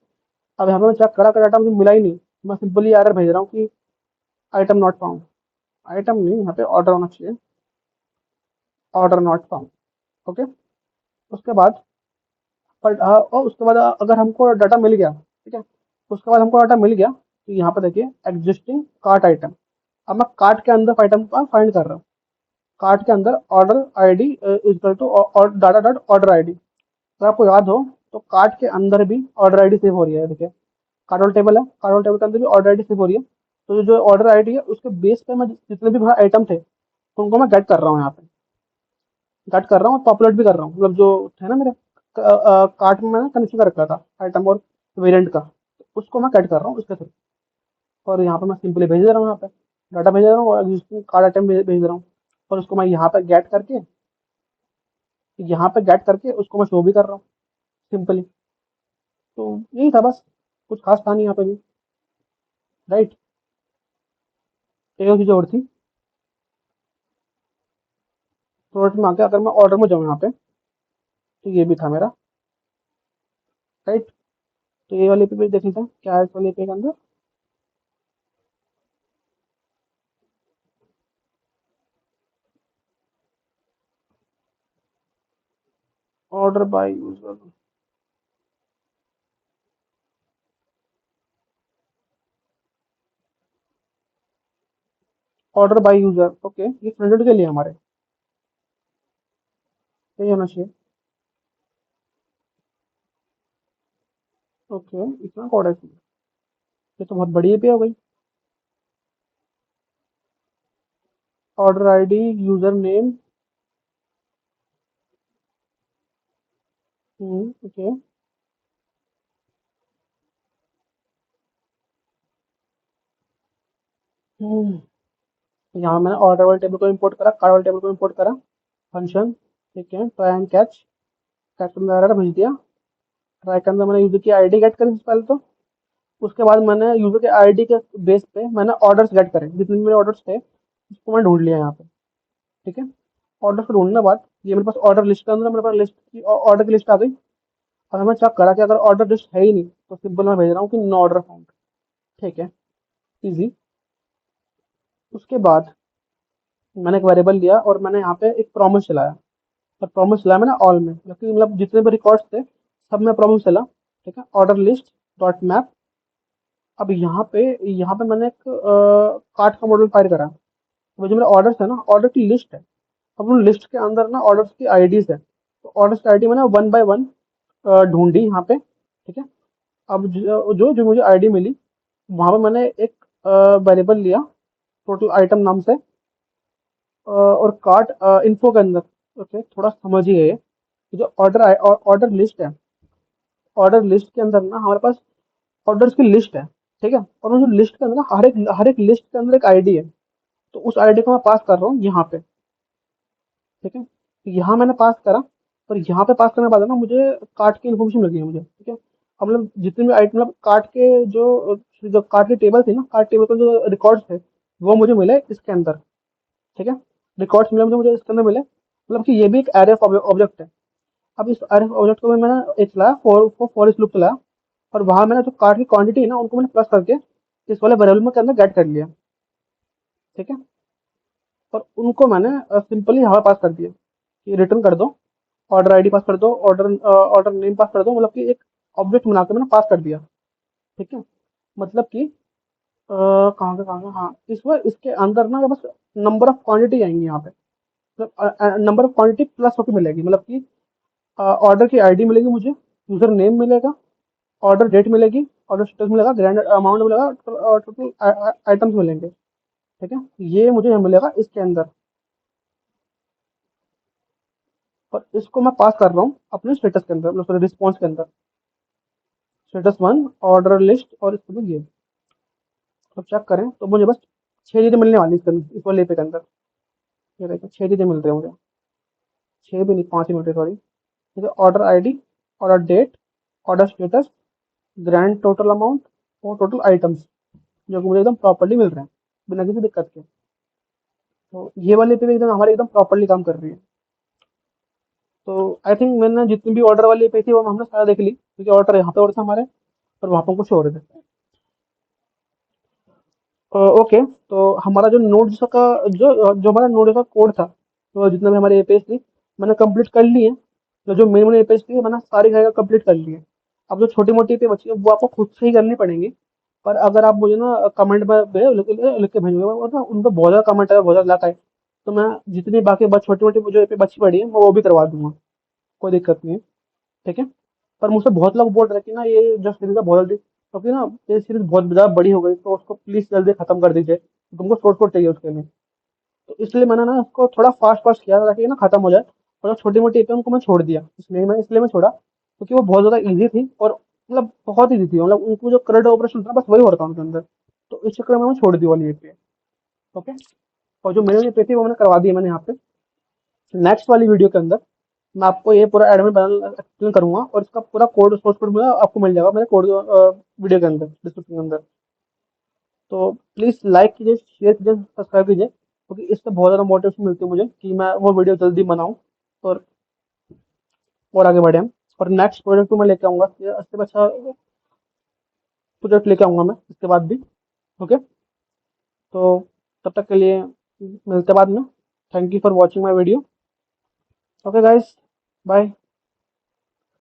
अब यहाँ पे मैं चेक करा, डाटा मुझे मिला ही नहीं। मैं सिंपली एरर भेज रहा हूँ कि आइटम नॉट फाउंड। आइटम नहीं, यहाँ पे ऑर्डर होना चाहिए, ऑर्डर नॉट फाउंड। ओके, उसके बाद, और उसके बाद अगर हमको डाटा मिल गया, ठीक है, उसके बाद हमको डाटा मिल गया, तो यहाँ पे देखिए एग्जिस्टिंग कार्ट आइटम। अब मैं कार्ट के अंदर आइटम का फाइंड कर रहा हूँ। कार्ट के अंदर ऑर्डर आईडी इक्वल टू और डाटा डॉट ऑर्डर आईडी। अगर आपको याद हो तो कार्ट के अंदर भी ऑर्डर आईडी सेव हो रही है, देखिए। कार्ट वाला टेबल है, कार्ट वाला टेबल के अंदर भी ऑर्डर आईडी सेव हो रही है। तो जो ऑर्डर आईडी है उसके बेस पे मैं जितने भी आइटम थे उनको मैं गेट कर रहा हूँ, यहाँ पे गेट कर रहा हूँ, पॉपुलेट भी कर रहा हूँ, मतलब जो थे ना मेरे कार्ट में मैंने कनेक्शन कर रखा था आइटम और वेरिएंट का, उसको मैं गेट कर रहा हूँ उसके थ्रू। और यहाँ पे मैं सिंपली भेज दे रहा हूँ, यहाँ पे डाटा भेज दे रहा हूँ, और एग्जिस्टिंग कार्ड आइटम भेज दे रहा हूँ। और उसको मैं यहाँ पे गेट करके, उसको मैं शो भी कर रहा हूँ, सिंपली। तो यही था बस, कुछ खास था नहीं यहाँ पे भी, राइट। एक और चीज़ और थी, प्रोडक्ट में आके अगर मैं ऑर्डर में जाऊँ यहाँ पे, तो ये भी था मेरा, राइट। तो ये वाले पे भी देख लेते हैं क्या है इस वाले पे के अंदर। Order by user, order by user, okay, ये फ्रंट एंड के लिए हमारे यही होना चाहिए। ओके, इतना कोड है इसमें, ये तो बहुत बड़ी एपीआई हो गई। Order ID, user name, okay. यहाँ मैंने ऑर्डर वाले टेबल को इंपोर्ट करा, कार्ड वाले टेबल को इंपोर्ट करा, फंक्शन, ठीक है, ट्राई एंड कैच, कैच में एरर भेज दिया। ट्राई के अंदर मैंने यूजर की आईडी गेट करी पहले तो, उसके बाद मैंने यूजर के आईडी के बेस पे मैंने ऑर्डर्स गेट करे, जितने भी मेरे ऑर्डर्स थे उसको मैं ढूंढ लिया यहाँ पे, ठीक है। ऑर्डर को ढूंढने के बाद ये मेरे पास ऑर्डर लिस्ट के अंदर मेरे पास लिस्ट की ऑर्डर की लिस्ट आ गई। और हमें चेक करा कि अगर ऑर्डर लिस्ट है ही नहीं, तो सिंपल मैं भेज रहा हूँ कि नो ऑर्डर फाउंड, ठीक है, इजी। उसके बाद मैंने एक वेरिएबल लिया और मैंने यहाँ पे एक प्रॉमिस चलाया, और प्रॉमिस चलाया मैंने ऑल में, मतलब जितने भी रिकॉर्ड्स थे सब में प्रॉमिस चला। ठीक है, ऑर्डर लिस्ट डॉट मैप। अब यहाँ पे मैंने एक कार्ट का मॉडल फायर करा। वो जो मेरा ऑर्डर्स है ना, ऑर्डर की लिस्ट है। अब उन लिस्ट के अंदर ना ऑर्डर्स की आईडीज है, तो ऑर्डर्स की आईडी मैंने वन बाय वन ढूंढी यहाँ पे। ठीक है, अब जो जो जो मुझे आईडी मिली, वहां पे मैंने एक वेरिएबल लिया टोटल आइटम नाम से, और कार्ट इन्फो के अंदर। ओके, थोड़ा समझिए ये, जो ऑर्डर लिस्ट है, ऑर्डर लिस्ट के अंदर ना हमारे पास ऑर्डर्स की लिस्ट है। ठीक है, और उस लिस्ट के अंदर ना हर एक लिस्ट के अंदर एक आईडी है। तो उस आईडी को मैं पास कर रहा हूँ यहाँ पे। ठीक है, तो यहाँ मैंने पास करा, और यहाँ पे पास करने के बाद है ना मुझे कार्ट की इन्फॉर्मेशन लगी है मुझे। ठीक है, अब मतलब जितने भी आइटम, मतलब कार्ट के जो जो कार्ट की टेबल थी ना, कार्ट टेबल के जो रिकॉर्ड्स थे वो मुझे मिले इसके अंदर। ठीक है, रिकॉर्ड्स मिले मुझे इसके अंदर मिले, मतलब कि ये भी एक एरे ऑफ ऑब्जेक्ट है। अब इस एरे ऑफ ऑब्जेक्ट को मैंने एक चलाया, फॉर इस लूप चलाया, और वहां मैंने जो कार्ट की क्वांटिटी है ना उनको मैंने प्लस करके इस वाले वेरिएबल में के अंदर गेट कर लिया। ठीक है, और उनको मैंने सिंपली हवा पास कर दिया कि रिटर्न कर दो, ऑर्डर आईडी पास कर दो, ऑर्डर नेम पास कर दो, मतलब कि एक ऑब्जेक्ट बना के मैंने पास कर दिया। ठीक है, मतलब कि कहाँ से हाँ, इसके अंदर ना बस नंबर ऑफ क्वांटिटी आएंगी यहाँ पे, मतलब नंबर ऑफ क्वांटिटी प्लस होकर मिलेगी, मतलब कि ऑर्डर की आईडी मिलेगी मुझे, यूजर नेम मिलेगा, ऑर्डर डेट मिलेगी, ऑर्डर स्टेटस मिलेगा, ग्रैंड अमाउंट मिलेगा, टोटल आइटम्स मिलेंगे। ठीक है, ये मुझे मिलेगा इसके अंदर, और इसको मैं पास कर रहा हूँ अपने स्टेटस के अंदर, मतलब रिस्पॉन्स के अंदर, स्टेटस वन ऑर्डर लिस्ट, और इसके बाद ये। अब चेक करें तो मुझे बस 6 चीजें मिलने वाली इस वाले पे के अंदर। ये देखो 6 चीजें मिल रही है मुझे, 6 भी नहीं, 5 ही मिल रही, सॉरी। ठीक है, order ID, order date, order status, grand total amount, और टोटल आइटम्स, जो कि मुझे एकदम प्रॉपर्ली मिल रहे हैं बिना किसी दिक्कत के। तो ये वाले पे भी एकदम हमारे एकदम प्रॉपर्ली काम कर रही है। तो आई थिंक मैंने जितनी भी ऑर्डर वाली पे थी वो हमने सारा देख ली, क्योंकि ऑर्डर यहाँ पे और थे हमारे, और वहाँ पे कुछ और थे। ओके, तो हमारा जो नोड का जो जो हमारा नोड का कोड था, तो जितने भी हमारे एपीएस थी मैंने कंप्लीट कर ली है। तो जो मेन मेन एपीएस थी मैंने सारी जगह कंप्लीट कर ली है। अब जो छोटी मोटी पे बची है वो आपको खुद से ही करनी पड़ेंगी। पर अगर आप मुझे ना कमेंट में लिख के भेजोगे, और ना उनका बहुत ज़्यादा कमेंट है, बहुत ज़्यादा लाता है, तो मैं जितनी बाकी बच छोटी मोटी जो पे बची पड़ी है वो भी करवा दूंगा, कोई दिक्कत नहीं है। ठीक है, पर मुझसे बहुत लोग बोल रहे हैं कि ना ये जो सीरीज है बहुत जल्दी, क्योंकि ना ये सीरीज बहुत ज़्यादा बड़ी हो गई, तो उसको प्लीज जल्दी खत्म कर दीजिए, तुमको शॉर्ट शॉर्ट चाहिए उसके लिए। तो इसलिए मैंने ना उसको थोड़ा फास्ट फास्ट किया ताकि ना खत्म हो जाए, और जो छोटी मोटी है उनको मैं छोड़ दिया, इसलिए मैं छोड़ा, क्योंकि वो बहुत ज़्यादा ईजी थी, और मतलब बहुत ईजी थी, मतलब उनको जो करंट ऑपरेशन था बस वही हो रहा था उनके अंदर। तो इस चक्कर में मैं छोड़ दी वाली एपीआई। ओके, और जो मेरे लिए पे थी वो मैंने करवा दी है मैंने यहाँ पे। नेक्स्ट वाली वीडियो के अंदर मैं आपको ये पूरा एडमिन पैनल एक्सप्लेन करूंगा, और इसका पूरा कोड, सोर्स कोड में आपको मिल जाएगा मेरे कोड वीडियो के अंदर, डिस्क्रिप्शन के अंदर। तो प्लीज लाइक कीजिए, शेयर कीजिए, सब्सक्राइब कीजिए, क्योंकि इससे बहुत ज़्यादा मोटिवेशन मिलती है मुझे कि मैं वो वीडियो जल्दी बनाऊं, और आगे बढ़े हम। और नेक्स्ट प्रोजेक्ट को मैं लेके आऊंगा, इससे अच्छा प्रोजेक्ट लेके आऊंगा मैं इसके बाद भी। ओके, तो तब तक के लिए मिलते हैं बाद में। Thank you for watching my video. Okay guys, bye.